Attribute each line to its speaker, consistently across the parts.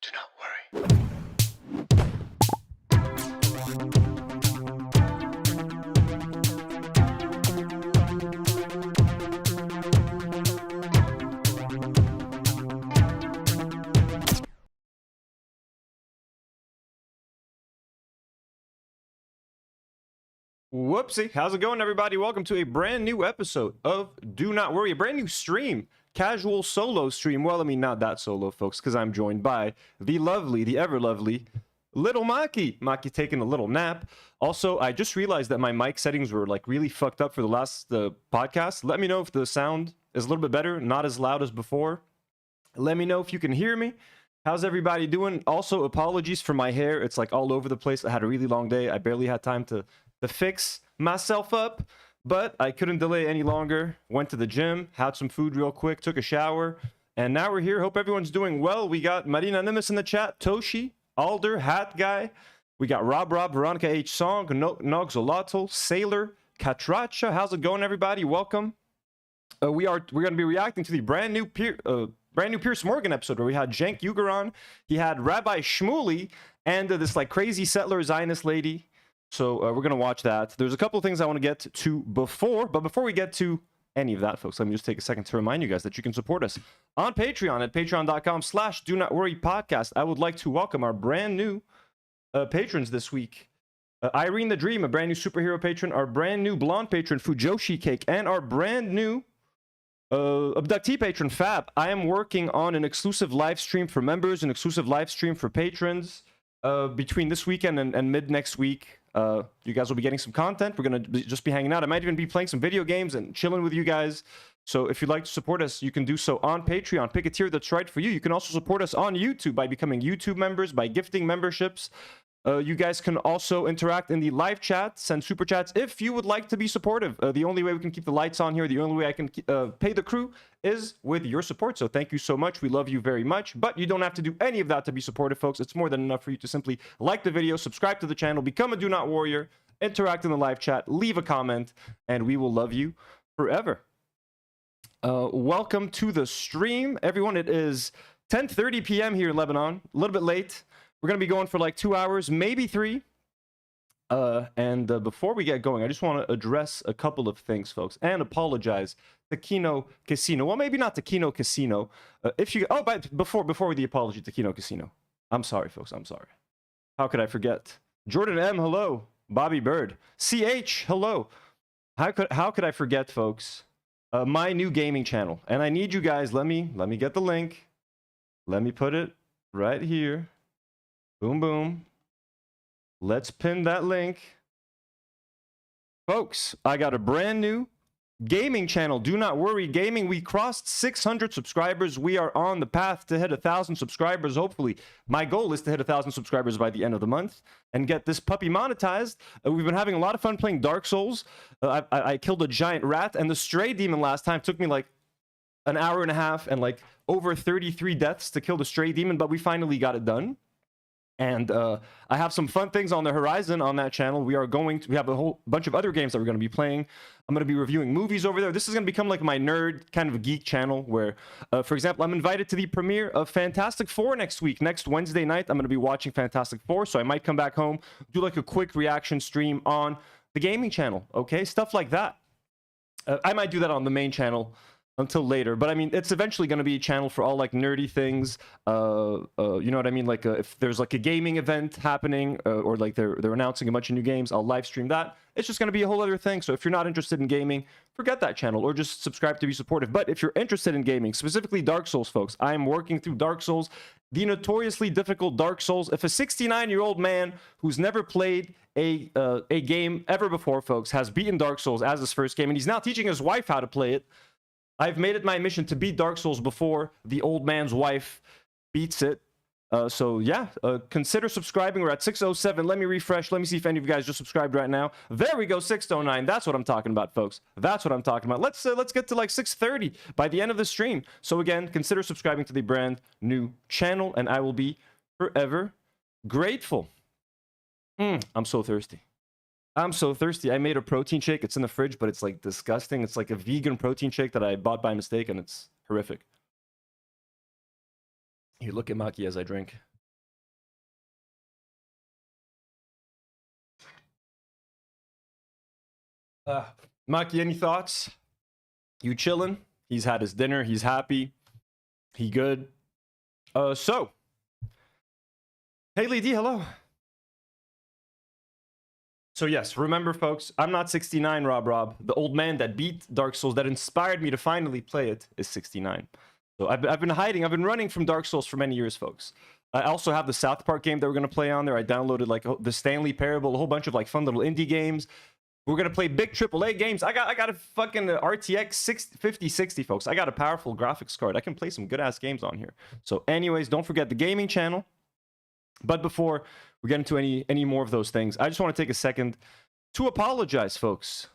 Speaker 1: Do not worry.
Speaker 2: Whoopsie, how's it going, everybody? Welcome to a brand new episode of Do Not Worry, a brand new stream, casual solo stream. Well, I mean, not that solo, folks, because I'm joined by the lovely, the ever lovely little Maki. Maki taking a little nap. Also, I just realized that my mic settings were like really fucked up for the last podcast. Let me know if the sound is a little bit better, not as loud as before. Let me know if you can hear me. How's everybody doing? Also, apologies for my hair. It's like all over the place. I had a really long day. I barely had time to fix myself up, but I couldn't delay any longer. Went to the gym, had some food real quick, took a shower, and now we're here. Hope everyone's doing well. We got Marina Nimis in the chat, Toshi, Alder, Hat Guy. We got Rob, Veronica H. Song, Nogzolotl, Sailor, Katracha. How's it going, everybody? Welcome. We're going to be reacting to the brand new Piers Morgan episode where we had Cenk Uygur on. He had Rabbi Shmuley and this like crazy settler Zionist lady. So we're going to watch that. There's a couple of things I want to get to before we get to any of that, folks, let me just take a second to remind you guys that you can support us on Patreon at patreon.com/donotworrypodcast. I would like to welcome our brand new patrons this week. Irene the Dream, a brand new superhero patron, our brand new blonde patron, Fujoshi Cake, and our brand new abductee patron, Fab. I am working on an exclusive live stream for members, an exclusive live stream for patrons between this weekend and mid next week. You guys will be getting some content. We're going to just be hanging out. I might even be playing some video games and chilling with you guys. So if you'd like to support us, you can do so on Patreon. Pick a tier that's right for you. You can also support us on YouTube by becoming YouTube members, by gifting memberships. You guys can also interact in the live chat, send super chats if you would like to be supportive. The only way we can keep the lights on here, the only way I can pay the crew is with your support. So thank you so much. We love you very much. But you don't have to do any of that to be supportive, folks. It's more than enough for you to simply like the video, subscribe to the channel, become a Do Not Warrior, interact in the live chat, leave a comment, and we will love you forever. Welcome to the stream, everyone. It is 10:30 p.m. here in Lebanon, a little bit late. We're going to be going for like 2 hours, maybe 3. Before we get going, I just want to address a couple of things, folks, and apologize to Kino Casino. Well, maybe not to Kino Casino. But before the apology to Kino Casino, I'm sorry, folks. I'm sorry. How could I forget? Jordan M, hello. Bobby Bird. CH, hello. How could I forget, folks? My new gaming channel, and I need you guys. Let me get the link. Let me put it right here. Boom, boom. Let's pin that link. Folks, I got a brand new gaming channel. Do Not Worry Gaming. We crossed 600 subscribers. We are on the path to hit 1,000 subscribers, hopefully. My goal is to hit 1,000 subscribers by the end of the month and get this puppy monetized. We've been having a lot of fun playing Dark Souls. I killed a giant rat, and the stray demon last time took me like an hour and a half and like over 33 deaths to kill the stray demon, but we finally got it done. And I have some fun things on the horizon on that channel. We have a whole bunch of other games that we're going to be playing. I'm going to be reviewing movies over there. This is going to become like my nerd kind of geek channel where, for example, I'm invited to the premiere of Fantastic Four next week. Next Wednesday night, I'm going to be watching Fantastic Four. So I might come back home, do like a quick reaction stream on the gaming channel. Okay, stuff like that. I might do that on the main channel until later, but I mean, it's eventually going to be a channel for all like nerdy things. You know what I mean? Like if there's like a gaming event happening or like they're announcing a bunch of new games, I'll live stream that. It's just going to be a whole other thing. So if you're not interested in gaming, forget that channel or just subscribe to be supportive. But if you're interested in gaming, specifically Dark Souls, folks, I am working through Dark Souls, the notoriously difficult Dark Souls. If a 69-year-old man who's never played a game ever before, folks, has beaten Dark Souls as his first game, and he's now teaching his wife how to play it, I've made it my mission to beat Dark Souls before the old man's wife beats it. So yeah, consider subscribing. We're at 607. Let me refresh. Let me see if any of you guys just subscribed right now. There we go, 609. That's what I'm talking about, folks. That's what I'm talking about. Let's get to like 630 by the end of the stream. So again, consider subscribing to the brand new channel, and I will be forever grateful. I'm so thirsty. I'm so thirsty. I made a protein shake. It's in the fridge, but it's like disgusting. It's like a vegan protein shake that I bought by mistake, and it's horrific. Here, look at Maki as I drink. Maki, any thoughts? You chilling? He's had his dinner. He's happy. He good. So, Haley D, hello. So yes, remember folks, I'm not 69, Rob. The old man that beat Dark Souls, that inspired me to finally play it, is 69. So I've been hiding, I've been running from Dark Souls for many years, folks. I also have the South Park game that we're going to play on there. I downloaded like the Stanley Parable, a whole bunch of like fun little indie games. We're going to play big AAA games. I got a fucking RTX 5060, folks. I got a powerful graphics card. I can play some good-ass games on here. So anyways, don't forget the gaming channel. But before we get into any more of those things, I just want to take a second to apologize, folks.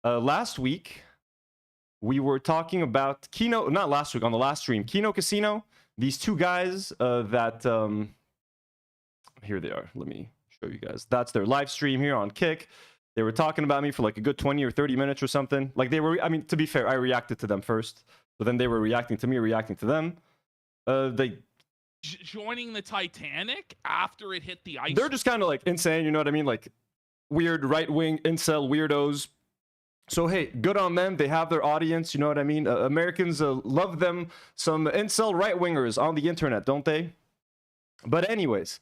Speaker 2: Last week, we were talking about Kino, not last week, on the last stream, Kino Casino. These two guys that, here they are. Let me show you guys. That's their live stream here on Kick. They were talking about me for like a good 20 or 30 minutes or something. Like they were, I mean, to be fair, I reacted to them first. But then they were reacting to me, reacting to them. They
Speaker 1: joining the Titanic after it hit the ice.
Speaker 2: They're just kind of like insane, you know what I mean? Like weird right-wing incel weirdos. So hey, good on them. They have their audience, you know what I mean? Americans love them. Some incel right-wingers on the internet, don't they? But anyways,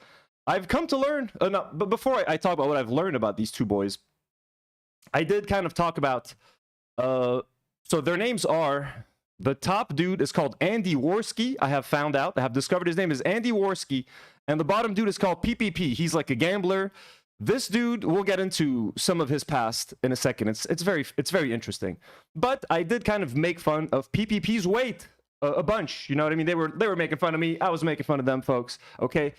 Speaker 2: I've come to learn, but before I talk about what I've learned about these two boys, I did kind of talk about, so their names are, the top dude is called Andy Worski. I have found out, I have discovered his name is Andy Worski, and the bottom dude is called PPP. He's like a gambler. This dude, we'll get into some of his past in a second. It's very interesting. But I did kind of make fun of PPP's weight a bunch. You know what I mean? They were making fun of me. I was making fun of them, folks. Okay.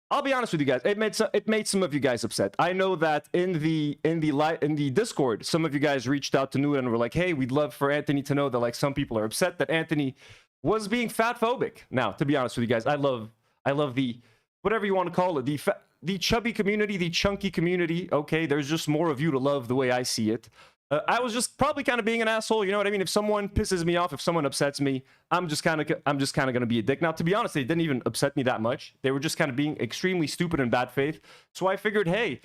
Speaker 2: I'll be honest with you guys. It made some of you guys upset. I know that in the Discord, some of you guys reached out to Nour and were like, "Hey, we'd love for Anthony to know that like some people are upset that Anthony was being fat phobic." Now, to be honest with you guys, I love the whatever you want to call it, the chubby community, the chunky community. Okay, there's just more of you to love the way I see it. I was just probably kind of being an asshole, you know what I mean? If someone pisses me off, if someone upsets me, I'm just kind of gonna be a dick. Now, to be honest, they didn't even upset me that much. They were just kind of being extremely stupid and bad faith. So I figured, hey,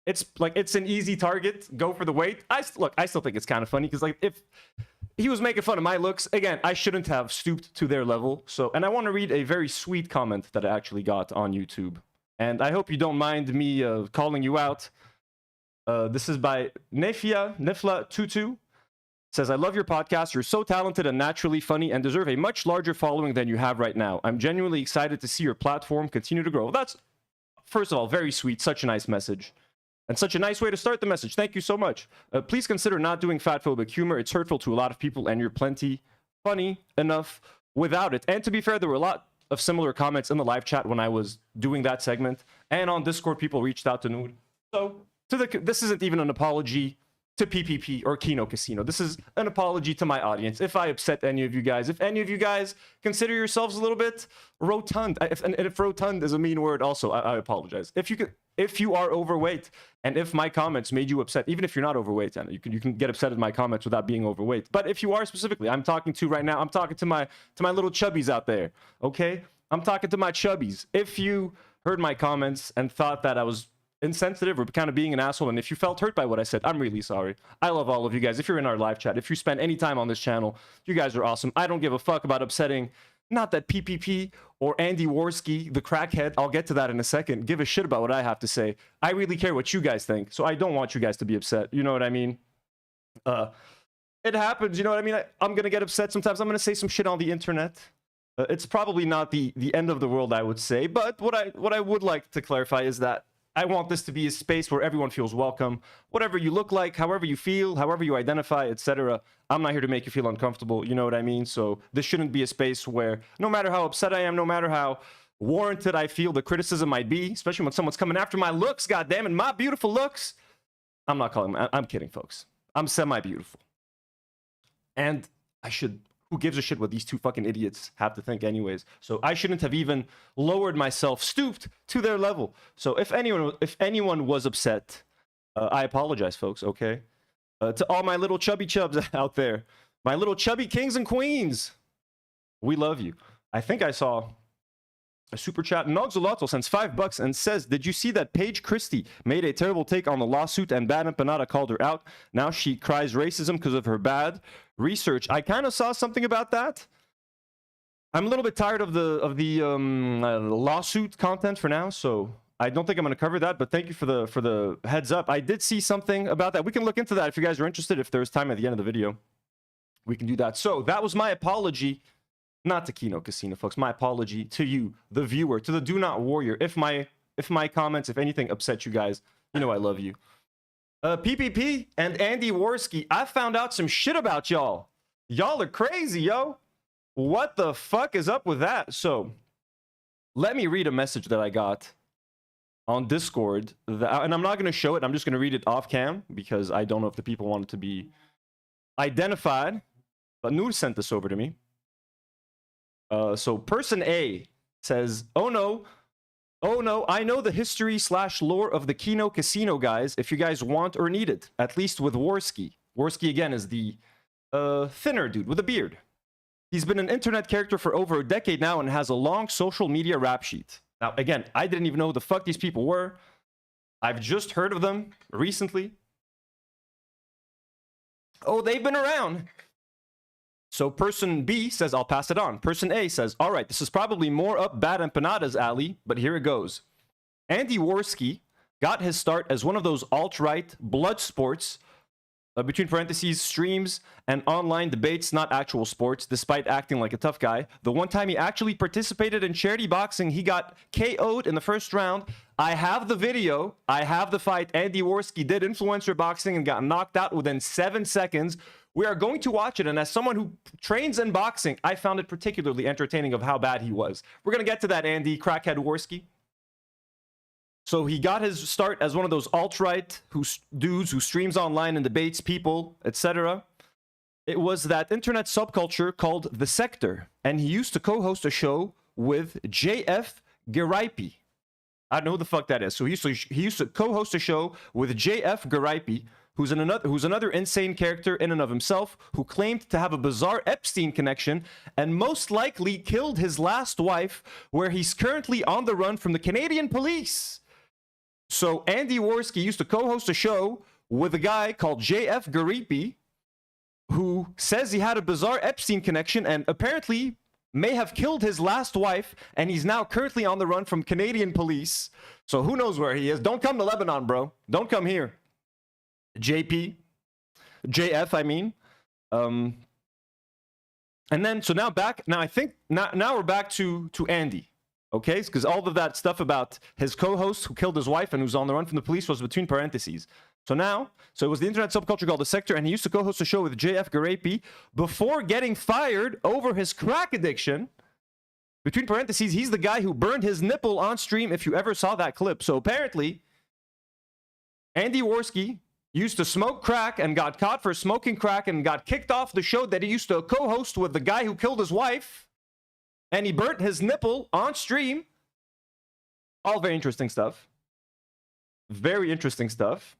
Speaker 2: it's an easy target. Go for the weight. I still think it's kind of funny because like if he was making fun of my looks, again, I shouldn't have stooped to their level. So, and I want to read a very sweet comment that I actually got on YouTube, and I hope you don't mind me calling you out. This is by Nefla22. Says, "I love your podcast. You're so talented and naturally funny and deserve a much larger following than you have right now. I'm genuinely excited to see your platform continue to grow." Well, that's, first of all, very sweet. Such a nice message. And such a nice way to start the message. Thank you so much. Please consider not doing fatphobic humor. It's hurtful to a lot of people, and you're plenty funny enough without it. And to be fair, there were a lot of similar comments in the live chat when I was doing that segment. And on Discord, people reached out to Nour. So this isn't even an apology to PPP or Kino Casino. This is an apology to my audience. If I upset any of you guys, if any of you guys consider yourselves a little bit rotund, and if rotund is a mean word also, I apologize. If you are overweight, and if my comments made you upset, even if you're not overweight, and you can get upset at my comments without being overweight. But if you are specifically, I'm talking to right now, I'm talking to my little chubbies out there, okay? I'm talking to my chubbies. If you heard my comments and thought that I was insensitive or kind of being an asshole, and if you felt hurt by what I said, I'm really sorry. I love all of you guys. If you're in our live chat, if you spend any time on this channel, you guys are awesome. I don't give a fuck about upsetting, not that PPP or Andy Worski, the crackhead, I'll get to that in a second, give a shit about what I have to say. I really care what you guys think, so I don't want you guys to be upset. You know what I mean? It happens, you know what I mean? I'm gonna get upset sometimes. I'm gonna say some shit on the internet. It's probably not the end of the world, I would say, but what I would like to clarify is that I want this to be a space where everyone feels welcome. Whatever you look like, however you feel, however you identify, etc. I'm not here to make you feel uncomfortable, you know what I mean? So this shouldn't be a space where no matter how upset I am, no matter how warranted I feel the criticism might be, especially when someone's coming after my looks, goddamn, and my beautiful looks. I'm not calling them. I'm kidding, folks. I'm semi-beautiful. And who gives a shit what these two fucking idiots have to think anyways? So I shouldn't have even lowered myself, stooped to their level. So if anyone was upset, I apologize, folks, okay? To all my little chubby chubs out there, my little chubby kings and queens, we love you. I think I saw a super chat. Nogzolotl sends $5 and says, did you see that Paige Christie made a terrible take on the lawsuit and Bad Empanada called her out? Now she cries racism because of her bad research. I kind of saw something about that. I'm a little bit tired of the lawsuit content for now, so I don't think I'm going to cover that, but thank you for the heads up. I did see something about that. We can look into that if you guys are interested. If there's time at the end of the video, we can do that. So that was my apology. Not to Kino Casino, folks. My apology to you, the viewer, to the Do Not Warrior. If my comments, if anything, upset you guys, you know I love you. PPP and Andy Worski, I found out some shit about y'all. Y'all are crazy, yo. What the fuck is up with that? So, let me read a message that I got on Discord. And I'm not going to show it. I'm just going to read it off cam because I don't know if the people want it to be identified. But Nour sent this over to me. So person A says, oh no, I know the history / lore of the Kino Casino guys if you guys want or need it, at least with Worski. Worski, again, is the thinner dude with a beard. He's been an internet character for over a decade now and has a long social media rap sheet. Now, again, I didn't even know who the fuck these people were. I've just heard of them recently. Oh, they've been around. So person B says, I'll pass it on. Person A says, all right, this is probably more up Bad Empanada's alley, but here it goes. Andy Worski got his start as one of those alt-right blood sports, between parentheses, streams and online debates, not actual sports, despite acting like a tough guy. The one time he actually participated in charity boxing, he got KO'd in the first round. I have the video. I have the fight. Andy Worski did influencer boxing and got knocked out within 7 seconds. We are going to watch it, and as someone who trains in boxing, I found it particularly entertaining of how bad he was. We're going to get to that, Andy Crackhead Worski. So he got his start as one of those alt-right dudes who streams online and debates people, etc. It was that internet subculture called The Sector, and he used to co-host a show with JF Garaipi. I don't know who the fuck that is. So he used to co-host a show with JF Garaipi, who's another insane character in and of himself, who claimed to have a bizarre Epstein connection and most likely killed his last wife, where he's currently on the run from the Canadian police. So Andy Worski used to co-host a show with a guy called JF Garaipi, who says he had a bizarre Epstein connection and apparently may have killed his last wife, and he's now currently on the run from Canadian police. So who knows where he is? Don't come to Lebanon, bro. Don't come here. JF, I mean. And then, so now I think we're back to Andy, okay? Because all of that stuff about his co-host who killed his wife and who's on the run from the police was between parentheses. So it was the internet subculture called The Sector, and he used to co-host a show with JF Garaipi before getting fired over his crack addiction. Between parentheses, he's the guy who burned his nipple on stream, if you ever saw that clip. So apparently, Andy Worski used to smoke crack and got caught for smoking crack and got kicked off the show that he used to co-host with the guy who killed his wife, and he burnt his nipple on stream. All very interesting stuff. Very interesting stuff.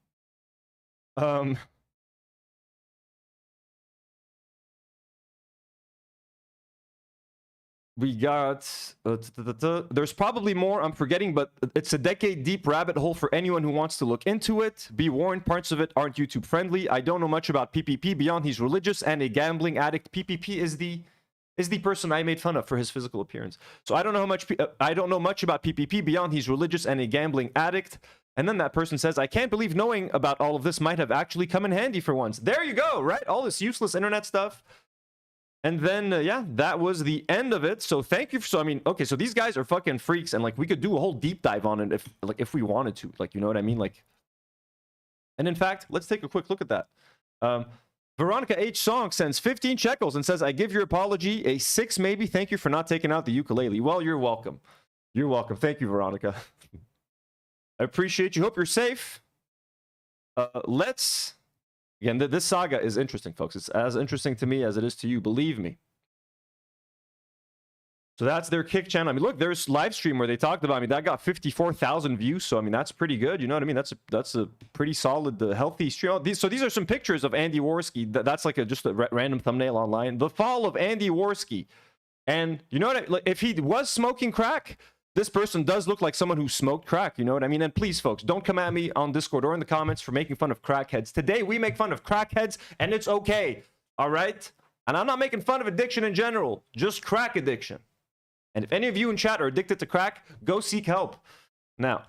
Speaker 2: We got there's probably more I'm forgetting, but it's a decade-deep rabbit hole for anyone who wants to look into it. Be warned, parts of it aren't YouTube friendly. I don't know much about PPP beyond he's religious and a gambling addict. PPP is the person I made fun of for his physical appearance. So I don't know much about PPP beyond he's religious and a gambling addict. And then that person says, I can't believe knowing about all of this might have actually come in handy for once. There you go, right? All this useless internet stuff. And then, yeah, that was the end of it. So thank you. So, I mean, okay, so these guys are fucking freaks. And, like, we could do a whole deep dive on it if we wanted to. Like, you know what I mean? Like, and in fact, let's take a quick look at that. Veronica H. Song sends 15 shekels and says, I give your apology a 6 maybe. Thank you for not taking out the ukulele. Well, you're welcome. You're welcome. Thank you, Veronica. I appreciate you. Hope you're safe. Again, this saga is interesting, folks. It's as interesting to me as it is to you, believe me. So that's their Kick channel. I mean, look, there's live stream where they talked about me. That got 54,000 views. So, I mean, that's pretty good. You know what I mean? That's a pretty solid, healthy stream. So these are some pictures of Andy Worski. That's like just a random thumbnail online. The fall of Andy Worski. And you know what? If he was smoking crack, this person does look like someone who smoked crack, you know what I mean? And please, folks, don't come at me on Discord or in the comments for making fun of crackheads. Today, we make fun of crackheads, and it's okay, all right? And I'm not making fun of addiction in general, just crack addiction. And if any of you in chat are addicted to crack, go seek help. Now,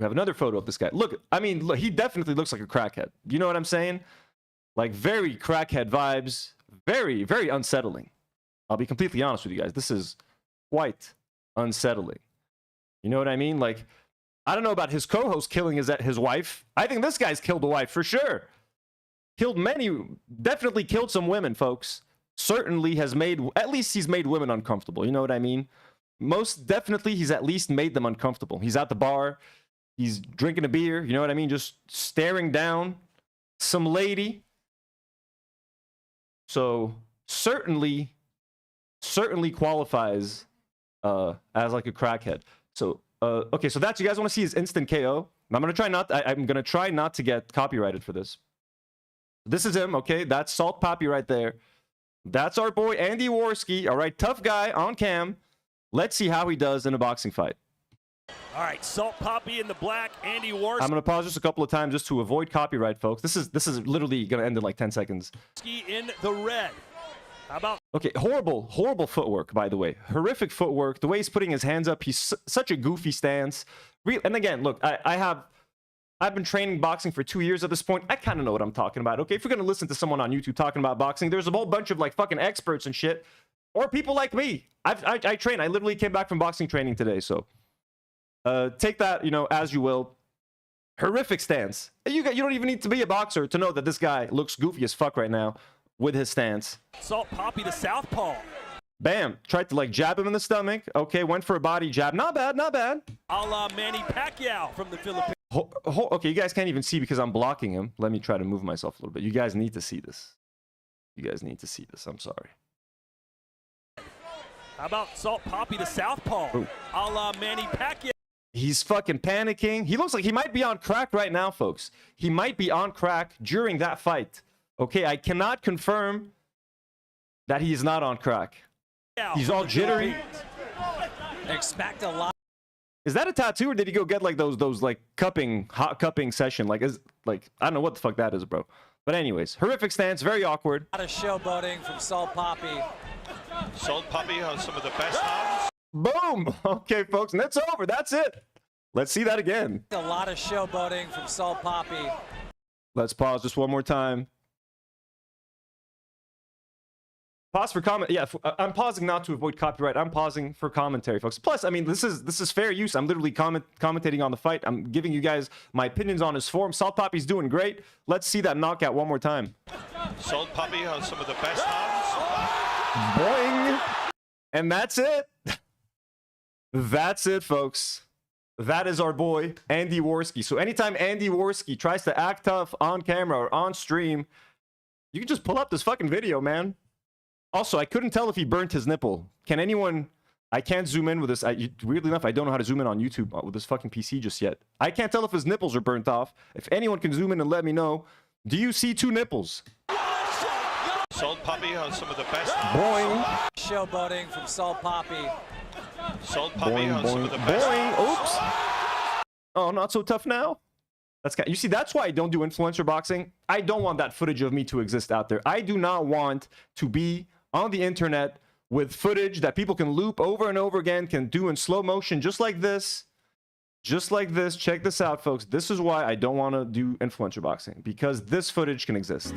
Speaker 2: we have another photo of this guy. Look, I mean, look, he definitely looks like a crackhead. You know what I'm saying? Like, very crackhead vibes. Very, very unsettling. I'll be completely honest with you guys. This is quite unsettling. You know what I mean? Like, I don't know about his co-host killing his wife. I think this guy's killed a wife for sure. Killed many, definitely killed some women, folks. Certainly has made, at least he's made women uncomfortable. You know what I mean? Most definitely, he's at least made them uncomfortable. He's at the bar. He's drinking a beer. You know what I mean? Just staring down some lady. So certainly qualifies as like a crackhead. So okay, so that's, you guys want to see his instant KO. I'm gonna try not to get copyrighted for this. This is him, okay? That's Salt Poppy right there. That's our boy Andy Worski. All right, tough guy on cam. Let's see how he does in a boxing fight.
Speaker 3: All right, Salt Poppy in the black, Andy Worski.
Speaker 2: I'm gonna pause this a couple of times just to avoid copyright, folks. This is literally gonna end in like 10 seconds.
Speaker 3: In the red. How about?
Speaker 2: Okay, horrible footwork, by the way. Horrific footwork. The way he's putting his hands up, he's such a goofy stance. And again, look, I've been training boxing for 2 years at this point. I kind of know what I'm talking about, okay? If you're gonna listen to someone on YouTube talking about boxing, there's a whole bunch of like fucking experts and shit, or people like me. I train. I literally came back from boxing training today, so take that, you know, as you will. Horrific stance. You don't even need to be a boxer to know that this guy looks goofy as fuck right now with his stance.
Speaker 3: Salt Poppy to southpaw.
Speaker 2: Bam. Tried to like jab him in the stomach. Okay, went for a body jab. Not bad, not bad.
Speaker 3: A la Manny Pacquiao from the Philippines.
Speaker 2: Okay, you guys can't even see because I'm blocking him. Let me try to move myself a little bit. You guys need to see this. You guys need to see this. I'm sorry.
Speaker 3: How about Salt Poppy to southpaw?
Speaker 2: Ooh.
Speaker 3: A la Manny Pacquiao.
Speaker 2: He's fucking panicking. He looks like he might be on crack right now, folks. He might be on crack during that fight. Okay, I cannot confirm that he is not on crack. He's all jittery.
Speaker 4: Expect a lot.
Speaker 2: Is that a tattoo, or did he go get like those like hot cupping session? Like, I don't know what the fuck that is, bro. But anyways, horrific stance, very awkward.
Speaker 4: A lot of showboating from Salt Poppy.
Speaker 5: Salt Poppy has some of the best hands.
Speaker 2: Boom. Okay, folks, and that's over. That's it. Let's see that again.
Speaker 4: A lot of showboating from Salt Poppy.
Speaker 2: Let's pause just one more time. Pause for comment. Yeah, I'm pausing not to avoid copyright. I'm pausing for commentary, folks. Plus, I mean, this is fair use. I'm literally commentating on the fight. I'm giving you guys my opinions on his form. Salt Poppy's doing great. Let's see that knockout one more time.
Speaker 5: Salt Poppy has some of the best hands.
Speaker 2: Boing. And that's it. That's it, folks. That is our boy, Andy Worski. So anytime Andy Worski tries to act tough on camera or on stream, you can just pull up this fucking video, man. Also, I couldn't tell if he burnt his nipple. Can anyone... I can't zoom in with this. Weirdly enough, I don't know how to zoom in on YouTube with this fucking PC just yet. I can't tell if his nipples are burnt off. If anyone can zoom in and let me know, do you see two nipples?
Speaker 5: Salt Poppy has some of the best.
Speaker 2: Boing.
Speaker 4: Showboating from Salt Poppy.
Speaker 5: Salt Poppy
Speaker 2: Boing,
Speaker 5: has some
Speaker 2: boing,
Speaker 5: of the best.
Speaker 2: boing. Oops. Oh, not so tough now? That's kind of, you see, that's why I don't do influencer boxing. I don't want that footage of me to exist out there. I do not want to be on the internet with footage that people can loop over and over again, can do in slow motion, just like this. Just like this. Check this out, folks. This is why I don't want to do influencer boxing, because this footage can exist.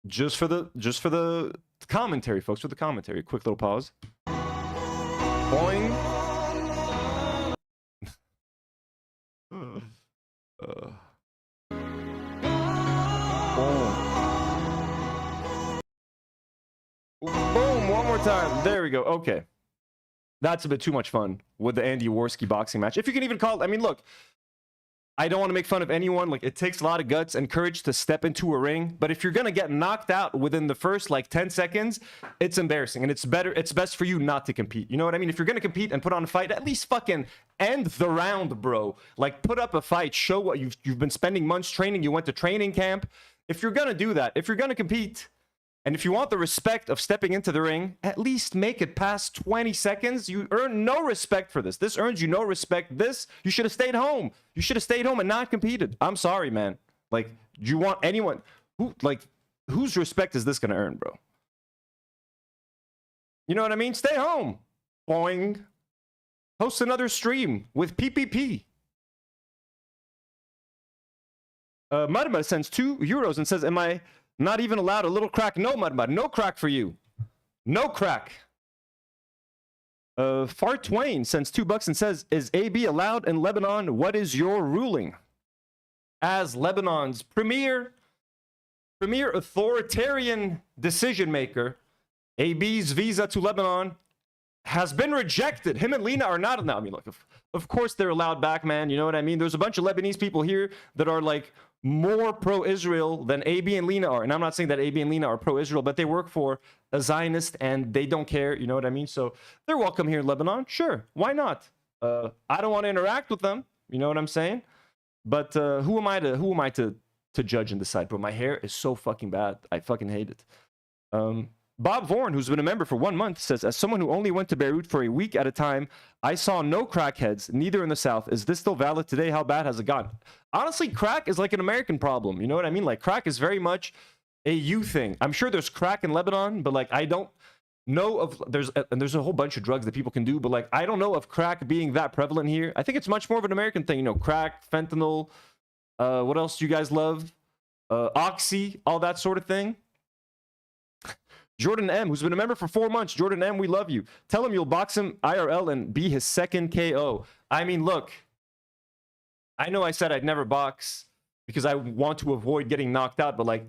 Speaker 2: Just for the commentary, folks, for the commentary. Quick little pause. Boing. Boom, one more time. There we go. Okay. That's a bit too much fun with the Andy Worski boxing match. If you can even call it, I mean, look, I don't want to make fun of anyone. Like, it takes a lot of guts and courage to step into a ring. But if you're going to get knocked out within the first, like, 10 seconds, it's embarrassing. And it's best for you not to compete. You know what I mean? If you're going to compete and put on a fight, at least fucking end the round, bro. Like, put up a fight. Show what you've been spending months training. You went to training camp. If you're going to do that, if you're going to compete, And if you want the respect of stepping into the ring, at least make it past 20 seconds. You earn no respect for this. This earns you no respect. This, you should have stayed home. You should have stayed home and not competed. I'm sorry, man. Like, do you want anyone who, like, whose respect is this going to earn, bro? You know what I mean? Stay home. Boing. Host another stream with PPP. Mudmud sends €2 and says, am I not even allowed a little crack? No, Mudmud. No crack for you. No crack. Fart Twain sends $2 and says, is AB allowed in Lebanon? What is your ruling? As Lebanon's premier authoritarian decision maker, AB's visa to Lebanon has been rejected. Him and Lena are not now. I mean, look, of course they're allowed back, man. You know what I mean? There's a bunch of Lebanese people here that are like more pro-Israel than AB and Lena are. And I'm not saying that AB and Lena are pro-Israel, but they work for a Zionist and they don't care. You know what I mean? So they're welcome here in Lebanon. Sure. Why not? I don't want to interact with them. You know what I'm saying? But who am I to judge and decide? Bro, my hair is so fucking bad. I fucking hate it. Bob Vaughan, who's been a member for 1 month, says, as someone who only went to Beirut for a week at a time, I saw no crackheads, neither in the South. Is this still valid today? How bad has it gotten? Honestly, crack is like an American problem. You know what I mean? Like, crack is very much a you thing. I'm sure there's crack in Lebanon, but like, I don't know of, there's a whole bunch of drugs that people can do, but like, I don't know of crack being that prevalent here. I think it's much more of an American thing. You know, crack, fentanyl, what else do you guys love? Oxy, all that sort of thing. Jordan M, who's been a member for 4 months. Jordan M, we love you. Tell him you'll box him IRL and be his second KO. I mean, look, I know I said I'd never box because I want to avoid getting knocked out, but like,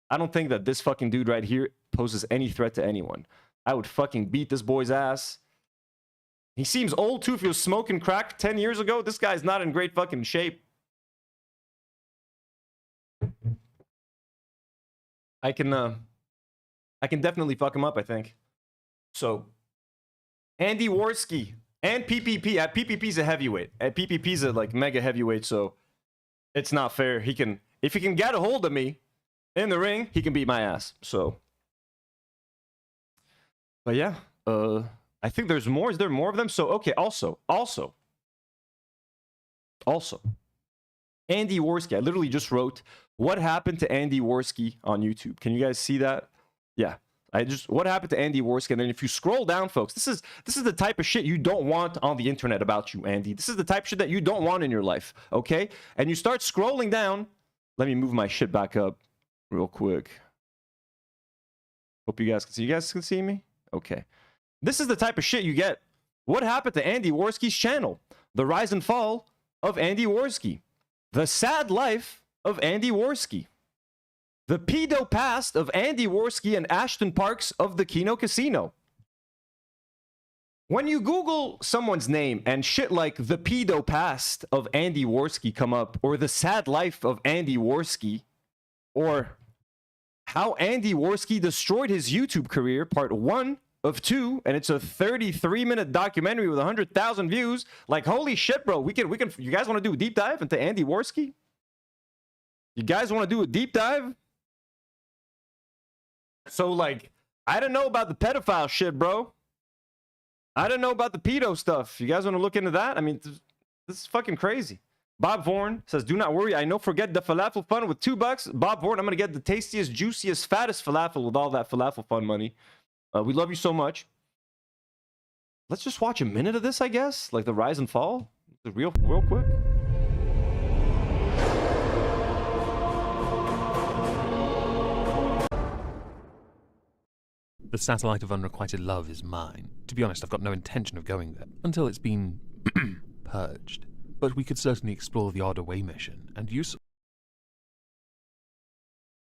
Speaker 2: I don't think that this fucking dude right here poses any threat to anyone. I would fucking beat this boy's ass. He seems old too. If he was smoking crack 10 years ago, this guy's not in great fucking shape. I can definitely fuck him up, I think. So, Andy Worski and PPP. PPP's a heavyweight. And PPP's a like mega heavyweight, so it's not fair. If he can get a hold of me in the ring, he can beat my ass. So, but yeah, I think there's more. Is there more of them? So, okay. Also, Andy Worski. I literally just wrote, what happened to Andy Worski on YouTube? Can you guys see that? Yeah, what happened to Andy Worski? And then if you scroll down, folks, this is the type of shit you don't want on the internet about you, Andy. This is the type of shit that you don't want in your life, okay? And you start scrolling down. Let me move my shit back up real quick. Hope you guys can see. You guys can see me? Okay. This is the type of shit you get. What happened to Andy Worski's channel? The rise and fall of Andy Worski. The sad life of Andy Worski. The pedo past of Andy Worski and Ashton Parks of the Kino Casino. When you Google someone's name and shit like the pedo past of Andy Worski come up, or the sad life of Andy Worski, or how Andy Worski destroyed his YouTube career, part 1 of 2, and it's a 33-minute documentary with 100,000 views. Like, holy shit, bro. We can. You guys want to do a deep dive into Andy Worski? You guys want to do a deep dive? So, like, I don't know about the pedophile shit, bro. I don't know about the pedo stuff. You guys want to look into that? I mean, this is fucking crazy. Bob Vaughan says, do not worry. I know forget the falafel fun with $2. Bob Vaughan, I'm going to get the tastiest, juiciest, fattest falafel with all that falafel fun money. We love you so much. Let's just watch a minute of this, I guess. Like the rise and fall. Real quick.
Speaker 6: The satellite of unrequited love is mine. To be honest, I've got no intention of going there, until it's been purged. But we could certainly explore the odd away mission, and use...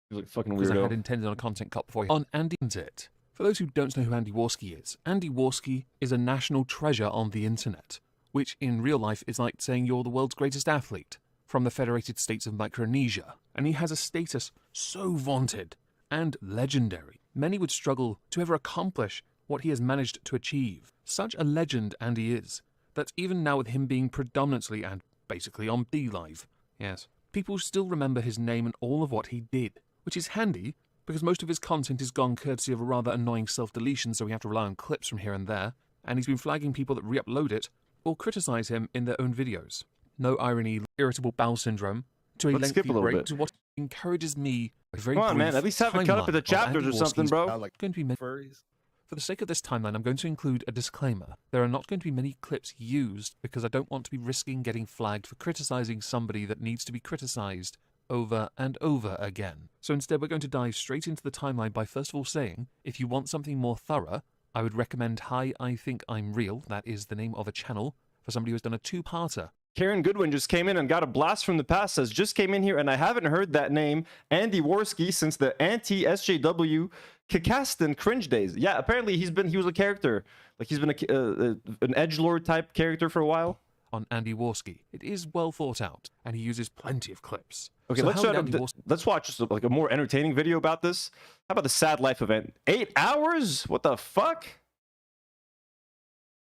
Speaker 2: You look fucking
Speaker 6: because I
Speaker 2: weirdo.
Speaker 6: had intended on a content cut before on Andy it. For those who don't know who Andy Worski is a national treasure on the internet, which in real life is like saying you're the world's greatest athlete from the Federated States of Micronesia, and he has a status so vaunted and legendary, many would struggle to ever accomplish what he has managed to achieve. Such a legend Andy is, that even now with him being predominantly and basically on DLive, yes, people still remember his name and all of what he did, which is handy, because most of his content is gone courtesy of a rather annoying self-deletion, so we have to rely on clips from here and there, and he's been flagging people that re-upload it or criticize him in their own videos. No irony, irritable bowel syndrome, to a
Speaker 2: Let's skip
Speaker 6: lengthy
Speaker 2: a little
Speaker 6: break
Speaker 2: bit.
Speaker 6: to what encourages me a very
Speaker 2: Come on, man.
Speaker 6: brief
Speaker 2: At least have it cut up into
Speaker 6: timeline of
Speaker 2: chapters
Speaker 6: Andy
Speaker 2: or something,
Speaker 6: Warski's
Speaker 2: bro.
Speaker 6: going to be furries. For the sake of this timeline, I'm going to include a disclaimer. There are not going to be many clips used because I don't want to be risking getting flagged for criticizing somebody that needs to be criticized over and over again. So instead, we're going to dive straight into the timeline by first of all saying, if you want something more thorough, I would recommend Hi, I Think I'm Real. That is the name of a channel for somebody who has done a two-parter.
Speaker 2: Karen Goodwin just came in and got a blast from the past, says, just came in here and I haven't heard that name, Andy Warski, since the anti-SJW Kikastan cringe days. Yeah, apparently he was a character. Like he's been an edgelord type character for a while.
Speaker 6: On Andy Warski. It is well thought out, and he uses plenty of clips.
Speaker 2: Okay,
Speaker 6: So
Speaker 2: let's
Speaker 6: how did Andy
Speaker 2: let's watch just like a more entertaining video about this. How about the sad life event? 8 hours? What the fuck?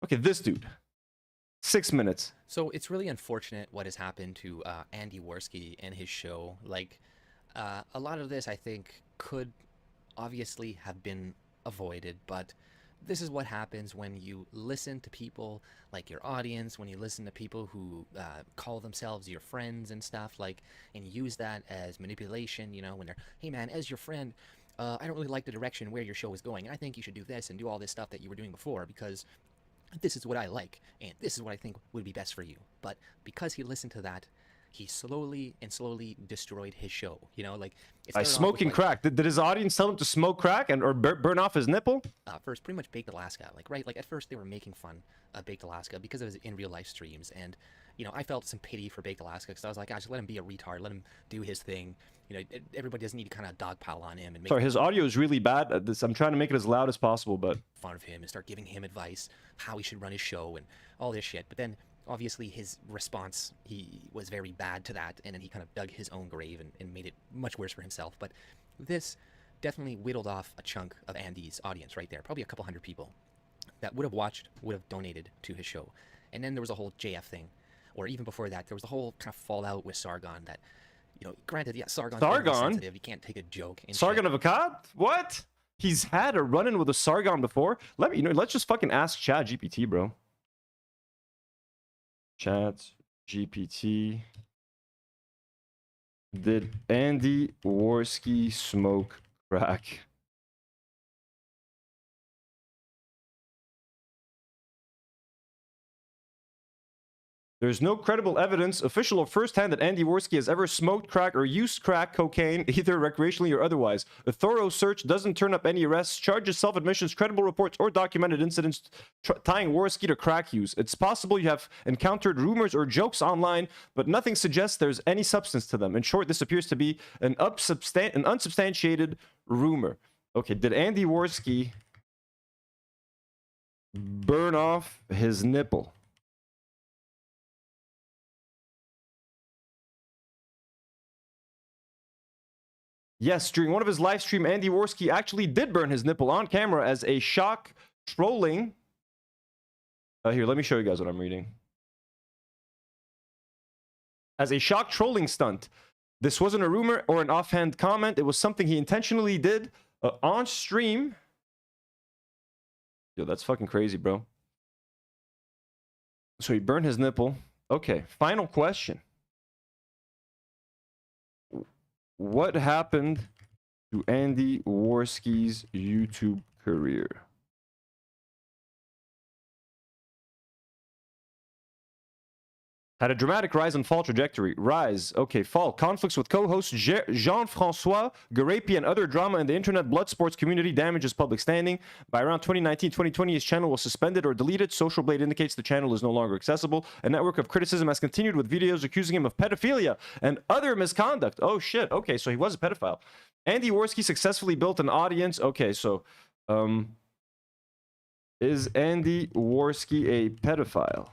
Speaker 2: Okay, this dude. 6 minutes.
Speaker 7: So it's really unfortunate what has happened to Andy Warski and his show. Like, a lot of this, I think, could obviously have been avoided, but this is what happens when you listen to people like your audience, when you listen to people who call themselves your friends and stuff, like, and use that as manipulation, you know, when they're, hey man, as your friend, I don't really like the direction where your show is going, and I think you should do this and do all this stuff that you were doing before, because this is what I like, and this is what I think would be best for you. But because he listened to that, he slowly destroyed his show. You know, like
Speaker 2: By smoking crack. Did his audience tell him to smoke crack or burn off his nipple?
Speaker 7: First, pretty much Baked Alaska. Like, right? Like, at first they were making fun of Baked Alaska because it was in real life streams. And, you know, I felt some pity for Baked Alaska because I was like, gosh, let him be a retard. Let him do his thing. You know, everybody doesn't need to kind of dogpile on him. And make
Speaker 2: Sorry, his audio is really bad. I'm trying to make it as loud as possible, but...
Speaker 7: fun of him and start giving him advice, how he should run his show and all this shit. But then, obviously, his response, he was very bad to that, and then he kind of dug his own grave and made it much worse for himself. But this definitely whittled off a chunk of Andy's audience right there, probably a couple hundred people that would have watched, would have donated to his show. And then there was a whole JF thing, or even before that, there was the whole kind of fallout with Sargon that, you know, granted, yeah, Sargon's sensitive, you can't take a joke.
Speaker 2: Sargon of Akkad? What? He's had a run-in with a Sargon before? Let's just fucking ask Chat GPT, bro. Chat GPT. Did Andy Warski smoke crack? There's no credible evidence, official or firsthand, that Andy Warski has ever smoked crack or used crack cocaine, either recreationally or otherwise. A thorough search doesn't turn up any arrests, charges, self-admissions, credible reports, or documented incidents tying Warski to crack use. It's possible you have encountered rumors or jokes online, but nothing suggests there's any substance to them. In short, this appears to be an unsubstantiated rumor. Okay, did Andy Warski burn off his nipple? Yes, during one of his live stream, Andy Warski actually did burn his nipple on camera as a shock trolling. Here, let me show you guys what I'm reading. As a shock trolling stunt. This wasn't a rumor or an offhand comment. It was something he intentionally did on stream. Yo, that's fucking crazy, bro. So he burned his nipple. Okay, final question. What happened to Andy Warski's YouTube career? Had a dramatic rise and fall trajectory. Rise. Okay, fall. Conflicts with co-host Jean-François Garapi and other drama in the internet blood sports community damages public standing. By around 2019-2020, his channel was suspended or deleted. Social Blade indicates the channel is no longer accessible. A network of criticism has continued with videos accusing him of pedophilia and other misconduct. Oh shit. Okay, so he was a pedophile. Andy Warski successfully built an audience. Okay, so is Andy Warski a pedophile?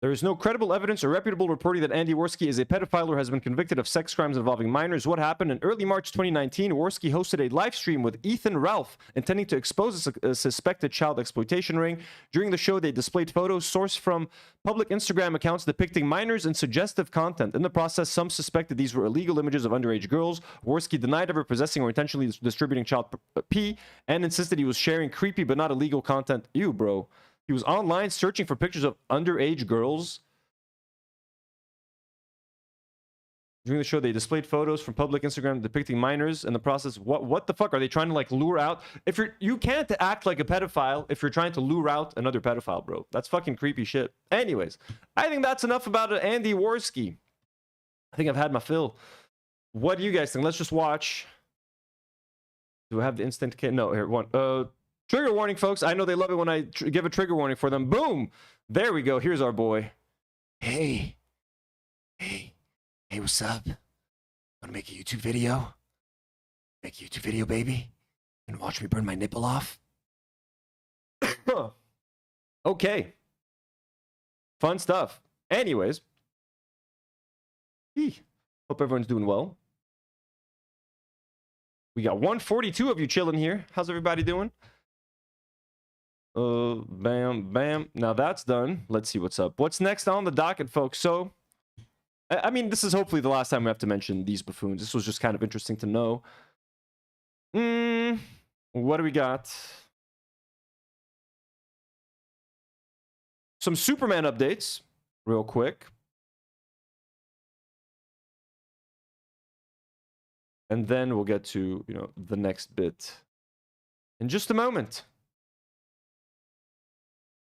Speaker 2: There is no credible evidence or reputable reporting that Andy Worski is a pedophile or has been convicted of sex crimes involving minors. What happened? In early March 2019, Worski hosted a live stream with Ethan Ralph, intending to expose a suspected child exploitation ring. During the show, they displayed photos sourced from public Instagram accounts depicting minors and suggestive content. In the process, some suspected these were illegal images of underage girls. Worski denied ever possessing or intentionally distributing child pee and insisted he was sharing creepy but not illegal content. Ew, bro. He was online searching for pictures of underage girls. During the show, they displayed photos from public Instagram depicting minors in the process. What the fuck? Are they trying to like lure out? You can't act like a pedophile if you're trying to lure out another pedophile, bro. That's fucking creepy shit. Anyways, I think that's enough about Andy Worski. I think I've had my fill. What do you guys think? Let's just watch. Do I have the instant? No, here, one. Trigger warning, folks. I know they love it when I give a trigger warning for them. Boom! There we go. Here's our boy. Hey, what's up? Wanna make a YouTube video? Make a YouTube video, baby? And watch me burn my nipple off? Okay. Fun stuff. Anyways. Hope everyone's doing well. We got 142 of you chilling here. How's everybody doing? Bam, bam. Now that's done. Let's see what's up. What's next on the docket, folks? So, I mean, this is hopefully the last time we have to mention these buffoons. This was just kind of interesting to know. What do we got? Some Superman updates, real quick. And then we'll get to, the next bit in just a moment.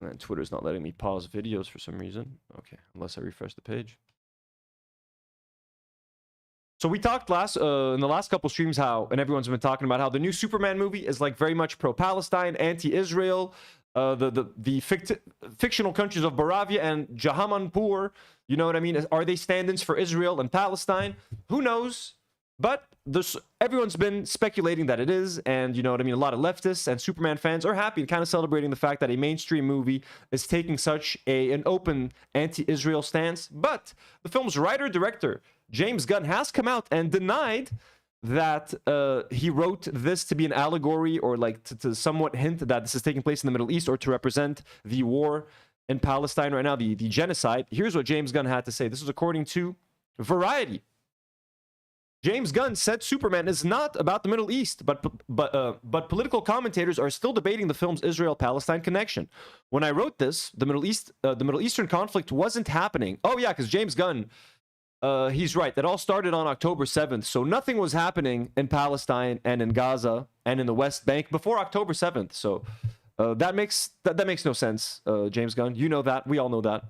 Speaker 2: And Twitter's not letting me pause videos for some reason. Okay, unless I refresh the page. So we talked in the last couple streams how, and everyone's been talking about how the new Superman movie is like very much pro-Palestine, anti-Israel. The fictional countries of Baravia and Jahamanpur, you know what I mean? Are they stand-ins for Israel and Palestine? Who knows? But everyone's been speculating that it is, and you know what I mean? A lot of leftists and Superman fans are happy and kind of celebrating the fact that a mainstream movie is taking such an open anti-Israel stance. But the film's writer-director, James Gunn, has come out and denied that he wrote this to be an allegory or like to somewhat hint that this is taking place in the Middle East or to represent the war in Palestine right now, the genocide. Here's what James Gunn had to say. This is according to Variety. James Gunn said Superman is not about the Middle East, but political commentators are still debating the film's Israel-Palestine connection. When I wrote this, the Middle Eastern conflict wasn't happening. Oh yeah, because James Gunn, he's right. That all started on October 7th, so nothing was happening in Palestine and in Gaza and in the West Bank before October 7th. So that makes no sense, James Gunn. You know that. We all know that.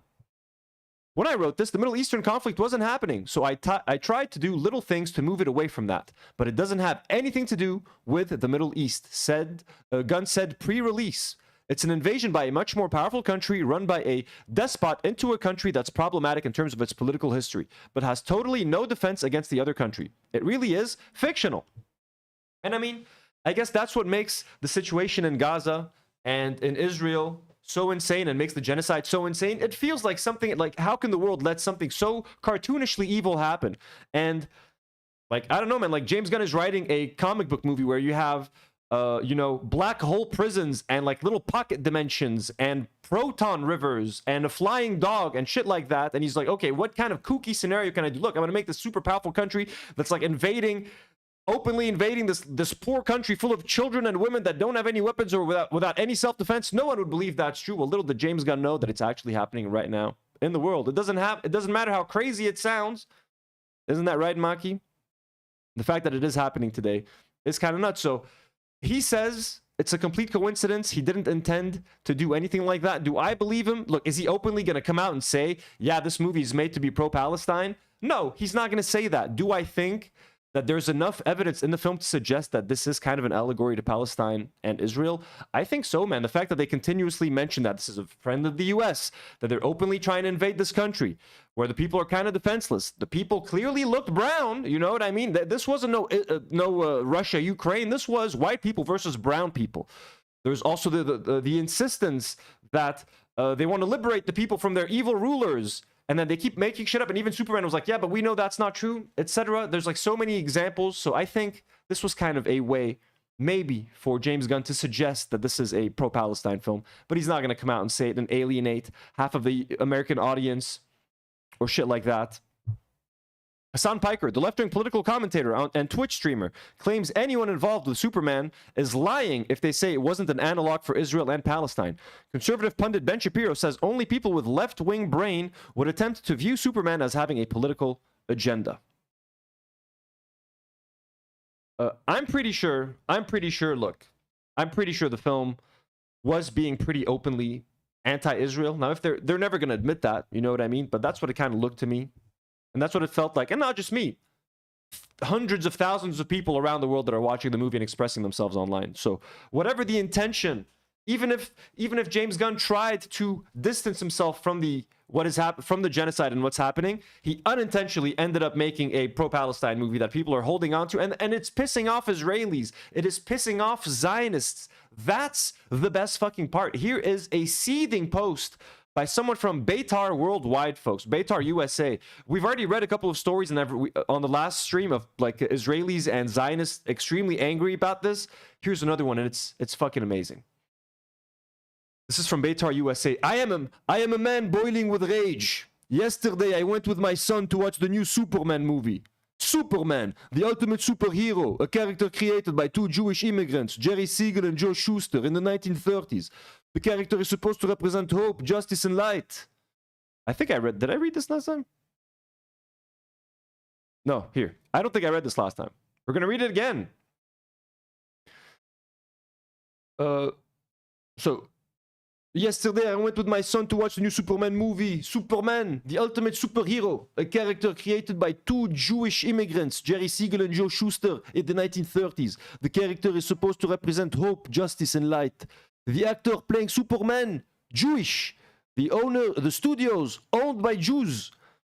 Speaker 2: When I wrote this, the Middle Eastern conflict wasn't happening, so I tried to do little things to move it away from that. But it doesn't have anything to do with the Middle East, Gunn said pre-release. It's an invasion by a much more powerful country run by a despot into a country that's problematic in terms of its political history, but has totally no defense against the other country. It really is fictional. And I mean, I guess that's what makes the situation in Gaza and in Israel so insane and makes the genocide so insane. It feels like something like, how can the world let something so cartoonishly evil happen? And like, I don't know, man, like James Gunn is writing a comic book movie where you have black hole prisons and like little pocket dimensions and proton rivers and a flying dog and shit like that. And he's like, okay, what kind of kooky scenario can I do? Look, I'm gonna make this super powerful country that's like openly invading this poor country full of children and women that don't have any weapons or without any self-defense. No one would believe that's true. Well, little did James Gunn know that it's actually happening right now in the world. It doesn't matter how crazy it sounds. Isn't that right, Maki? The fact that it is happening today is kind of nuts. So he says it's a complete coincidence. He didn't intend to do anything like that. Do I believe him? Look, is he openly going to come out and say, yeah, this movie is made to be pro-Palestine? No, he's not going to say that. Do I think that there's enough evidence in the film to suggest that this is kind of an allegory to Palestine and Israel? I think so, man. The fact that they continuously mention that this is a friend of the U.S., that they're openly trying to invade this country, where the people are kind of defenseless. The people clearly looked brown, you know what I mean? This wasn't no Russia, Ukraine. This was white people versus brown people. There's also the insistence that They want to liberate the people from their evil rulers. And then they keep making shit up. And even Superman was like, yeah, but we know that's not true, etc. There's like so many examples. So I think this was kind of a way, maybe, for James Gunn to suggest that this is a pro-Palestine film. But he's not going to come out and say it and alienate half of the American audience or shit like that. Hassan Piker, the left-wing political commentator and Twitch streamer, claims anyone involved with Superman is lying if they say it wasn't an analog for Israel and Palestine. Conservative pundit Ben Shapiro says only people with left-wing brain would attempt to view Superman as having a political agenda. I'm pretty sure, look, I'm pretty sure the film was being pretty openly anti-Israel. Now, if they're never going to admit that, you know what I mean? But that's what it kind of looked to me. And that's what it felt like. And not just me. Hundreds of thousands of people around the world that are watching the movie and expressing themselves online. So whatever the intention, even if James Gunn tried to distance himself from the genocide and what's happening, he unintentionally ended up making a pro-Palestine movie that people are holding on to. And it's pissing off Israelis. It is pissing off Zionists. That's the best fucking part. Here is a seething post by someone from Beitar Worldwide, folks. Beitar USA. We've already read a couple of stories on the last stream of like Israelis and Zionists extremely angry about this. Here's another one, and it's fucking amazing. This is from Beitar USA. I am a man boiling with rage. Yesterday, I went with my son to watch the new Superman movie. Superman, the ultimate superhero, a character created by two Jewish immigrants, Jerry Siegel and Joe Shuster, in the 1930s. The character is supposed to represent hope, justice, and light. Did I read this last time? No, here. I don't think I read this last time. We're going to read it again. So, yesterday I went with my son to watch the new Superman movie. Superman, the ultimate superhero, a character created by two Jewish immigrants, Jerry Siegel and Joe Shuster, in the 1930s. The character is supposed to represent hope, justice, and light. The actor playing Superman, Jewish. The studios, owned by Jews.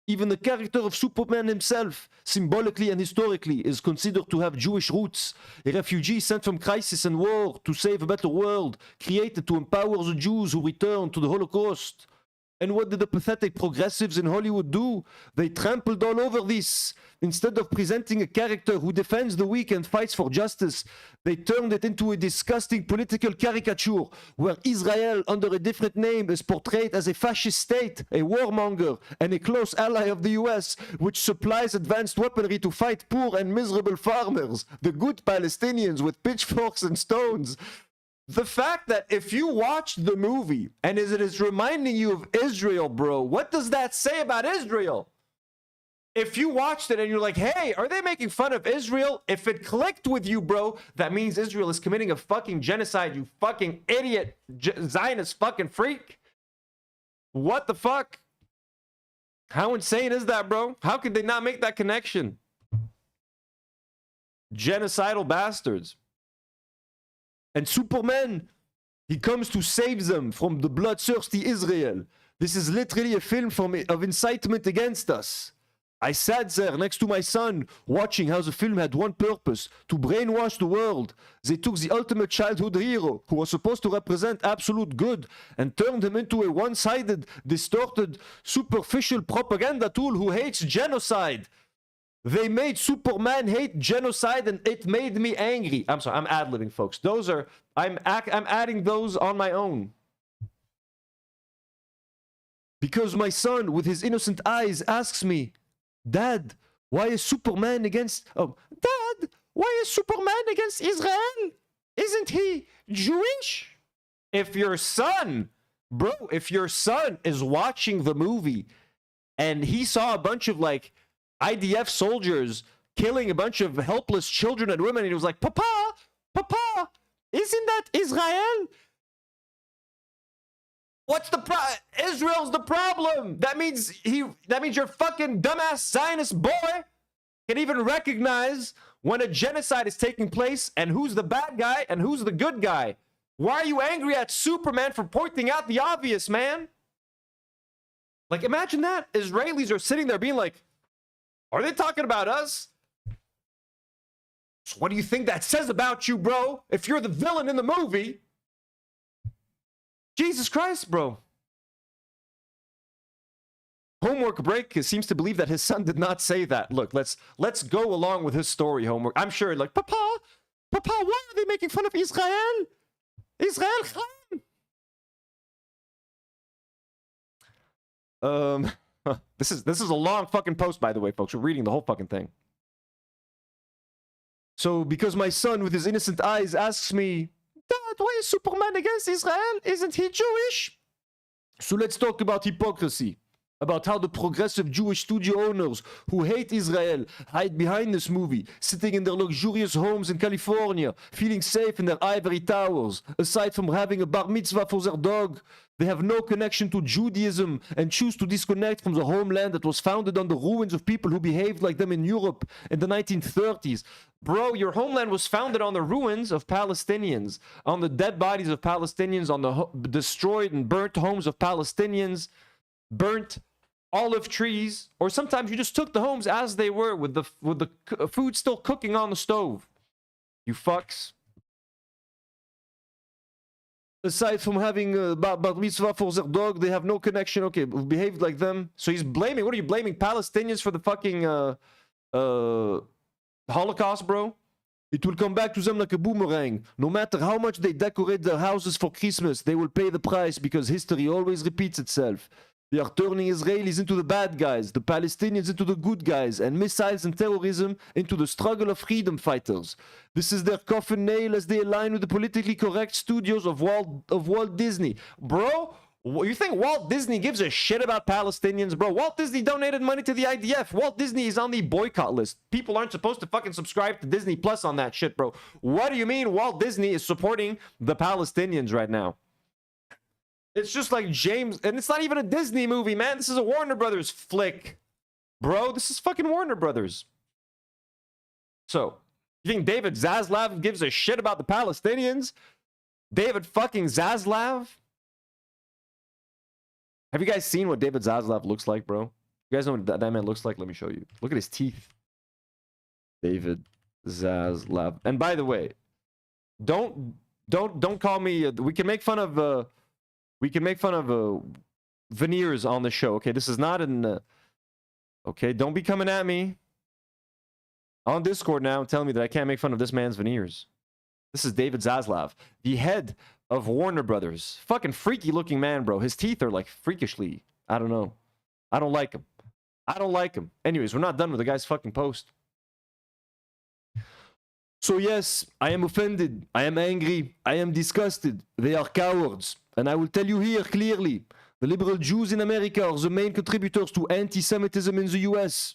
Speaker 2: Even the character of Superman himself, symbolically and historically, is considered to have Jewish roots. A refugee sent from crisis and war to save a better world, created to empower the Jews who returned to the Holocaust. And what did the pathetic progressives in Hollywood do? They trampled all over this. Instead of presenting a character who defends the weak and fights for justice, they turned it into a disgusting political caricature where Israel, under a different name, is portrayed as a fascist state, a warmonger, and a close ally of the US, which supplies advanced weaponry to fight poor and miserable farmers, the good Palestinians with pitchforks and stones. The fact that if you watch the movie and it is reminding you of Israel, bro, what does that say about Israel? If you watched it and you're like, hey, are they making fun of Israel? If it clicked with you, bro, that means Israel is committing a fucking genocide, you fucking idiot, Zionist fucking freak. What the fuck? How insane is that, bro? How could they not make that connection? Genocidal bastards. And Superman, he comes to save them from the bloodthirsty Israel. This is literally a film of incitement against us. I sat there next to my son, watching how the film had one purpose, to brainwash the world. They took the ultimate childhood hero, who was supposed to represent absolute good, and turned him into a one-sided, distorted, superficial propaganda tool who hates genocide. They made Superman hate genocide, and it made me angry. I'm sorry, I'm ad-libbing, folks. I'm adding those on my own. Because my son, with his innocent eyes, asks me, Dad, why is Superman against... Oh, Dad, why is Superman against Israel? Isn't he Jewish? If your son, bro, if your son is watching the movie and he saw a bunch of, like, IDF soldiers killing a bunch of helpless children and women, and he was like, Papa, isn't that Israel? What's the problem? Israel's the problem. That means your fucking dumbass Zionist boy can even recognize when a genocide is taking place and who's the bad guy and who's the good guy. Why are you angry at Superman for pointing out the obvious, man? Like, imagine that. Israelis are sitting there being like, are they talking about us? So what do you think that says about you, bro? If you're the villain in the movie. Jesus Christ, bro. Homework break seems to believe that his son did not say that. Look, let's go along with his story. Homework. I'm sure, like, Papa, why are they making fun of Israel? Israel. This is a long fucking post, by the way, folks. We're reading the whole fucking thing. So, because my son with his innocent eyes asks me, Dad, why is Superman against Israel? Isn't he Jewish? So let's talk about hypocrisy. About how the progressive Jewish studio owners who hate Israel hide behind this movie, sitting in their luxurious homes in California, feeling safe in their ivory towers. Aside from having a bar mitzvah for their dog, they have no connection to Judaism and choose to disconnect from the homeland that was founded on the ruins of people who behaved like them in Europe in the 1930s. Bro, your homeland was founded on the ruins of Palestinians, on the dead bodies of Palestinians, on the destroyed and burnt homes of Palestinians, burnt olive trees, or sometimes you just took the homes as they were with the food still cooking on the stove. You fucks. Aside from having bar mitzvah for their dog, they have no connection. Okay, behaved like them. So he's blaming, what are you blaming Palestinians for the fucking Holocaust, bro? It will come back to them like a boomerang. No matter how much they decorate their houses for Christmas, they will pay the price because history always repeats itself. They are turning Israelis into the bad guys, the Palestinians into the good guys, and missiles and terrorism into the struggle of freedom fighters. This is their coffin nail as they align with the politically correct studios of Walt Disney. Bro, you think Walt Disney gives a shit about Palestinians, bro? Walt Disney donated money to the IDF. Walt Disney is on the boycott list. People aren't supposed to fucking subscribe to Disney Plus on that shit, bro. What do you mean Walt Disney is supporting the Palestinians right now? It's just like James, and it's not even a Disney movie, man. This is a Warner Brothers flick. Bro, this is fucking Warner Brothers. So, you think David Zaslav gives a shit about the Palestinians? David fucking Zaslav? Have you guys seen what David Zaslav looks like, bro? You guys know what that man looks like? Let me show you. Look at his teeth. David Zaslav. And by the way, don't call me, we can make fun of veneers on the show. Okay, this is not an okay, don't be coming at me on Discord now and telling me that I can't make fun of this man's veneers. This is David Zaslav, the head of Warner Brothers. Fucking freaky looking man, bro. His teeth are like freakishly, I don't know. I don't like him. I don't like him. Anyways, we're not done with the guy's fucking post. So yes, I am offended, I am angry, I am disgusted. They are cowards. And I will tell you here clearly, the liberal Jews in America are the main contributors to anti-Semitism in the US.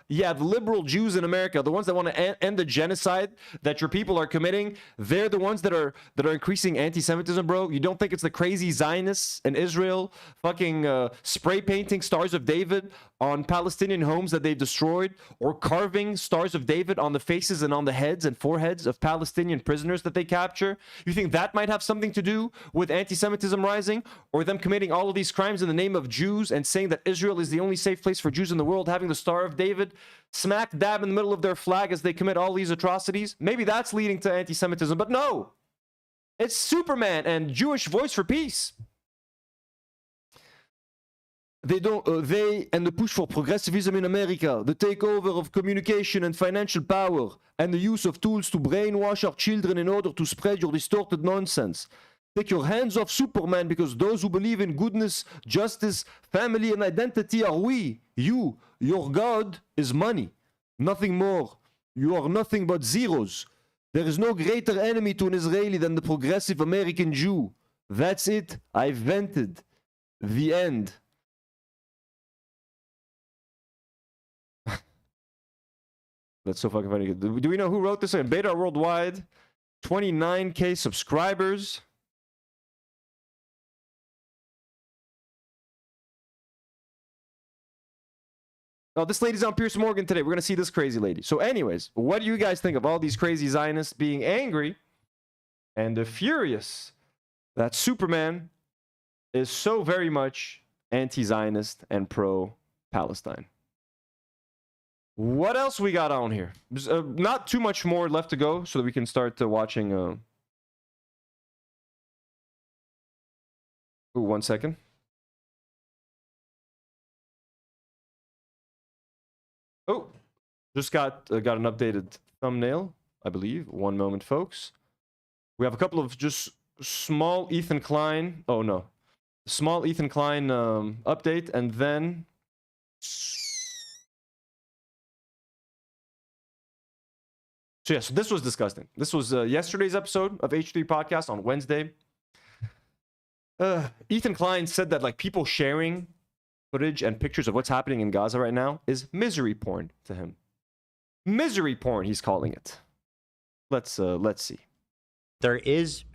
Speaker 2: Yeah, the liberal Jews in America, the ones that want to end the genocide that your people are committing, they're the ones that are increasing anti-Semitism, bro. You don't think it's the crazy Zionists in Israel fucking spray painting Stars of David on Palestinian homes that they've destroyed, or carving Stars of David on the faces and on the heads and foreheads of Palestinian prisoners that they capture? You think that might have something to do with anti-Semitism rising, or them committing all of these crimes in the name of Jews and saying that Israel is the only safe place for Jews in the world, having the Star of David smack dab in the middle of their flag as they commit all these atrocities? Maybe that's leading to anti-Semitism, but no. It's Superman and Jewish Voice for Peace. They and the push for progressivism in America, the takeover of communication and financial power, and the use of tools to brainwash our children in order to spread your distorted nonsense. Take your hands off Superman, because those who believe in goodness, justice, family, and identity are we. You, your God, is money. Nothing more. You are nothing but zeros. There is no greater enemy to an Israeli than the progressive American Jew. That's it. I've vented. The end. That's so fucking funny. Do we know who wrote this? Beta Worldwide, 29K subscribers. Oh, this lady's on Piers Morgan today. We're going to see this crazy lady. So anyways, what do you guys think of all these crazy Zionists being angry and furious that Superman is so very much anti-Zionist and pro-Palestine? What else we got on here? There's not too much more left to go so that we can start watching. Ooh, 1 second. Just got an updated thumbnail, I believe. One moment, folks. We have a couple of just small Ethan Klein. Oh no, small Ethan Klein update, and then. So yeah, so this was disgusting. This was yesterday's episode of H3 Podcast on Wednesday. Ethan Klein said that like people sharing footage and pictures of what's happening in Gaza right now is misery porn to him. Misery porn, he's calling it. Let's see.
Speaker 8: There is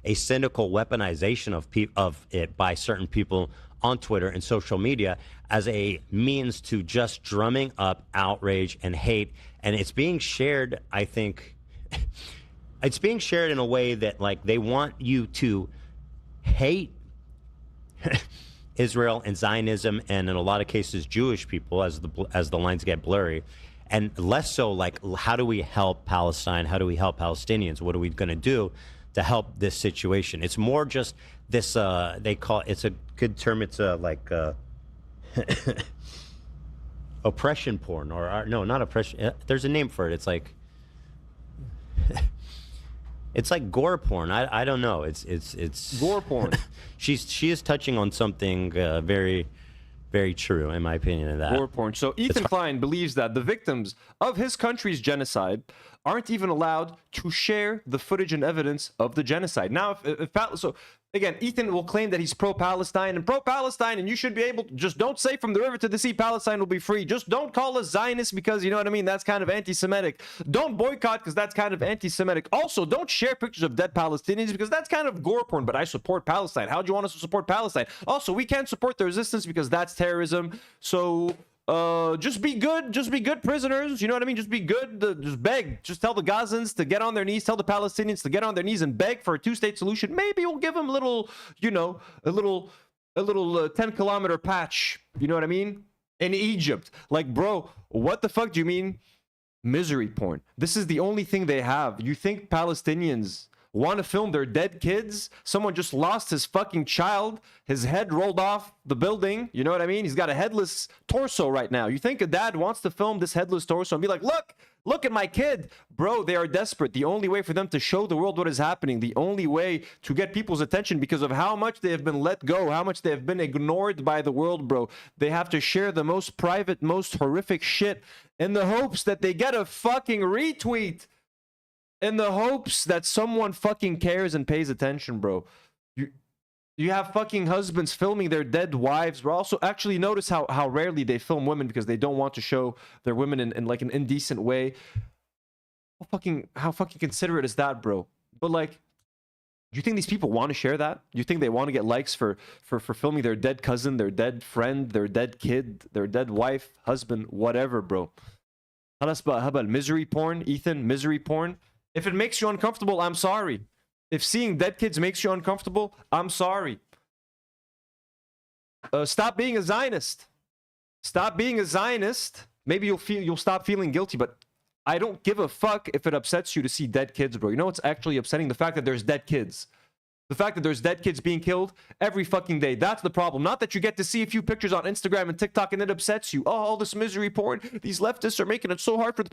Speaker 8: a cynical weaponization of it by certain people on Twitter and social media as a means to just drumming up outrage and hate. And it's being shared, I think, it's being shared in a way that like they want you to hate Israel and Zionism and in a lot of cases Jewish people as the lines get blurry. And less so like, how do we help Palestine? How do we help Palestinians? What are we going to do to help this situation? It's more just this, they call it's a good term. It's like oppression porn or no, not oppression. There's a name for it. It's like, it's like gore porn. I don't know. It's
Speaker 2: gore porn.
Speaker 8: She is touching on something very, very true, in my opinion, of that.
Speaker 2: War porn. So Ethan Klein believes that the victims of his country's genocide aren't even allowed to share the footage and evidence of the genocide. Now, so again, Ethan will claim that he's pro-Palestine, and you should be able to just don't say from the river to the sea, Palestine will be free. Just don't call us Zionists because, you know what I mean, that's kind of anti-Semitic. Don't boycott because that's kind of anti-Semitic. Also, don't share pictures of dead Palestinians because that's kind of gore porn, but I support Palestine. How do you want us to support Palestine? Also, we can't support the resistance because that's terrorism. So just be good prisoners, you know what I mean? Just be good, just beg, just tell the Gazans to get on their knees, tell the Palestinians to get on their knees and beg for a two-state solution. Maybe we'll give them a little, you know, a little 10-kilometer patch, you know what I mean, in Egypt. Like, bro, what the fuck do you mean misery porn? This is the only thing they have. You think Palestinians want to film their dead kids? Someone just lost his fucking child. His head rolled off the building. You know what I mean? He's got a headless torso right now. You think a dad wants to film this headless torso and be like, look at my kid? Bro, they are desperate. The only way for them to show the world what is happening, the only way to get people's attention because of how much they have been let go, how much they have been ignored by the world, bro. They have to share the most private, most horrific shit in the hopes that they get a fucking retweet. In the hopes that someone fucking cares and pays attention, bro. You have fucking husbands filming their dead wives, bro. Also, actually notice how rarely they film women because they don't want to show their women in like an indecent way. How fucking considerate is that, bro? But like, do you think these people want to share that? Do you think they want to get likes for filming their dead cousin, their dead friend, their dead kid, their dead wife, husband, whatever, bro? How about misery porn, Ethan? Misery porn? If it makes you uncomfortable, I'm sorry. If seeing dead kids makes you uncomfortable, I'm sorry. Stop being a Zionist. Stop being a Zionist. Maybe you'll stop feeling guilty, but I don't give a fuck if it upsets you to see dead kids, bro. You know what's actually upsetting? The fact that there's dead kids. The fact that there's dead kids being killed every fucking day. That's the problem. Not that you get to see a few pictures on Instagram and TikTok and it upsets you. Oh, all this misery porn. These leftists are making it so hard for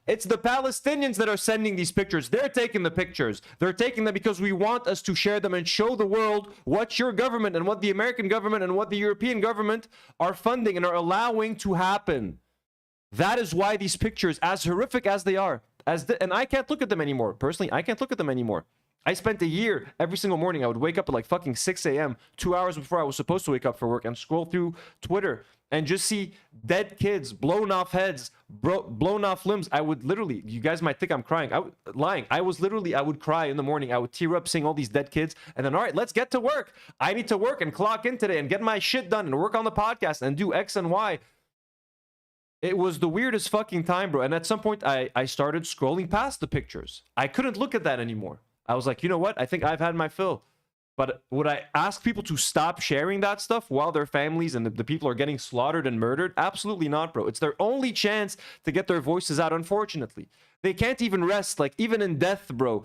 Speaker 2: it's the Palestinians that are sending these pictures. They're taking the pictures. They're taking them because we want us to share them and show the world what your government and what the American government and what the European government are funding and are allowing to happen. That is why these pictures, as horrific as they are, and I can't look at them anymore. Personally, I can't look at them anymore. I spent a year every single morning. I would wake up at like fucking 6 a.m., 2 hours before I was supposed to wake up for work, and scroll through Twitter and just see dead kids, blown off heads, blown off limbs. I would literally, you guys might think I'm crying. I would cry in the morning. I would tear up seeing all these dead kids. And then, all right, let's get to work. I need to work and clock in today and get my shit done and work on the podcast and do X and Y. It was the weirdest fucking time, bro. And at some point, I started scrolling past the pictures. I couldn't look at that anymore. I was like, you know what? I think I've had my fill. But would I ask people to stop sharing that stuff while their families and the people are getting slaughtered and murdered? Absolutely not, bro. It's their only chance to get their voices out, unfortunately. They can't even rest. Like, even in death, bro.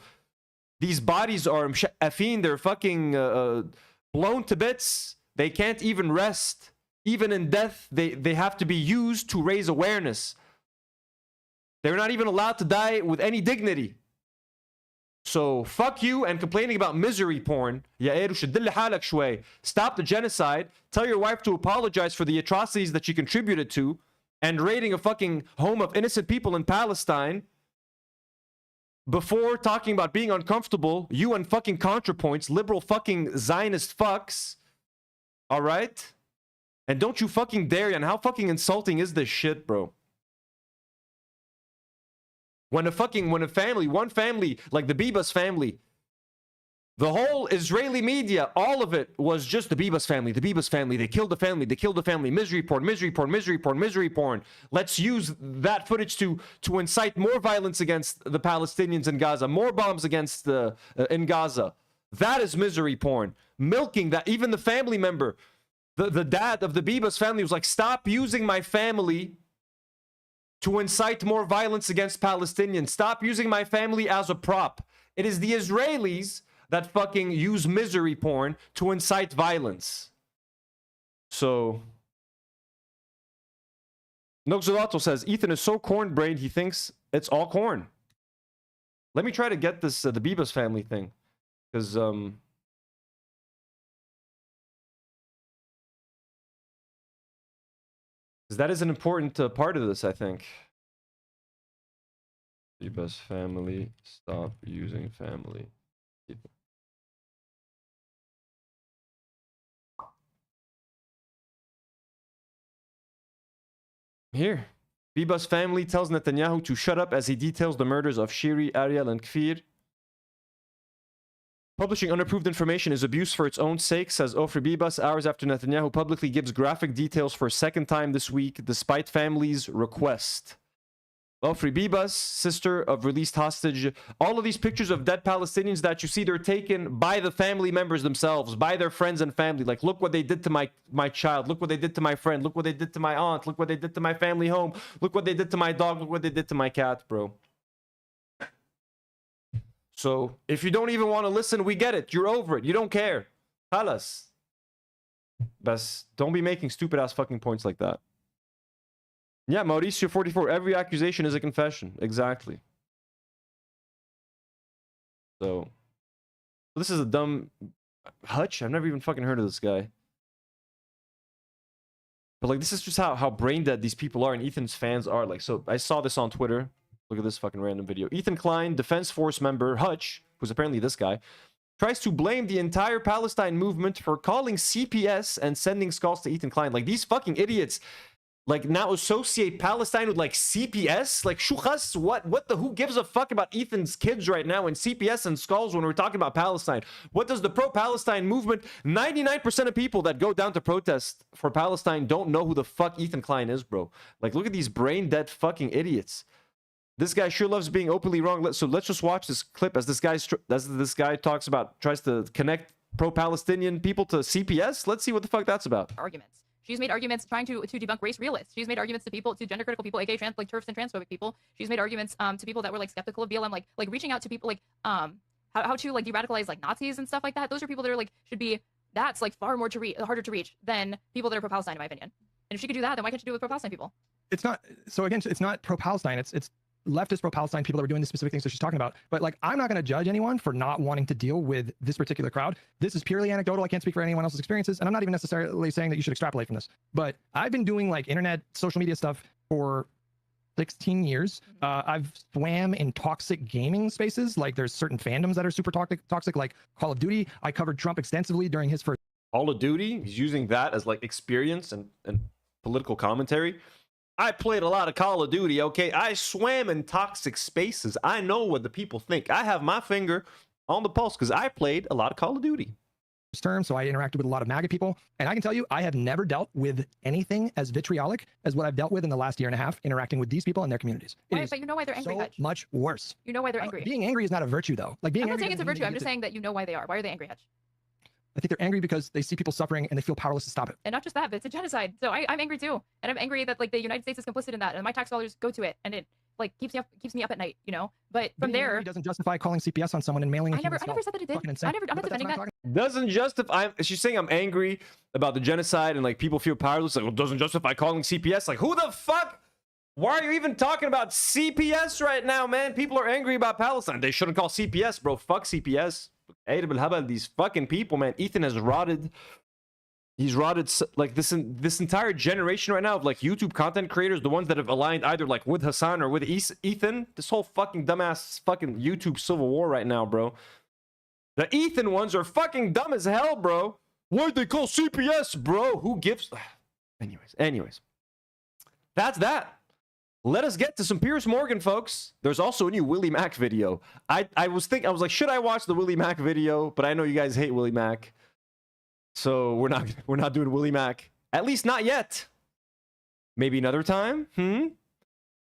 Speaker 2: These bodies are effing. They're fucking blown to bits. They can't even rest. Even in death, they have to be used to raise awareness. They're not even allowed to die with any dignity. So fuck you and complaining about misery porn. Stop the genocide. Tell your wife to apologize for the atrocities that she contributed to and raiding a fucking home of innocent people in Palestine. Before talking about being uncomfortable, you and fucking ContraPoints, liberal fucking Zionist fucks. All right? And don't you fucking dare. And how fucking insulting is this shit, bro? When a family, one family, like the Bibas family, the whole Israeli media, all of it was just the Bibas family, they killed the family, misery porn. Let's use that footage to incite more violence against the Palestinians in Gaza, more bombs against in Gaza. That is misery porn. Milking that, even the family member, the dad of the Bibas family was like, stop using my family to incite more violence against Palestinians. Stop using my family as a prop. It is the Israelis that fucking use misery porn to incite violence. So, Noxolato says, Ethan is so corn-brained, he thinks it's all corn. Let me try to get this, the Bibas family thing. Because, that is an important part of this, I think. Bibas family, stop using family. Here. Bibas family tells Netanyahu to shut up as he details the murders of Shiri, Ariel, and Kfir. Publishing unapproved information is abuse for its own sake, says Ofri Bibas, hours after Netanyahu publicly gives graphic details for a second time this week, despite family's request. Ofri Bibas, sister of released hostage. All of these pictures of dead Palestinians that you see, they're taken by the family members themselves, by their friends and family. Like, look what they did to my child. Look what they did to my friend. Look what they did to my aunt. Look what they did to my family home. Look what they did to my dog. Look what they did to my cat, bro. So, if you don't even want to listen, we get it. You're over it. You don't care. Halas. Best, don't be making stupid-ass fucking points like that. Yeah, Mauricio 44. Every accusation is a confession. Exactly. So, this is a dumb... Hutch? I've never even fucking heard of this guy. But, like, this is just how brain dead these people are and Ethan's fans are. Like, so, I saw this on Twitter. Look at this fucking random video. Ethan Klein, Defense Force member Hutch, who's apparently this guy, tries to blame the entire Palestine movement for calling CPS and sending skulls to Ethan Klein. Like, these fucking idiots, like, now associate Palestine with, like, CPS? Like, shukhas? Who gives a fuck about Ethan's kids right now and CPS and skulls when we're talking about Palestine? What does the pro-Palestine movement... 99% of people that go down to protest for Palestine don't know who the fuck Ethan Klein is, bro. Like, look at these brain-dead fucking idiots. This guy sure loves being openly wrong. So let's just watch this clip as this guy talks about, tries to connect pro-Palestinian people to CPS. Let's see what the fuck that's about.
Speaker 9: Arguments. She's made arguments trying to debunk race realists. She's made arguments to gender critical people, aka trans, like TERFs and transphobic people. She's made arguments to people that were like skeptical of BLM, like reaching out to people like how to like de-radicalize like Nazis and stuff like that. Those are people that are like that's like far more harder to reach than people that are pro-Palestine, in my opinion. And if she could do that, then why can't she do it with pro-Palestine people?
Speaker 10: It's not. So again, it's not pro-Palestine. It's leftist pro-Palestine people that were doing the specific things that she's talking about. But like, I'm not going to judge anyone for not wanting to deal with this particular crowd. This is purely anecdotal. I can't speak for anyone else's experiences. And I'm not even necessarily saying that you should extrapolate from this. But I've been doing like internet, social media stuff for 16 years. I've swam in toxic gaming spaces. Like there's certain fandoms that are super toxic, like Call of Duty. I covered Trump extensively during his first...
Speaker 2: Call of Duty? He's using that as like experience and political commentary. I played a lot of Call of Duty, okay? I swam in toxic spaces. I know what the people think. I have my finger on the pulse because I played a lot of Call of Duty.
Speaker 10: Term, so I interacted with a lot of MAGA people. And I can tell you, I have never dealt with anything as vitriolic as what I've dealt with in the last year and a half interacting with these people and their communities.
Speaker 9: But you know why they're angry,
Speaker 10: so
Speaker 9: Hutch.
Speaker 10: much worse.
Speaker 9: You know why they're angry.
Speaker 10: Being angry is not a virtue, though. Like being
Speaker 9: I'm not
Speaker 10: angry
Speaker 9: saying it's a virtue. I'm just saying that you know why they are. Why are they angry, Hutch?
Speaker 10: I think they're angry because they see people suffering and they feel powerless to stop it.
Speaker 9: And not just that, but it's a genocide. So I'm angry too. And I'm angry that like the United States is complicit in that and my tax dollars go to it and it like keeps me up at night, you know? But from there...
Speaker 10: It doesn't justify calling CPS on someone and mailing...
Speaker 9: I never said that it did. I'm not defending that.
Speaker 2: Doesn't justify... She's saying I'm angry about the genocide and like people feel powerless. Like, well, doesn't justify calling CPS. Like, who the fuck Why are you even talking about CPS right now, man? People are angry about Palestine. They shouldn't call CPS, bro. Fuck CPS. These fucking people, man. Ethan has rotted. He's rotted like this entire generation right now of like YouTube content creators, the ones that have aligned either like with Hassan or with Ethan. This whole fucking dumbass fucking YouTube civil war right now, bro. The Ethan ones are fucking dumb as hell, bro. Why'd they call CPS, bro? Who gives? Anyways. That's that. Let us get to some Piers Morgan, folks. There's also a new Willie Mack video. I was like, should I watch the Willie Mack video? But I know you guys hate Willie Mack. So we're not doing Willie Mack. At least not yet. Maybe another time?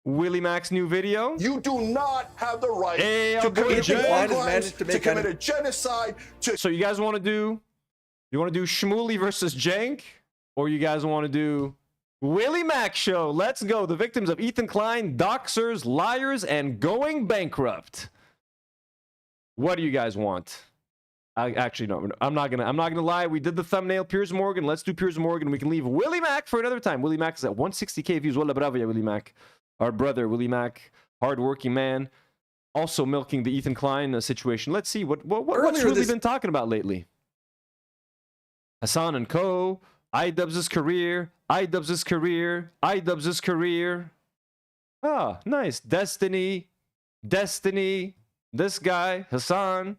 Speaker 2: Willie Mack's new video.
Speaker 11: You do not have the right
Speaker 2: to
Speaker 11: commit crimes, to commit a genocide.
Speaker 2: So you guys want to do Shmuley versus Jank? Or you guys want to do Willie Mack show? Let's go. The victims of Ethan Klein, doxers, liars, and going bankrupt. What do you guys want? Actually, no. I'm not gonna lie. We did the thumbnail. Piers Morgan. Let's do Piers Morgan. We can leave Willie Mack for another time. Willie Mack is at 160K views. Walla bravo, Willie Mack. Our brother Willie Mack, hardworking man, also milking the Ethan Klein situation. Let's see what's really been talking about lately. Hassan and Co. iDubbbz' career. iDubbbz' career. iDubbbz' career. Ah, nice. Destiny. This guy. Hassan.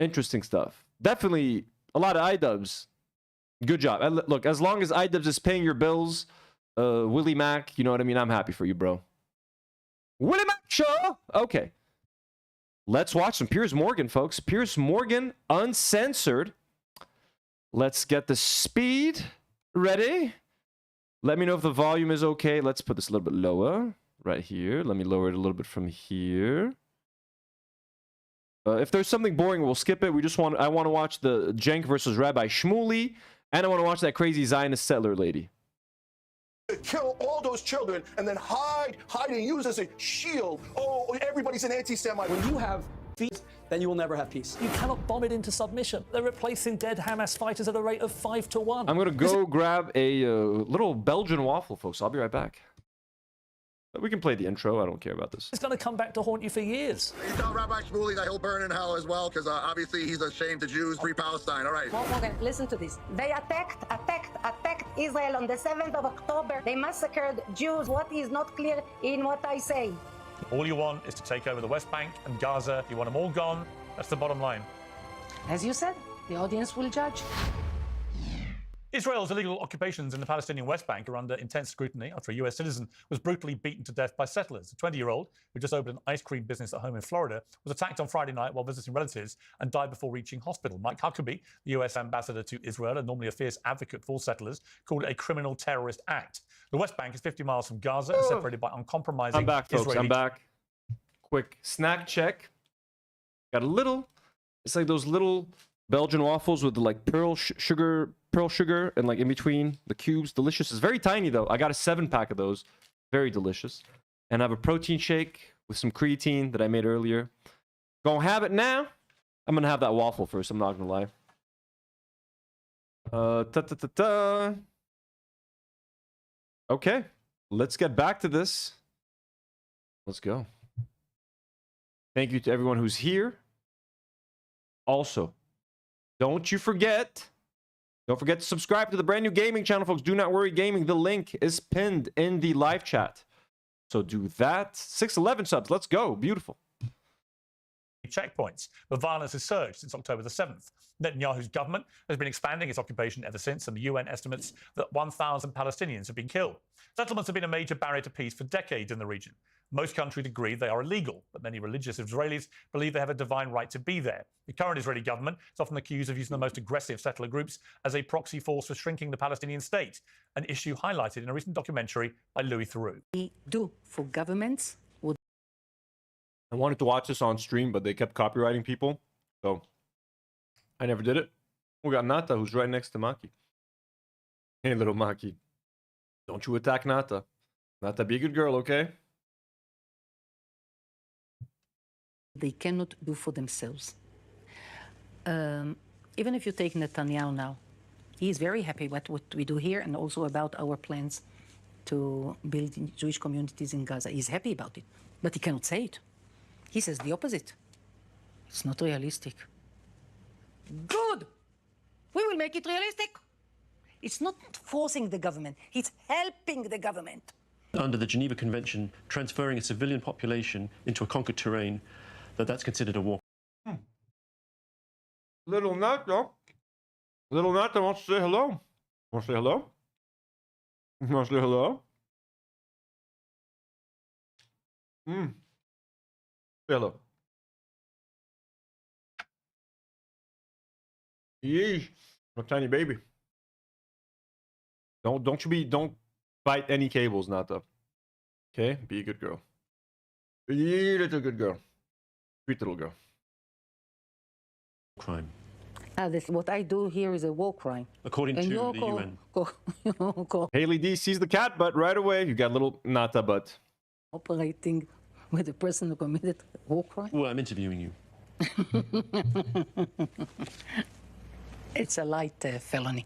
Speaker 2: Interesting stuff. Definitely a lot of iDubbbz. Good job. Look, as long as iDubbbz is paying your bills, Willie Mack, you know what I mean? I'm happy for you, bro. Willie Mack show! Okay. Let's watch some Piers Morgan, folks. Piers Morgan, uncensored. Let's get the speed ready. Let me know if the volume is okay. Let's put this a little bit lower. Right here. Let me lower it a little bit from here. If there's something boring, we'll skip it. I want to watch the Jank versus Rabbi Shmuley, and I want to watch that crazy Zionist settler lady.
Speaker 11: Kill all those children and then hide and use as a shield. Oh, everybody's an anti-Semite.
Speaker 12: When you have peace, then you will never have peace. You cannot bomb it into submission. They're replacing dead Hamas fighters at a rate of 5 to 1.
Speaker 2: I'm going to go grab a little Belgian waffle, folks. I'll be right back. We can play the intro. I don't care about this.
Speaker 12: It's going to come back to haunt you for years.
Speaker 11: You tell Rabbi Shmuley that he'll burn in hell as well, because obviously he's ashamed to Jews, free Palestine. All right.
Speaker 13: Morgan, listen to this. They attacked Israel on the 7th of October. They massacred Jews. What is not clear in what I say?
Speaker 14: All you want is to take over the West Bank and Gaza. You want them all gone. That's the bottom line.
Speaker 13: As you said, the audience will judge.
Speaker 14: Israel's illegal occupations in the Palestinian West Bank are under intense scrutiny after a US citizen was brutally beaten to death by settlers. A 20-year-old who just opened an ice cream business at home in Florida was attacked on Friday night while visiting relatives and died before reaching hospital. Mike Huckabee, the US ambassador to Israel and normally a fierce advocate for settlers, called it a criminal terrorist act. The West Bank is 50 miles from Gaza and separated by uncompromising
Speaker 2: I'm back, folks.
Speaker 14: Israeli...
Speaker 2: I'm back. Quick snack check. Got a little... It's like those little Belgian waffles with the like pearl sugar and like in between the cubes. Delicious. It's very tiny though. I got a 7-pack of those. Very delicious. And I have a protein shake with some creatine that I made earlier. Gonna have it now. I'm gonna have that waffle first. I'm not gonna lie. Okay. Let's get back to this. Let's go. Thank you to everyone who's here. Also, don't forget to subscribe to the brand new gaming channel, folks. Do Not Worry Gaming. The link is pinned in the live chat. So do that. 611 subs. Let's go. Beautiful.
Speaker 14: Checkpoints. The violence has surged since October the 7th. Netanyahu's government has been expanding its occupation ever since, and the UN estimates that 1,000 Palestinians have been killed. Settlements have been a major barrier to peace for decades in the region. Most countries agree they are illegal, but many religious Israelis believe they have a divine right to be there. The current Israeli government is often accused of using the most aggressive settler groups as a proxy force for shrinking the Palestinian state, an issue highlighted in a recent documentary by Louis Theroux.
Speaker 13: We do for governments.
Speaker 2: I wanted to watch this on stream, but they kept copywriting people, so I never did it. We got Nata, who's right next to Maki. Hey, little Maki. Don't you attack Nata. Nata, be a good girl, okay?
Speaker 13: They cannot do for themselves. Even if you take Netanyahu now, He is very happy what we do here and also about our plans to build Jewish communities in Gaza. He's happy about it, but he cannot say it. He says the opposite. It's not realistic. Good. We will make it realistic. It's not forcing the government. He's helping the government.
Speaker 15: Under the Geneva Convention, transferring a civilian population into a conquered terrain, that's considered a war.
Speaker 2: Little Nata. Little Nata wants to say hello. Want to say hello? Want to say hello? Say hello. Yeesh. A tiny baby. Don't bite any cables, Nata. Okay? Be a good girl. Be a little good girl. Sweet little girl.
Speaker 15: Crime.
Speaker 13: What I do here is a war crime.
Speaker 15: According to the UN.
Speaker 2: Haley D sees the cat butt right away. You got little Nata butt.
Speaker 13: Operating with a person who committed war crime?
Speaker 15: Well, I'm interviewing you.
Speaker 13: It's a light felony.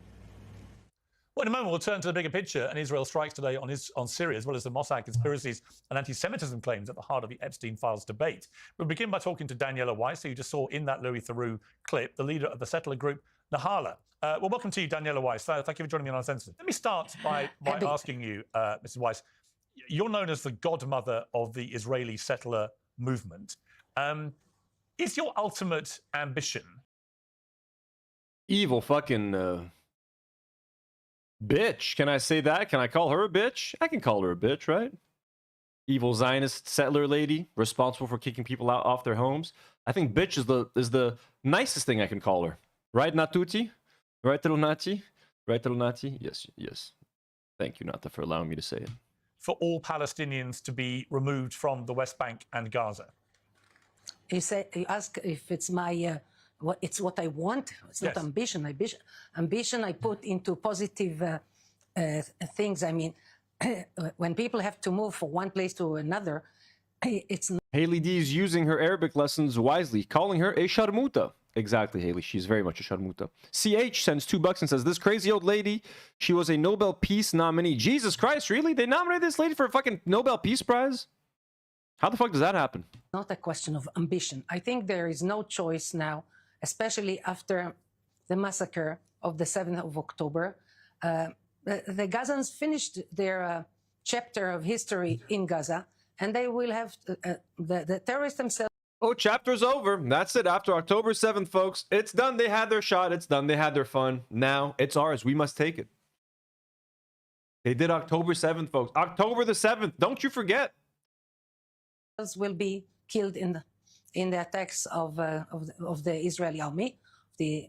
Speaker 14: Well, in a moment, we'll turn to the bigger picture and Israel's strikes today on Syria, as well as the Mossad conspiracies and anti-Semitism claims at the heart of the Epstein Files debate. We'll begin by talking to Daniela Weiss, who you just saw in that Louis Theroux clip, the leader of the settler group, Nahala. Well, welcome to you, Daniela Weiss. Thank you for joining me on Uncensored. Let me start by asking you, Mrs. Weiss, you're known as the godmother of the Israeli settler movement. Is your ultimate ambition...
Speaker 2: Evil fucking... bitch. Can I say that? Can I call her a bitch? I can call her a bitch, right? Evil Zionist settler lady responsible for kicking people out off their homes. I think bitch is the nicest thing I can call her. Right, Natuti? Right, little Nati? Right, little Nati? Yes, yes. Thank you, Nata, for allowing me to say it.
Speaker 14: For all Palestinians to be removed from the West Bank and Gaza?
Speaker 13: You ask if it's my... it's what I want. It's not ambition. Ambition I put into positive things. I mean, when people have to move from one place to another, it's not...
Speaker 2: Haley D is using her Arabic lessons wisely, calling her a sharmuta. Exactly, Haley. She's very much a sharmuta. CH sends $2 and says, this crazy old lady, she was a Nobel Peace nominee. Jesus Christ, really? They nominated this lady for a fucking Nobel Peace Prize? How the fuck does that happen?
Speaker 13: Not a question of ambition. I think there is no choice now, especially after the massacre of the 7th of October. The Gazans finished their chapter of history in Gaza, and they will have the terrorists themselves.
Speaker 2: Oh, chapter's over. That's it. After October 7th, folks, it's done. They had their shot. It's done. They had their fun. Now it's ours. We must take it. They did October 7th, folks. October the 7th. Don't you forget.
Speaker 13: Will be killed in the attacks of the Israeli army,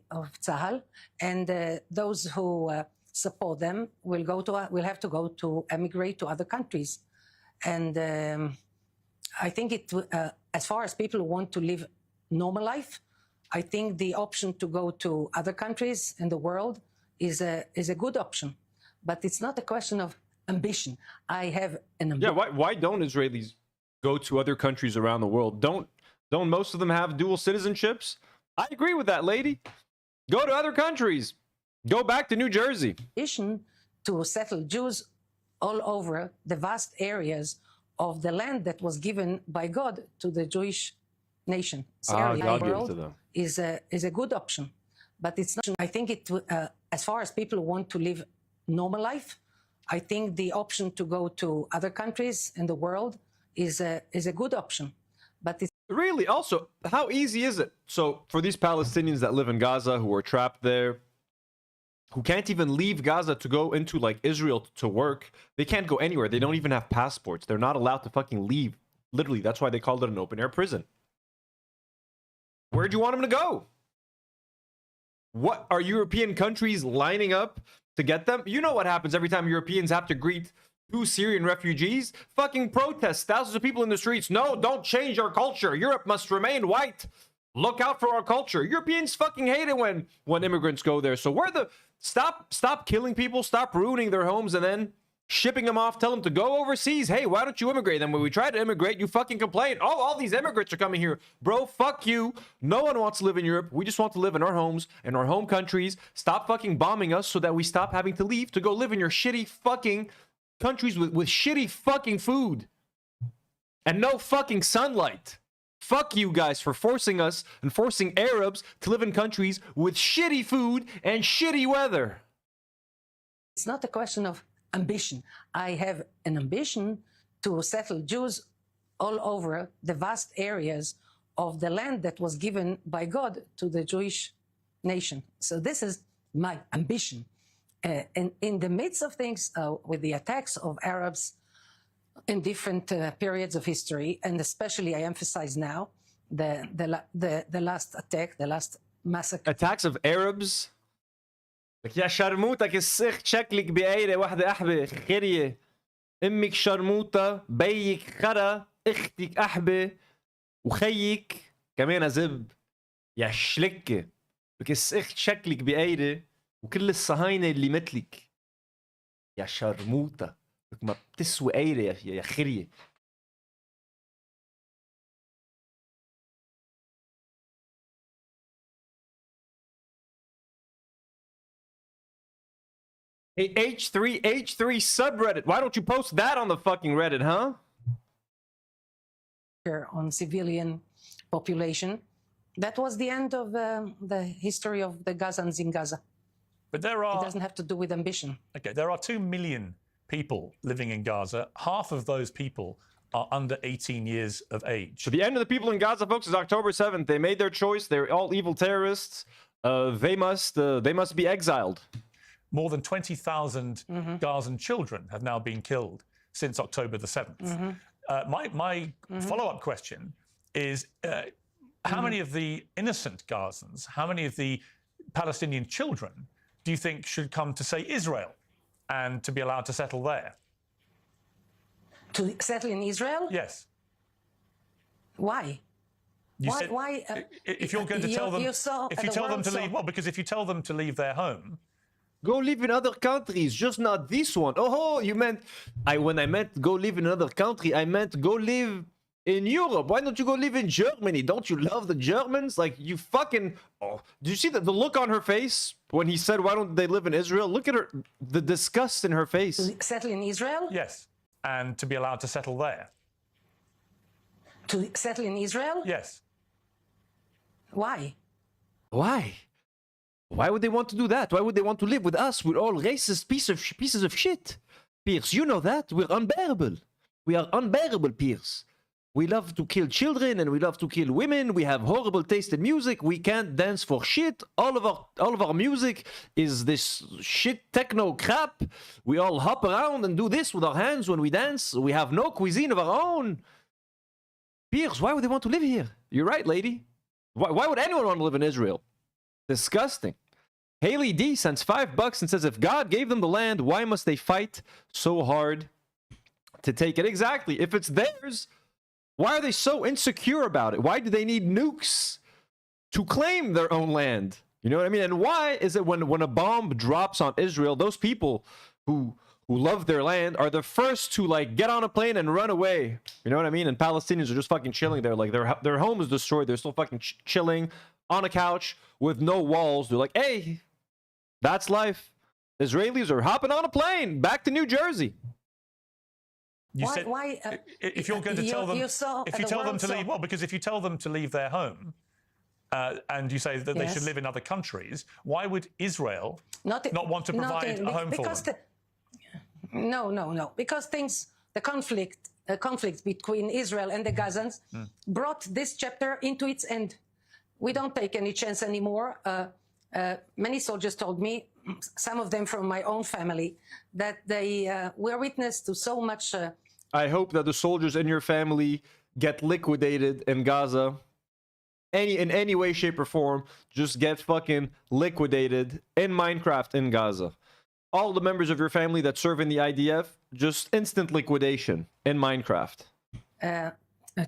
Speaker 13: of Tzahal, and those who support them will have to emigrate to other countries. And I think as far as people who want to live normal life, I think the option to go to other countries in the world is a good option. But it's not a question of ambition. I have an ambition.
Speaker 2: Yeah, why don't Israelis go to other countries around the world? Don't most of them have dual citizenships? I agree with that, lady. Go to other countries. Go back to New Jersey.
Speaker 13: To settle Jews all over the vast areas of the land that was given by God to the Jewish nation.
Speaker 2: God gave it to them.
Speaker 13: Is a good option, but it's not. I think as far as people who want to live normal life, I think the option to go to other countries in the world is a good option. But it's
Speaker 2: really also, how easy is it? So for these Palestinians that live in Gaza who are trapped there, who can't even leave Gaza to go into like Israel to work, they can't go anywhere. They don't even have passports. They're not allowed to fucking leave. Literally, that's why they called it an open air prison. Where do you want them to go? What are European countries lining up to get them? You know what happens every time Europeans have to greet 2 Syrian refugees? Fucking protests, thousands of people in the streets. No, don't change our culture. Europe must remain white. Look out for our culture. Europeans fucking hate it when immigrants go there. So stop killing people, stop ruining their homes, and then shipping them off, tell them to go overseas. Hey, why don't you immigrate? Then when we try to immigrate, you fucking complain. Oh, all these immigrants are coming here. Bro, fuck you. No one wants to live in Europe. We just want to live in our homes, in our home countries. Stop fucking bombing us so that we stop having to leave to go live in your shitty fucking countries with shitty fucking food and no fucking sunlight. Fuck you guys for forcing us and forcing Arabs to live in countries with shitty food and shitty weather.
Speaker 13: It's not a question of ambition. I have an ambition to settle Jews all over the vast areas of the land that was given by God to the Jewish nation. So this is my ambition. And in the midst of things, with the attacks of Arabs in different periods of history, and especially I emphasize now the last attack, the last massacre.
Speaker 2: Attacks of Arabs. يا شرموطك السخ شكلك بقيرة واحدة أحبة خرية أمك شرموطة بيك خرا أختك أحبة وخيك كمان زب يا شلكة لك السخ شكلك بقيرة وكل الصهاينة اللي مثلك يا شرموطة لك ما بتسوي قيرة يا خرية. Hey, H3 subreddit. Why don't you post that on the fucking Reddit, huh?
Speaker 13: On civilian population. That was the end of the history of the Gazans in Gaza.
Speaker 14: But there are...
Speaker 13: It doesn't have to do with ambition.
Speaker 14: Okay, there are 2 million people living in Gaza. Half of those people are under 18 years of age.
Speaker 2: So the end of the people in Gaza, folks, is October 7th. They made their choice. They're all evil terrorists. They must be exiled.
Speaker 14: More than 20,000 Gazan children have now been killed since October the 7th. My follow-up question is, how many of the innocent Gazans, how many of the Palestinian children do you think should come to, say, Israel and to be allowed to settle there?
Speaker 13: To settle in Israel?
Speaker 14: Yes.
Speaker 13: Why? Why?
Speaker 14: If you're going to tell them, if you tell them to leave, well, because if you tell them to leave their home,
Speaker 2: go live in other countries, just not this one. Oh, you meant when I meant go live in another country, I meant go live in Europe. Why don't you go live in Germany? Don't you love the Germans? Like, you fucking... Oh, did you see the look on her face when he said, why don't they live in Israel? Look at her, the disgust in her face.
Speaker 13: To settle in Israel?
Speaker 14: Yes. And to be allowed to settle there.
Speaker 13: To settle in Israel?
Speaker 14: Yes.
Speaker 13: Why?
Speaker 2: Why? Why would they want to do that? Why would they want to live with us? We're all racist pieces of shit. Piers, you know that. We're unbearable. We are unbearable, Piers. We love to kill children and we love to kill women. We have horrible taste in music. We can't dance for shit. All of our music is this shit techno crap. We all hop around and do this with our hands when we dance. We have no cuisine of our own. Piers, why would they want to live here? You're right, lady. Why would anyone want to live in Israel? Disgusting. Haley D sends $5 and says, if God gave them the land, why must they fight so hard to take it? Exactly. If it's theirs, why are they so insecure about it? Why do they need nukes to claim their own land? You know what I mean? And why is it when a bomb drops on Israel, those people who love their land are the first to, like, get on a plane and run away? You know what I mean? And Palestinians are just fucking chilling there. Like, their home is destroyed. They're still fucking chilling on a couch with no walls. They're like, hey, that's life. Israelis are hopping on a plane back to New Jersey.
Speaker 13: Why?
Speaker 14: If you're going to tell them, if you tell them to leave, well, because if you tell them to leave their home, and you say that they should live in other countries, why would Israel not want to provide a home for them?
Speaker 13: No. Because the conflict between Israel and the Gazans brought this chapter into its end. We don't take any chance anymore. Many soldiers told me, some of them from my own family, that they were witness to so much...
Speaker 2: I hope that the soldiers in your family get liquidated in Gaza. In any way, shape, or form, just get fucking liquidated in Minecraft in Gaza. All the members of your family that serve in the IDF, just instant liquidation in Minecraft.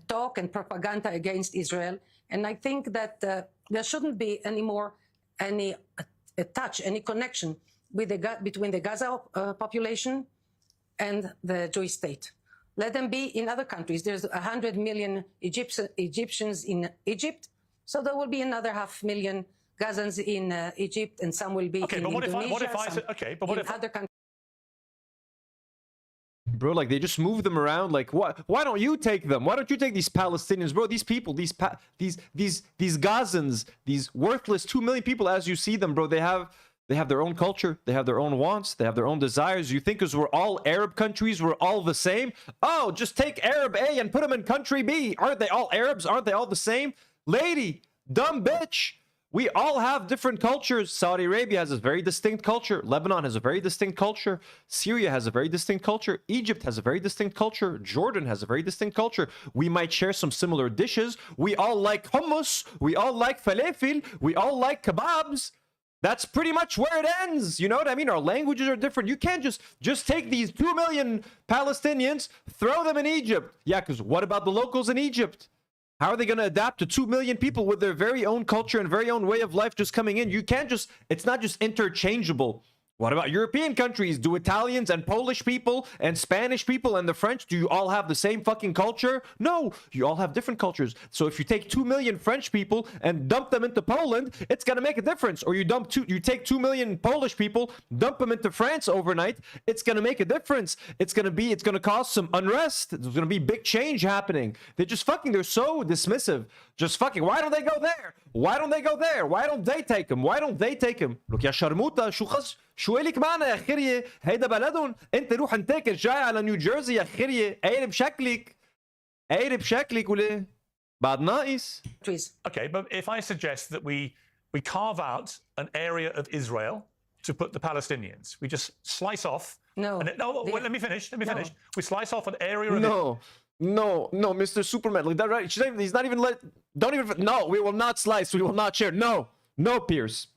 Speaker 13: Talk and propaganda against Israel. And I think that there shouldn't be anymore any connection with between the Gaza population and the Jewish state. Let them be in other countries. There's 100 million Egyptians in Egypt, so there will be another 500,000 Gazans in Egypt, and some will be in Indonesia. Other countries.
Speaker 2: Bro, like they just move them around. Like, why don't you take them? Why don't you take these Palestinians, bro? These people, these Gazans, these worthless 2 million people, as you see them, bro. They have their own culture. They have their own wants. They have their own desires. You think because we're all Arab countries, we're all the same? Oh, just take Arab A and put them in country B. Aren't they all Arabs? Aren't they all the same? Lady, dumb bitch. We all have different cultures. Saudi Arabia has a very distinct culture. Lebanon has a very distinct culture. Syria has a very distinct culture. Egypt has a very distinct culture. Jordan has a very distinct culture. We might share some similar dishes. We all like hummus. We all like falafel. We all like kebabs. That's pretty much where it ends. You know what I mean? Our languages are different. You can't just take these 2 million Palestinians, throw them in Egypt. Yeah, because what about the locals in Egypt? How are they going to adapt to 2 million people with their very own culture and very own way of life just coming in? You can't just, it's not just interchangeable. What about European countries? Do Italians and Polish people and Spanish people and the French, do you all have the same fucking culture? No, you all have different cultures. So if you take 2 million French people and dump them into Poland, it's going to make a difference. Or you take 2 million Polish people, dump them into France overnight, it's going to make a difference. It's going to cause some unrest. There's going to be big change happening. They're so dismissive. Just fucking, why don't they go there? Why don't they go there? Why don't they take him? Why don't they take him? Look, يا شرموطة شو إلك معنا يا خرية؟ هيدا بلدهم. أنت روح انتكر جاي على نيو جيرسي يا خرية. قايل بشكلك ولا بعد ناقص.
Speaker 14: Okay, but if I suggest that we carve out an area of Israel to put the Palestinians, we just slice off. Let me finish. We slice off an area of
Speaker 2: No, Mr. Superman, like that, right? He's not even no, we will not slice, we will not share. No, Piers.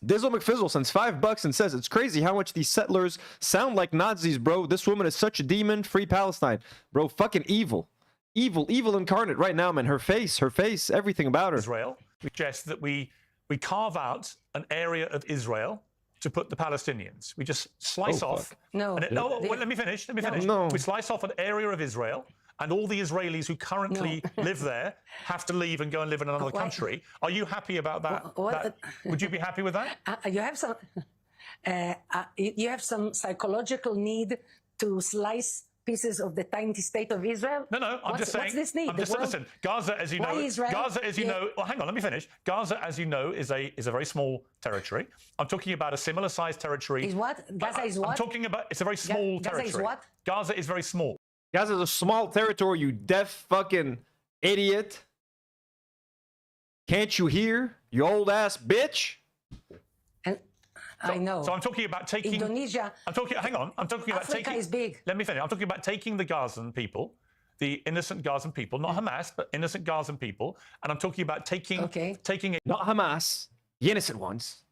Speaker 2: Dizzle McFizzle sends $5 and says, it's crazy how much these settlers sound like Nazis, bro. This woman is such a demon. Free Palestine. Bro, fucking evil. Evil incarnate right now, man. Her face, everything about her.
Speaker 14: Israel. We suggest that we carve out an area of Israel to put the Palestinians. We just slice off. Let me finish.
Speaker 2: No.
Speaker 14: We slice off an area of Israel, and all the Israelis who currently live there have to leave and go and live in another country. Are you happy about that? Would you be happy with that?
Speaker 13: You have some psychological need to slice pieces of the tiny state of Israel?
Speaker 14: No, I'm just saying.
Speaker 13: What's this need?
Speaker 14: Listen, Gaza, as you know, well, hang on, let me finish. Gaza, as you know, is a very small territory. I'm talking about a similar sized territory.
Speaker 13: Is what? Gaza is what?
Speaker 14: I'm talking about, it's a very small territory.
Speaker 13: Gaza is what?
Speaker 14: Gaza is very small.
Speaker 2: Gaza is a small territory, you deaf fucking idiot. Can't you hear, you old ass bitch?
Speaker 13: I know.
Speaker 14: So I'm talking about taking
Speaker 13: Indonesia.
Speaker 14: I'm talking about
Speaker 13: Africa
Speaker 14: taking.
Speaker 13: Is big.
Speaker 14: Let me finish. I'm talking about taking the Gazan people, the innocent Gazan people, not Hamas, but innocent Gazan people, and I'm talking about taking
Speaker 2: not Hamas, the innocent ones.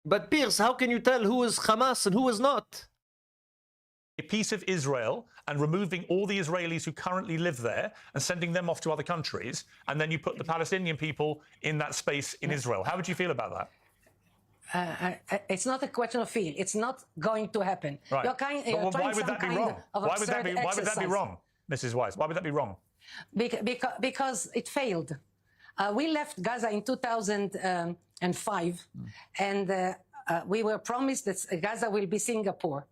Speaker 2: But Piers, how can you tell who is Hamas and who is not?
Speaker 14: A piece of Israel and removing all the Israelis who currently live there and sending them off to other countries, and then you put the Palestinian people in that space in Israel. How would you feel about that?
Speaker 13: It's not a question of feel. It's not going to happen.
Speaker 14: Right.
Speaker 13: Why would that be wrong?
Speaker 14: Why would that be wrong, Mrs. Wise? Why would that be wrong?
Speaker 13: Because it failed. We left Gaza in 2005, and we were promised that Gaza will be Singapore.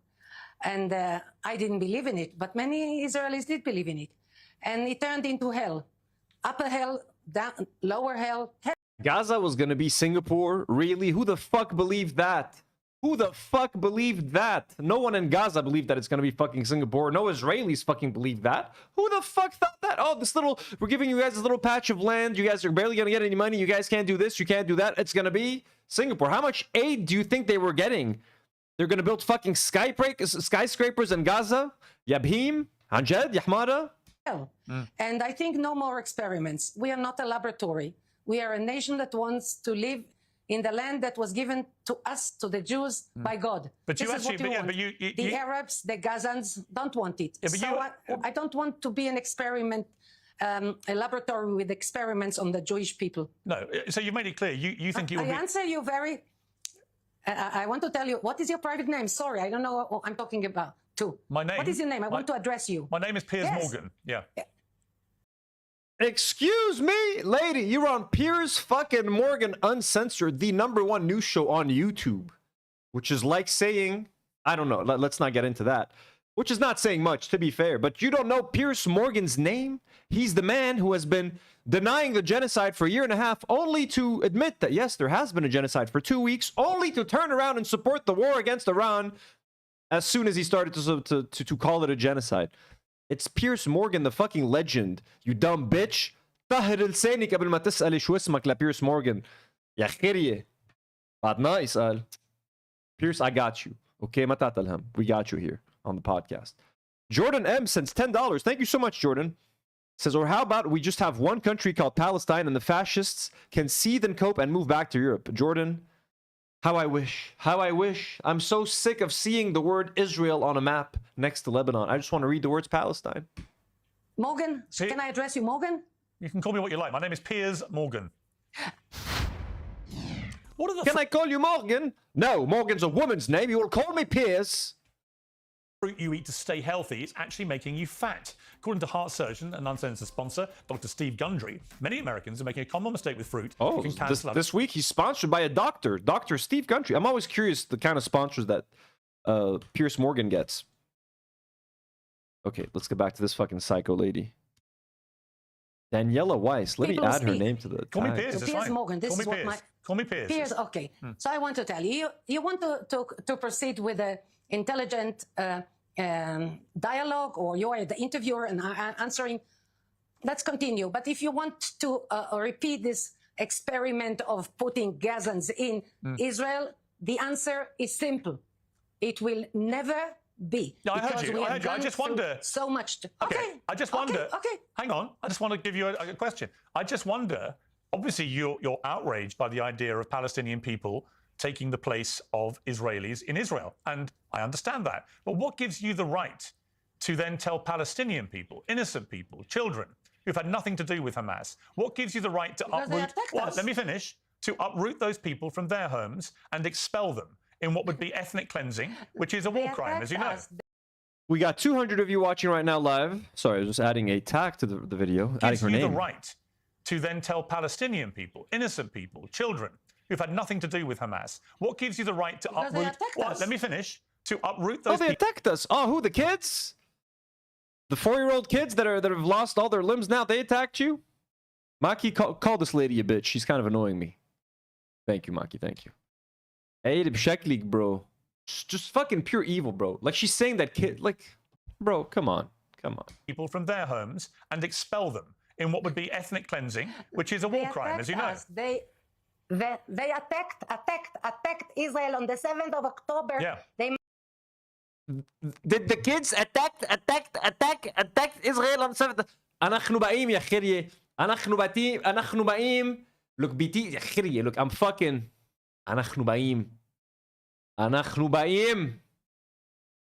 Speaker 13: And I didn't believe in it, but many Israelis did believe in it. And it turned into hell. Upper hell, down, lower hell.
Speaker 2: Gaza was going to be Singapore? Really? Who the fuck believed that? Who the fuck believed that? No one in Gaza believed that it's going to be fucking Singapore. No Israelis fucking believed that. Who the fuck thought that? Oh, we're giving you guys this little patch of land. You guys are barely going to get any money. You guys can't do this. You can't do that. It's going to be Singapore. How much aid do you think they were getting? They're going to build fucking skyscrapers in Gaza? Yabhim? Anjad? Yahmada?
Speaker 13: And I think no more experiments. We are not a laboratory. We are a nation that wants to live in the land that was given to us, to the Jews, by God.
Speaker 14: But
Speaker 13: this
Speaker 14: you
Speaker 13: is
Speaker 14: actually,
Speaker 13: what we want. The Arabs, the Gazans don't want it. I don't want to be an experiment, a laboratory with experiments on the Jewish people.
Speaker 14: No, so you made it clear. You think it would be...
Speaker 13: I answer you very... I want to tell you, what is your private name? Sorry, I don't know what I'm talking about, too.
Speaker 14: My name?
Speaker 13: What is your name? I want to address you.
Speaker 14: My name is Piers
Speaker 13: Yes.
Speaker 14: Morgan. Yeah.
Speaker 2: Excuse me, lady, you're on Piers fucking Morgan Uncensored, the #1 news show on YouTube, which is like saying, I don't know, let's not get into that, which is not saying much, to be fair, but you don't know Piers Morgan's name? He's the man who has been denying the genocide for a year and a half, only to admit that, yes, there has been a genocide for 2 weeks, only to turn around and support the war against Iran as soon as he started to call it a genocide. It's Piers Morgan, the fucking legend, you dumb bitch. طهر لسانك قبل ما تسألي شو اسمك لبيرس مورغان. يا خيرية. بعدنا يسأل. Pierce, I got you. Okay, ما تعطى الهم. We got you here on the podcast. Jordan M sends $10. Thank you so much, Jordan. Says, or how about we just have one country called Palestine and the fascists can seethe and cope and move back to Europe. Jordan, how I wish. How I wish. I'm so sick of seeing the word Israel on a map next to Lebanon. I just want to read the words Palestine.
Speaker 13: Morgan, can I address you, Morgan?
Speaker 14: You can call me what you like. My name is Piers Morgan. What are the
Speaker 2: Can I call you Morgan? No, Morgan's a woman's name. You will call me Piers.
Speaker 14: Fruit you eat to stay healthy, it's actually making you fat. According to heart surgeon and uncensored sponsor, Dr. Steve Gundry, many Americans are making a common mistake with fruit.
Speaker 2: Oh, this week he's sponsored by a doctor, Dr. Steve Gundry. I'm always curious the kind of sponsors that Piers Morgan gets. Okay, let's get back to this fucking psycho lady. Daniela Weiss. Let me add her name to the
Speaker 14: Call me
Speaker 2: tag.
Speaker 14: Piers, it's
Speaker 13: Piers
Speaker 14: fine.
Speaker 13: Morgan, this
Speaker 14: Call me
Speaker 13: is what
Speaker 14: Piers.
Speaker 13: my...
Speaker 14: Call me Piers.
Speaker 13: Piers, okay. So I want to tell you, you want to proceed with an intelligent dialogue, or you are the interviewer and answering, let's continue. But if you want to repeat this experiment of putting Gazans in Israel, the answer is simple. It will never be.
Speaker 14: No, I heard
Speaker 13: because
Speaker 14: you.
Speaker 13: we
Speaker 14: I
Speaker 13: have
Speaker 14: heard you. I
Speaker 13: gone
Speaker 14: just
Speaker 13: through
Speaker 14: wonder.
Speaker 13: So much.
Speaker 14: Okay. I just wonder.
Speaker 13: Okay.
Speaker 14: Hang on. I just want to give you a question. I just wonder. Obviously, you're outraged by the idea of Palestinian people taking the place of Israelis in Israel, and I understand that. But what gives you the right to then tell Palestinian people, innocent people, children who've had nothing to do with Hamas, what gives you the right to uproot? Let me finish. To uproot those people from their homes and expel them in what would be ethnic cleansing, which is a war crime, as you know.
Speaker 2: We got 200 of you watching right now live. Sorry, I was just adding a tag to the video. Adding her
Speaker 14: Gives you
Speaker 2: name.
Speaker 14: the right to then tell Palestinian people, innocent people, children who've had nothing to do with Hamas, what gives you the right to
Speaker 13: Because they
Speaker 14: uproot?
Speaker 13: attacked us.
Speaker 14: Let me finish. To uproot
Speaker 2: Oh,
Speaker 14: those
Speaker 2: they
Speaker 14: people.
Speaker 2: attacked us. Oh, who? The kids? The 4-year-old kids that have lost all their limbs now? They attacked you? Maki, call this lady a bitch. She's kind of annoying me. Thank you, Maki. Thank you. Hey, bsheklik, bro. Just fucking pure evil, bro. Like, she's saying that kid. Like, bro, come on. Come on.
Speaker 14: People from their homes and expel them in what would be ethnic cleansing, which is a war crime, as you know.
Speaker 13: They attacked Israel on the 7th of October.
Speaker 14: Yeah.
Speaker 13: They
Speaker 2: The kids attacked Israel on 7th. אנחנו באים, يا خيرية. אנחנו بאים. Look, BT, يا خيرية. Look, I'm fucking. אנחנו بאים.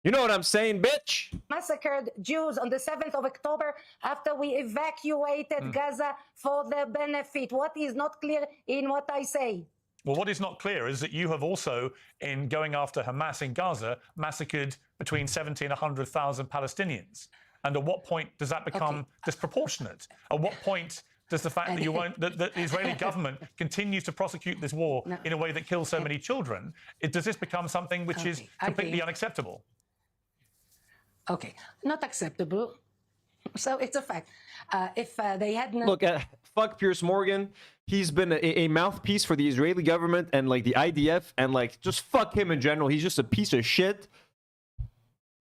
Speaker 2: You know what I'm saying, bitch?
Speaker 13: massacred Jews on the 7th of October after we evacuated Gaza for their benefit. What is not clear in what I say?
Speaker 14: Well, what is not clear is that you have also, in going after Hamas in Gaza, massacred between 70 and 100,000 Palestinians. And at what point does that become disproportionate? At what point does the fact that you won't, that the Israeli government continues to prosecute this war in a way that kills so many children, does this become something which is completely unacceptable?
Speaker 13: Okay, not acceptable. So it's a fact. If they had not...
Speaker 2: Look, fuck Piers Morgan. He's been a mouthpiece for the Israeli government and like the IDF, and like just fuck him in general. He's just a piece of shit.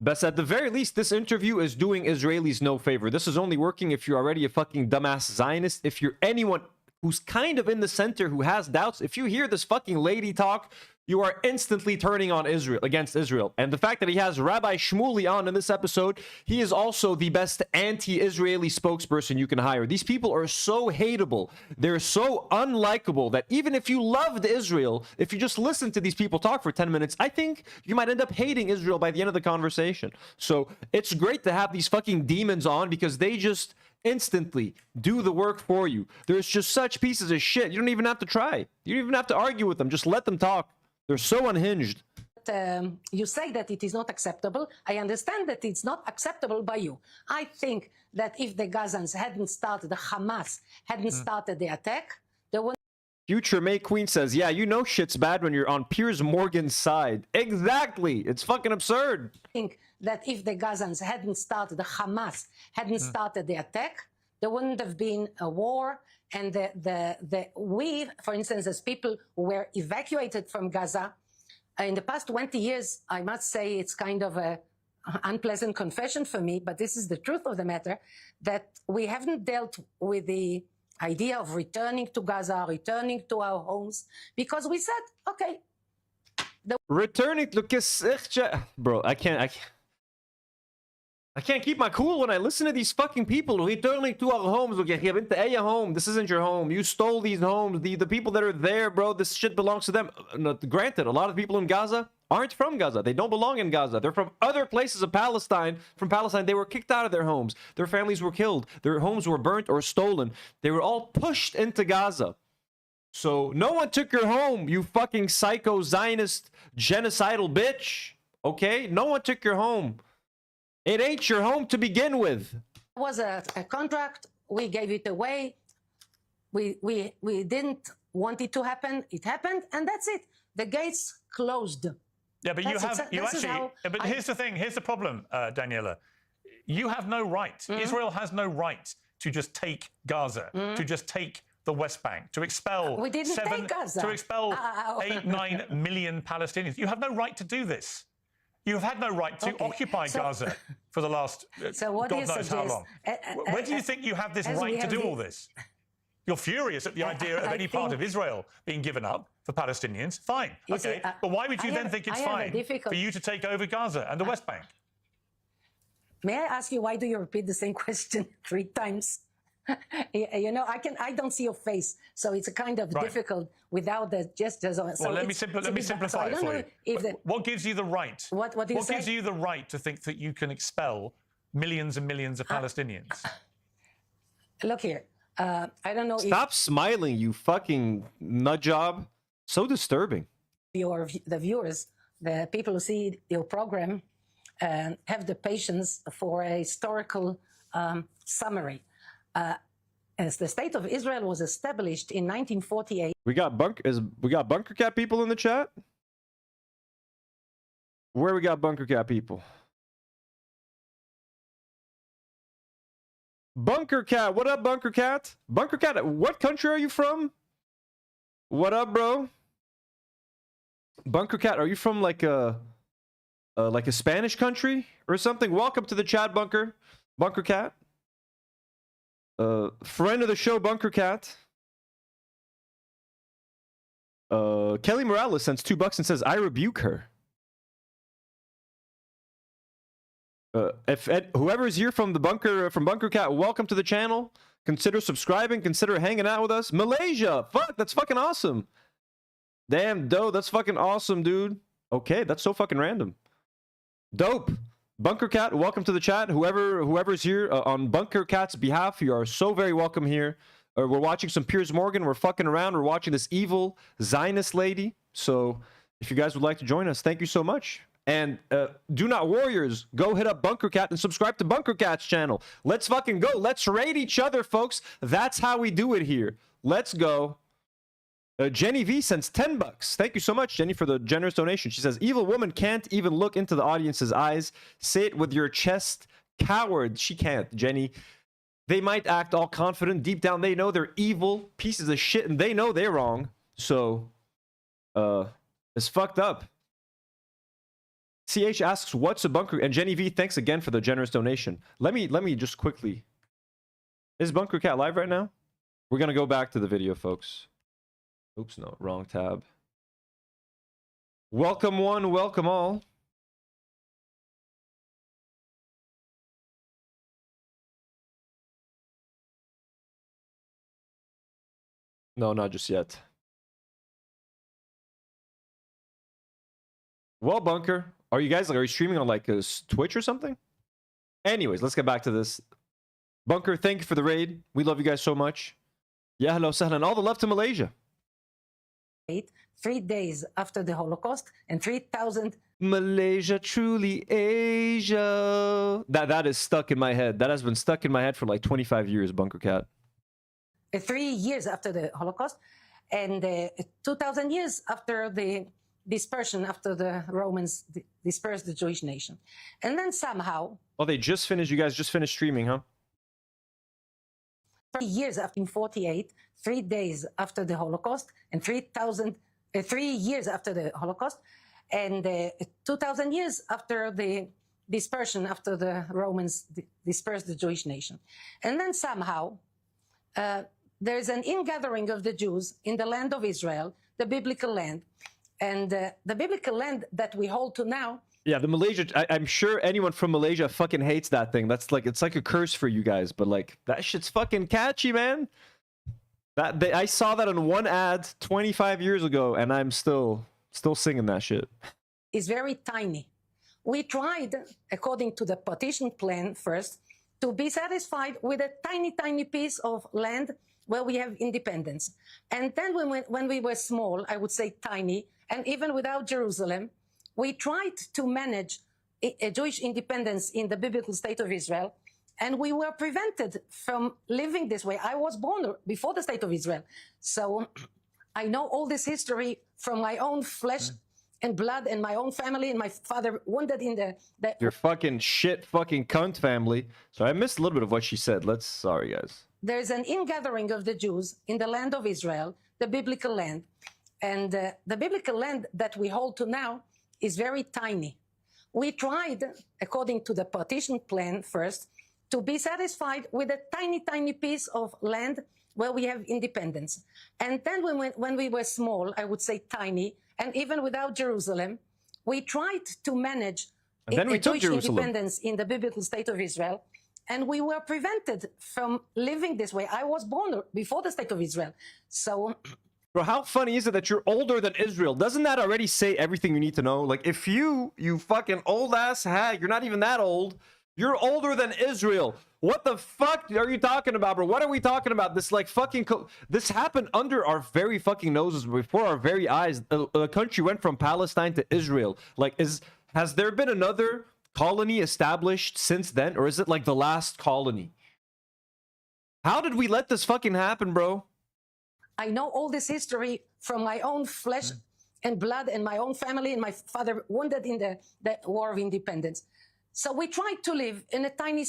Speaker 2: But at the very least, this interview is doing Israelis no favor. This is only working if you're already a fucking dumbass Zionist. If you're anyone who's kind of in the center who has doubts, if you hear this fucking lady talk, you are instantly turning on Israel, against Israel. And the fact that he has Rabbi Shmuley on in this episode, he is also the best anti-Israeli spokesperson you can hire. These people are so hateable. They're so unlikable that even if you loved Israel, if you just listen to these people talk for 10 minutes, I think you might end up hating Israel by the end of the conversation. So it's great to have these fucking demons on because they just instantly do the work for you. There's just such pieces of shit. You don't even have to try. You don't even have to argue with them. Just let them talk. They're so unhinged.
Speaker 13: You say that it is not acceptable. I understand that it's not acceptable by you. I think that if the Gazans hadn't started, the Hamas hadn't started the attack, there would.
Speaker 2: Future May Queen says, yeah, you know shit's bad when you're on Piers Morgan's side. Exactly. It's fucking absurd.
Speaker 13: I think that if the Gazans hadn't started, the Hamas hadn't started the attack, there wouldn't have been a war. And we, for instance, as people who were evacuated from Gaza, in the past 20 years, I must say it's kind of a unpleasant confession for me, but this is the truth of the matter, that we haven't dealt with the idea of returning to Gaza, returning to our homes, because we said, okay.
Speaker 2: Returning to... Bro, I can't keep my cool when I listen to these fucking people returning to our homes. Home. This isn't your home. You stole these homes. The people that are there, bro, this shit belongs to them. No, granted, a lot of people in Gaza aren't from Gaza. They don't belong in Gaza. They're from other places of Palestine. From Palestine, they were kicked out of their homes. Their families were killed. Their homes were burnt or stolen. They were all pushed into Gaza. So no one took your home, you fucking psycho Zionist genocidal bitch. Okay? No one took your home. It ain't your home to begin with.
Speaker 13: It was a contract. We gave it away. We didn't want it to happen. It happened, and that's it. The gates closed.
Speaker 14: Yeah, but but here's the thing. Here's the problem, Daniela. You have no right. Israel has no right to just take Gaza, to just take the West Bank, to expel
Speaker 13: we didn't take Gaza.
Speaker 14: To expel 8-9 million Palestinians. You have no right to do this. You've had no right to occupy Gaza for the last God knows how long. Where do you think you have this right to do all this? You're furious at the idea of any part of Israel being given up for Palestinians. Fine. Okay. But why would you then think it's fine for you to take over Gaza and the West Bank?
Speaker 13: May I ask you, why do you repeat the same question 3 times? You know, I don't see your face, so it's a kind of difficult without the gestures. So
Speaker 14: well, let me simplify it for you. What gives you the right? What gives you the right to think that you can expel millions and millions of Palestinians?
Speaker 13: Look here, I don't know.
Speaker 2: Stop smiling, you fucking nut job. So disturbing.
Speaker 13: The viewers, the people who see your program, have the patience for a historical summary. As the state of Israel was established in 1948.
Speaker 2: We got Bunker Cat people in the chat? Where we got Bunker Cat people? Bunker Cat, what up, Bunker Cat? Bunker Cat, what country are you from? What up, bro? Bunker Cat, are you from like a Spanish country or something? Welcome to the chat, Bunker Cat. Friend of the show, Bunker Cat. Kelly Morales sends $2 and says, I rebuke her. Whoever's here from Bunker Cat, welcome to the channel. Consider subscribing, consider hanging out with us. Malaysia, fuck, that's fucking awesome. Damn, dope, that's fucking awesome, dude. Okay, that's so fucking random. Dope. Bunker Cat, welcome to the chat. Whoever's here on Bunker Cat's behalf, you are so very welcome here. We're watching some Piers Morgan. We're fucking around. We're watching this evil Zionist lady. So if you guys would like to join us, thank you so much. And Do Not Warriors, go hit up Bunker Cat and subscribe to Bunker Cat's channel. Let's fucking go. Let's raid each other, folks. That's how we do it here. Let's go. Jenny V sends $10. Thank you so much, Jenny, for the generous donation. She says, evil woman can't even look into the audience's eyes. Say it with your chest. Coward. She can't, Jenny. They might act all confident. Deep down, they know they're evil pieces of shit, and they know they're wrong. So, it's fucked up. CH asks, what's a bunker? And Jenny V, thanks again for the generous donation. Let me just quickly. Is Bunker Cat live right now? We're going to go back to the video, folks. Oops, no, wrong tab. Welcome one, welcome all. No, not just yet. Well, Bunker, are you guys are you streaming on like a Twitch or something? Anyways, let's get back to this. Bunker, thank you for the raid. We love you guys so much. Yeah, hello, sahlan. All the love to Malaysia.
Speaker 13: 3 days after the Holocaust, and 3,000.
Speaker 2: Malaysia, truly Asia. That is stuck in my head. That has been stuck in my head for like 25 years, Bunker Cat.
Speaker 13: 3 years after the Holocaust, and 2,000 years after the dispersion, after the Romans dispersed the Jewish nation. And then somehow...
Speaker 2: Oh, they just finished, you guys just finished streaming, huh?
Speaker 13: 3 years after 1948, 3 days after the Holocaust, and 3 years after the Holocaust, and 2,000 years after the dispersion, after the Romans dispersed the Jewish nation. And then somehow... there's an ingathering of the Jews in the land of Israel, the biblical land, and the biblical land that we hold to now.
Speaker 2: Yeah, the Malaysia, I'm sure anyone from Malaysia fucking hates that thing. That's like, it's like a curse for you guys, but like, that shit's fucking catchy, man. I saw that on one ad 25 years ago, and I'm still singing that shit.
Speaker 13: Is very tiny. We tried, according to the partition plan first, to be satisfied with a tiny, tiny piece of land where we have independence. And then when we were small, I would say tiny, and even without Jerusalem, we tried to manage a Jewish independence in the biblical state of Israel, and we were prevented from living this way. I was born before the state of Israel, so I know all this history from my own flesh and blood and my own family, and my father wounded in the...
Speaker 2: Your fucking shit fucking cunt family. So I missed a little bit of what she said. Sorry, guys.
Speaker 13: There's an ingathering of the Jews in the land of Israel, the biblical land. And the biblical land that we hold to now is very tiny. We tried, according to the partition plan first, to be satisfied with a tiny, tiny piece of land where we have independence. And then when we were small, I would say tiny, and even without Jerusalem, we tried to manage a Jewish independence in the biblical state of Israel, and we were prevented from living this way. I was born before the state of Israel, so...
Speaker 2: Bro, how funny is it that you're older than Israel? Doesn't that already say everything you need to know? Like, if you fucking old-ass hag, you're not even that old, you're older than Israel. What the fuck are you talking about, bro? What are we talking about? This, like, fucking... This happened under our very fucking noses, before our very eyes. The country went from Palestine to Israel. Like, has there been another colony established since then? Or is it, like, the last colony? How did we let this fucking happen, bro?
Speaker 13: I know all this history from my own flesh and blood and my own family, and my father wounded in the War of Independence. So we tried to live in a tiny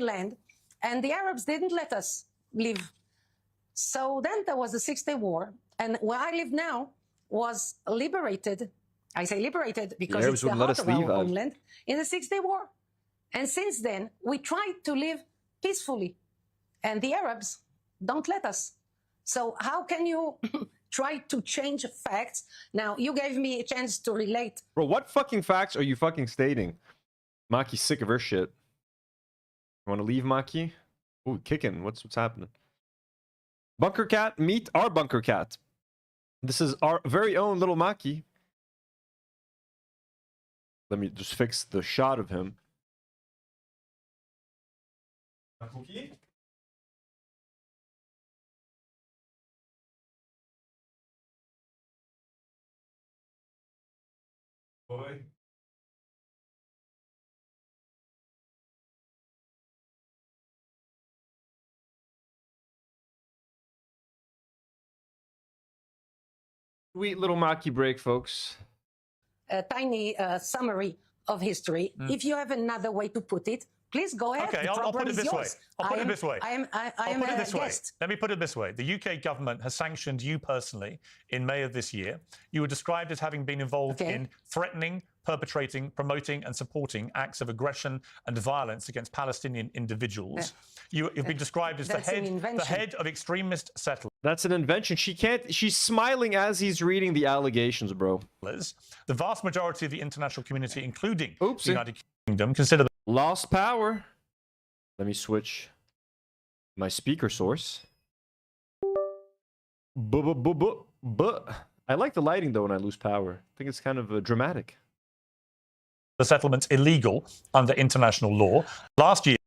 Speaker 13: land, and the Arabs didn't let us live. So then there was the 6-Day War, and where I live now was liberated. I say liberated because it's the heart of our homeland in the 6-Day War. And since then, we tried to live peacefully, and the Arabs don't let us. So how can you try to change facts? Now, you gave me a chance to relate.
Speaker 2: Bro, what fucking facts are you fucking stating? Maki's sick of her shit. You want to leave, Maki? Ooh, kicking. What's happening? Bunker Cat, meet our Bunker Cat. This is our very own little Maki. Let me just fix the shot of him. Boy. Sweet little Maki break, folks.
Speaker 13: A tiny summary of history. If you have another way to put it, please go ahead.
Speaker 14: Okay, I'll put it this way. I'll put it this way.
Speaker 13: I am a guest.
Speaker 14: Let me put it this way. The UK government has sanctioned you personally in May of this year. You were described as having been involved in threatening, perpetrating, promoting and supporting acts of aggression and violence against Palestinian individuals. You've been described as the head of extremist settlers.
Speaker 2: That's an invention. She's smiling as he's reading the allegations, bro.
Speaker 14: The vast majority of the international community, including the United Kingdom, consider
Speaker 2: lost power. Let me switch my speaker source. I like the lighting though when I lose power. I think it's kind of dramatic.
Speaker 14: The settlements illegal under international law. Last year,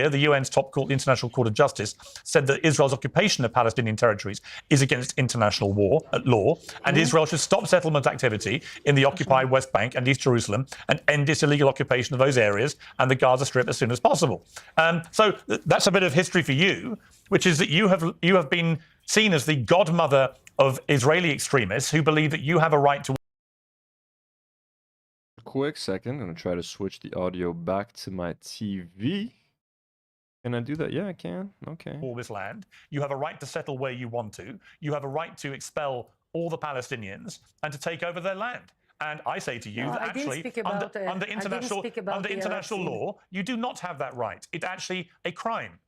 Speaker 14: the UN's top court, the International Court of Justice, said that Israel's occupation of Palestinian territories is against international law, and Israel should stop settlement activity in the occupied West Bank and East Jerusalem and end its illegal occupation of those areas and the Gaza Strip as soon as possible. So that's a bit of history for you, which is that you have been seen as the godmother of Israeli extremists who believe that you have a right to.
Speaker 2: Quick second, I'm gonna try to switch the audio back to my TV. Can I do that? Yeah, I can. Okay.
Speaker 14: All this land. You have a right to settle where you want to. You have a right to expel all the Palestinians and to take over their land. And I say to you that actually, under international law, you do not have that right. It's actually a crime,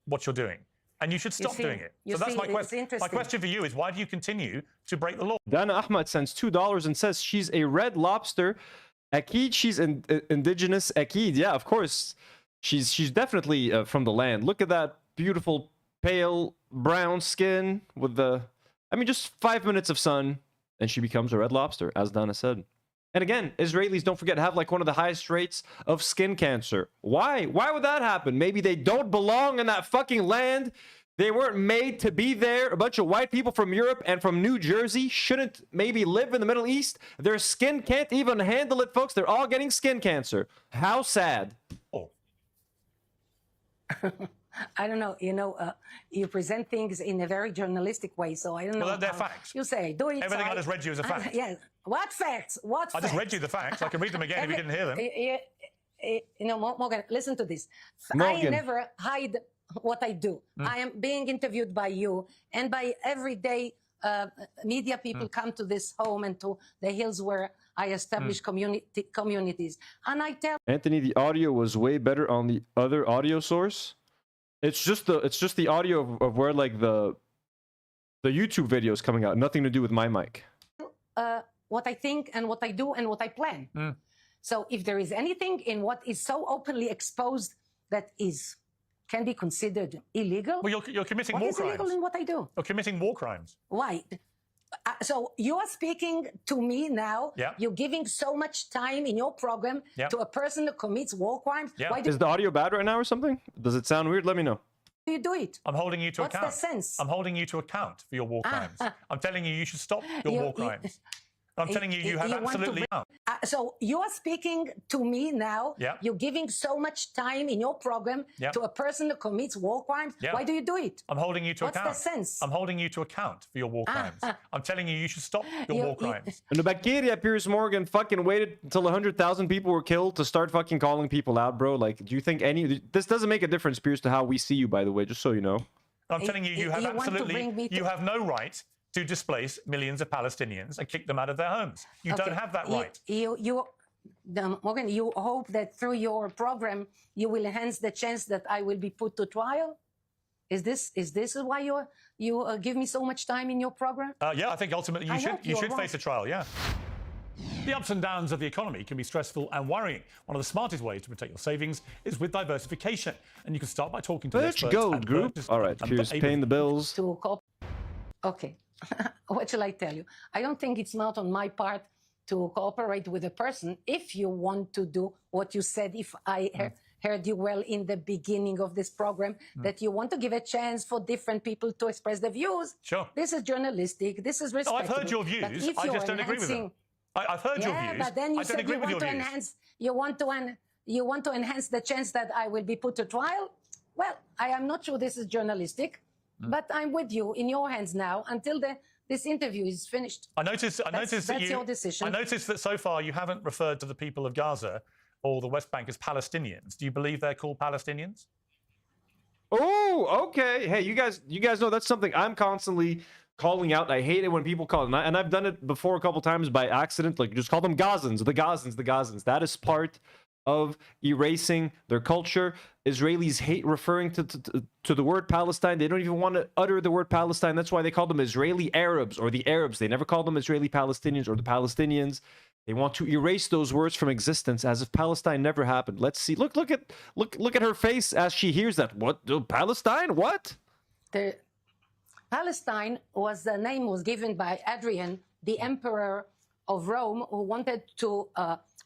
Speaker 14: what you're doing. And you should stop doing it. So that's my question. My question for you is, why do you continue to break the law?
Speaker 2: Dana Ahmad sends $2 and says she's a red lobster. Akid, she's indigenous. Akid, yeah, of course. She's definitely from the land. Look at that beautiful pale brown skin with just 5 minutes of sun, and she becomes a red lobster, as Dana said. And again, Israelis, don't forget, have like one of the highest rates of skin cancer. Why? Why would that happen? Maybe they don't belong in that fucking land. They weren't made to be there. A bunch of white people from Europe and from New Jersey shouldn't maybe live in the Middle East. Their skin can't even handle it, folks. They're all getting skin cancer. How sad.
Speaker 14: Oh.
Speaker 13: I don't know. You present things in a very journalistic way, so I don't know.
Speaker 14: Well, they're facts.
Speaker 13: You say, do it.
Speaker 14: Everything I just read you is a fact.
Speaker 13: Yes. What facts? What facts?
Speaker 14: I just read you the facts. I can read them again if you didn't hear them.
Speaker 13: Morgan, listen to this.
Speaker 2: Morgan.
Speaker 13: I never hide what I do. I am being interviewed by you and by everyday media people come to this home and to the hills where I establish communities. And I tell
Speaker 2: Anthony, the audio was way better on the other audio source. It's just the audio of where like the YouTube video is coming out. Nothing to do with my mic.
Speaker 13: what I think and what I do and what I plan. So if there is anything in what is so openly exposed that can be considered illegal.
Speaker 14: Well, you're committing war crimes.
Speaker 13: What is illegal in what I do?
Speaker 14: You're committing war crimes.
Speaker 13: Why? So you are speaking to me now.
Speaker 14: Yeah.
Speaker 13: You're giving so much time in your program to a person who commits war crimes.
Speaker 14: Yeah.
Speaker 13: Why
Speaker 2: Is the audio bad right now or something? Does it sound weird? Let me know.
Speaker 13: do you do it?
Speaker 14: I'm holding you to
Speaker 13: What's
Speaker 14: account.
Speaker 13: the sense?
Speaker 14: I'm holding you to account for your war crimes. I'm telling you should stop your war crimes. I'm telling you, you have absolutely no.
Speaker 13: So you are speaking to me now.
Speaker 14: Yeah.
Speaker 13: You're giving so much time in your program to a person who commits war crimes.
Speaker 14: Yeah.
Speaker 13: Why do you do it?
Speaker 14: I'm holding you to account.
Speaker 13: What's the sense?
Speaker 14: I'm holding you to account for your war crimes. I'm telling you, you should stop your war crimes.
Speaker 2: And the bacteria, Piers Morgan fucking waited until 100,000 people were killed to start fucking calling people out, bro. Like, do you think this doesn't make a difference, Piers, to how we see you, by the way, just so you know.
Speaker 14: I'm telling you, you have absolutely, you have no right to displace millions of Palestinians and kick them out of their homes. You don't have that right.
Speaker 13: Morgan, you hope that through your program you will enhance the chance that I will be put to trial? Is this why you give me so much time in your program?
Speaker 14: Yeah, I think ultimately you should face a trial. Yeah. The ups and downs of the economy can be stressful and worrying. One of the smartest ways to protect your savings is with diversification, and you can start by talking to the experts.
Speaker 2: Gold Group. All right, Piers, paying the bills.
Speaker 13: Okay. What shall I tell you? I don't think it's not on my part to cooperate with a person if you want to do what you said, if I heard you well in the beginning of this program, that you want to give a chance for different people to express their views.
Speaker 14: Sure.
Speaker 13: This is journalistic. This is respectable.
Speaker 14: I've heard your views. I just don't agree with them. I've heard your views.
Speaker 13: But then you said you want to enhance. You want to enhance the chance that I will be put to trial. Well, I am not sure this is journalistic. But I'm with you in your hands now until this interview is finished.
Speaker 14: I noticed that
Speaker 13: your decision.
Speaker 14: I noticed that so far you haven't referred to the people of Gaza or the West Bank as Palestinians. Do you believe they're called Palestinians?
Speaker 2: Oh, okay. Hey, you guys know that's something I'm constantly calling out. I hate it when people call it, and I've done it before a couple times by accident. Like, just call them Gazans, the Gazans. That is part of erasing their culture. Israelis hate referring to the word Palestine. They don't even want to utter the word Palestine. That's why they call them Israeli Arabs or the Arabs. They never call them Israeli Palestinians or the Palestinians. They want to erase those words from existence as if Palestine never happened. Let's see. Look at her face as she hears that. What? Palestine? What?
Speaker 13: Palestine was the name was given by Adrian, the emperor of Rome, who wanted to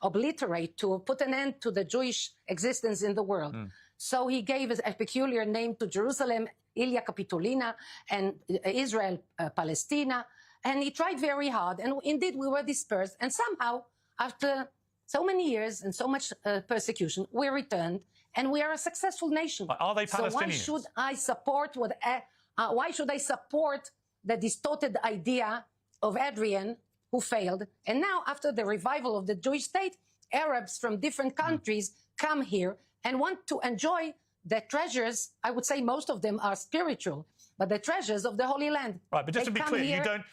Speaker 13: obliterate, to put an end to the Jewish existence in the world. So he gave a peculiar name to Jerusalem, Ilia Capitolina, and Israel, Palestina. And he tried very hard. And indeed, we were dispersed. And somehow, after so many years and so much persecution, we returned. And we are a successful nation.
Speaker 14: Are they Palestinians?
Speaker 13: So why should I support why should I support the distorted idea of Adrian, who failed? And now, after the revival of the Jewish state, Arabs from different countries come here and want to enjoy the treasures. I would say most of them are spiritual, but the treasures of the Holy Land.
Speaker 14: Right, but just to be clear, you don't.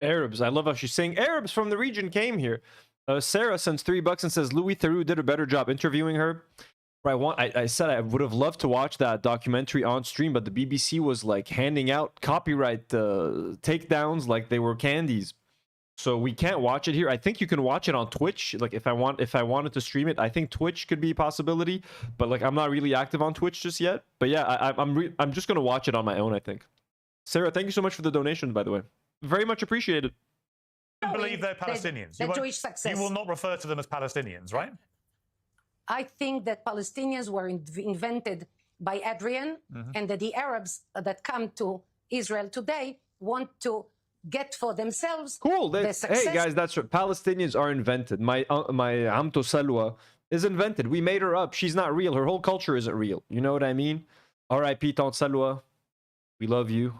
Speaker 2: Arabs. I love how she's saying Arabs from the region came here. Sarah sends $3 and says Louis Theroux did a better job interviewing her. I said I would have loved to watch that documentary on stream, but the BBC was like handing out copyright takedowns like they were candies, so we can't watch it here. I think you can watch it on Twitch. Like if I wanted to stream it, I think Twitch could be a possibility, but like I'm not really active on Twitch just yet. But yeah, I'm just gonna watch it on my own, I think. Sarah, thank you so much for the donation, by the way. Very much appreciated.
Speaker 14: I believe they're Palestinians.
Speaker 13: The Jewish success.
Speaker 14: You will not refer to them as Palestinians, right?
Speaker 13: I think that Palestinians were invented by Adrian, and that the Arabs that come to Israel today want to get for themselves.
Speaker 2: Cool.
Speaker 13: The success.
Speaker 2: Hey guys, that's right. Palestinians are invented. My Amto Salwa is invented. We made her up. She's not real. Her whole culture isn't real. You know what I mean? R.I.P. Tante Salwa. We love you.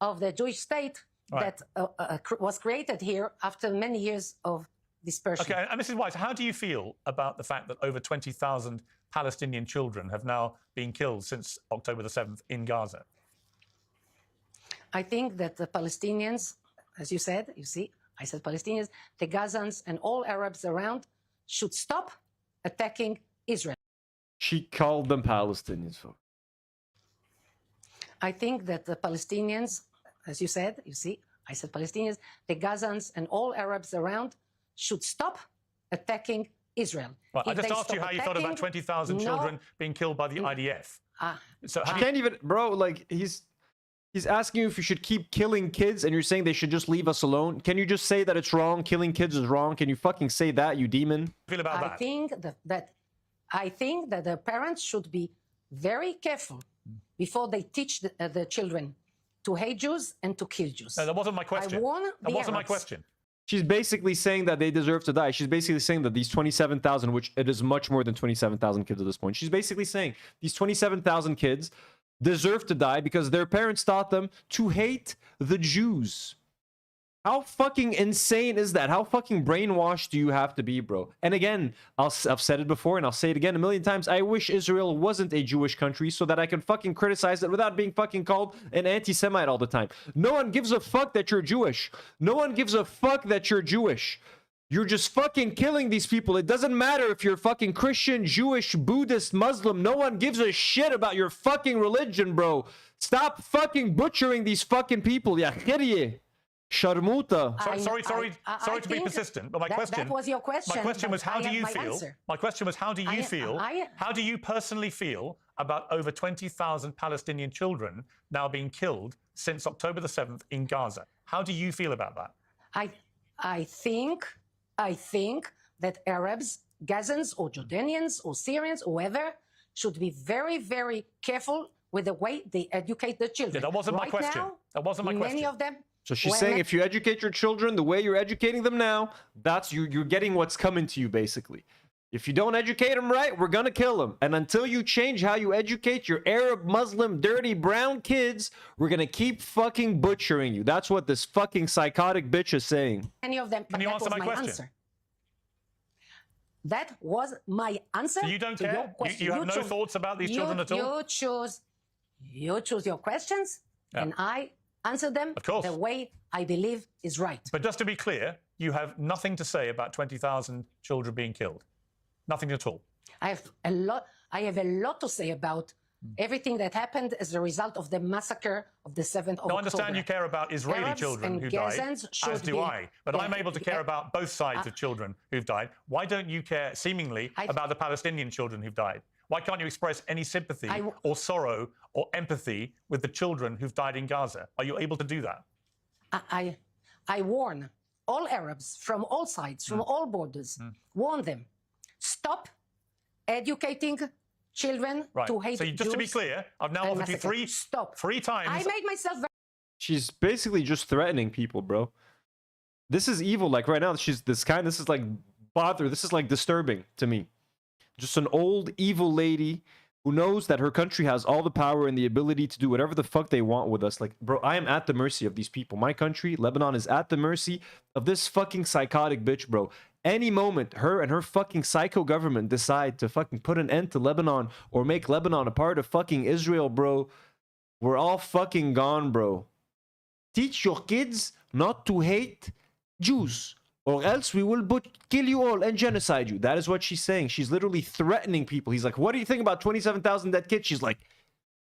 Speaker 13: Of the Jewish state that was created here after many years of dispersion.
Speaker 14: Okay, and Mrs. Weiss, how do you feel about the fact that over 20,000 Palestinian children have now been killed since October the 7th in Gaza?
Speaker 13: I think that the Palestinians, as you said, I said Palestinians, the Gazans and all Arabs around should stop attacking Israel.
Speaker 2: She called them Palestinians.
Speaker 13: I think that the Palestinians, as you said, I said Palestinians, the Gazans and all Arabs around should stop attacking Israel.
Speaker 14: Right, I just asked you how you felt about 20,000 children being killed by the IDF.
Speaker 2: So I can't even, bro, like he's asking you if you should keep killing kids and you're saying they should just leave us alone. Can you just say that it's wrong? Killing kids is wrong. Can you fucking say that, you demon?
Speaker 14: Feel about that?
Speaker 13: I think that the parents should be very careful before they teach the children to hate Jews and to kill Jews.
Speaker 14: No, that wasn't my question. That wasn't my question.
Speaker 2: She's basically saying that they deserve to die. She's basically saying that these 27,000, which it is much more than 27,000 kids at this point. She's basically saying these 27,000 kids deserve to die because their parents taught them to hate the Jews. How fucking insane is that? How fucking brainwashed do you have to be, bro? And again, I've said it before and I'll say it again a million times. I wish Israel wasn't a Jewish country so that I can fucking criticize it without being fucking called an anti-Semite all the time. No one gives a fuck that you're Jewish. No one gives a fuck that you're Jewish. You're just fucking killing these people. It doesn't matter if you're fucking Christian, Jewish, Buddhist, Muslim. No one gives a shit about your fucking religion, bro. Stop fucking butchering these fucking people. Ya khirye. Sharmuta.
Speaker 14: Sorry to be persistent, but my question.
Speaker 13: That was your question.
Speaker 14: My question was, how do you feel?
Speaker 13: Answer.
Speaker 14: My question was, how do you feel? How do you personally feel about over 20,000 Palestinian children now being killed since October the 7th in Gaza? How do you feel about that?
Speaker 13: I think that Arabs, Gazans, or Jordanians, or Syrians, whoever, should be very, very careful with the way they educate their children.
Speaker 14: Yeah, that wasn't my question. That wasn't my question.
Speaker 13: Many of them.
Speaker 2: So she's saying if you educate your children the way you're educating them now, that's you're getting what's coming to you, basically. If you don't educate them right, we're gonna kill them. And until you change how you educate your Arab, Muslim, dirty, brown kids, we're gonna keep fucking butchering you. That's what this fucking psychotic bitch is saying.
Speaker 13: Many of them.
Speaker 14: Can you answer my question?
Speaker 13: Answer. That was my answer.
Speaker 14: So you don't care? You have no thoughts about these children at all?
Speaker 13: You choose your questions, and I answer them the way I believe is right.
Speaker 14: But just to be clear, you have nothing to say about 20,000 children being killed. Nothing at all.
Speaker 13: I have a lot to say about everything that happened as a result of the massacre of the 7th of October.
Speaker 14: I understand you care about Israeli
Speaker 13: Arabs
Speaker 14: children who died, as do I. But I'm able to care about both sides of children who've died. Why don't you care, seemingly, about the Palestinian children who've died? Why can't you express any sympathy or sorrow or empathy with the children who've died in Gaza? Are you able to do that?
Speaker 13: I warn all Arabs from all sides, from all borders, warn them, stop educating children
Speaker 14: Right.
Speaker 13: to hate
Speaker 14: So just to be
Speaker 13: Jews
Speaker 14: clear, I've now
Speaker 13: and
Speaker 14: offered you
Speaker 13: massacre.
Speaker 14: three times.
Speaker 13: I made myself very
Speaker 2: She's basically just threatening people, bro. This is evil. Like right now, she's this is like this is like disturbing to me. Just an old evil lady who knows that her country has all the power and the ability to do whatever the fuck they want with us. Like, bro, I am at the mercy of these people. My country, Lebanon, is at the mercy of this fucking psychotic bitch, bro. Any moment, her and her fucking psycho government decide to fucking put an end to Lebanon or make Lebanon a part of fucking Israel, bro, we're all fucking gone, bro. Teach your kids not to hate Jews, or else we will kill you all and genocide you. That is what she's saying. She's literally threatening people. He's like, what do you think about 27,000 dead kids? She's like,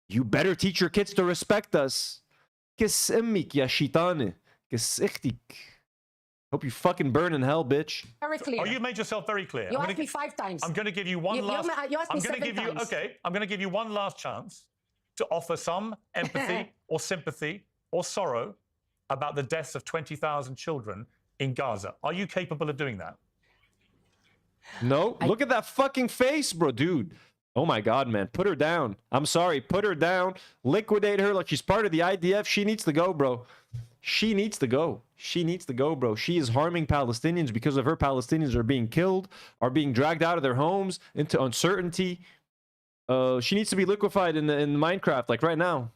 Speaker 2: you better teach your kids to respect us. Kiss ummik, ya shitane. Kiss ichtik. Hope you fucking burn in hell, bitch.
Speaker 13: very clear.
Speaker 14: Oh, you made yourself very clear.
Speaker 13: You asked me 5 times.
Speaker 14: I'm going to give you one last.
Speaker 13: You asked me 7 times.
Speaker 14: Okay, I'm going to give you one last chance to offer some empathy or sympathy or sorrow about the deaths of 20,000 children in Gaza. Are you capable of doing that?
Speaker 2: No. Look at that fucking face, bro, dude. Oh my God, man. Put her down. I'm sorry. Put her down. Liquidate her like she's part of the IDF. She needs to go, bro. She needs to go. She needs to go, bro. She is harming Palestinians. Because of her, Palestinians are being killed, are being dragged out of their homes into uncertainty. She needs to be liquefied in Minecraft, like right now.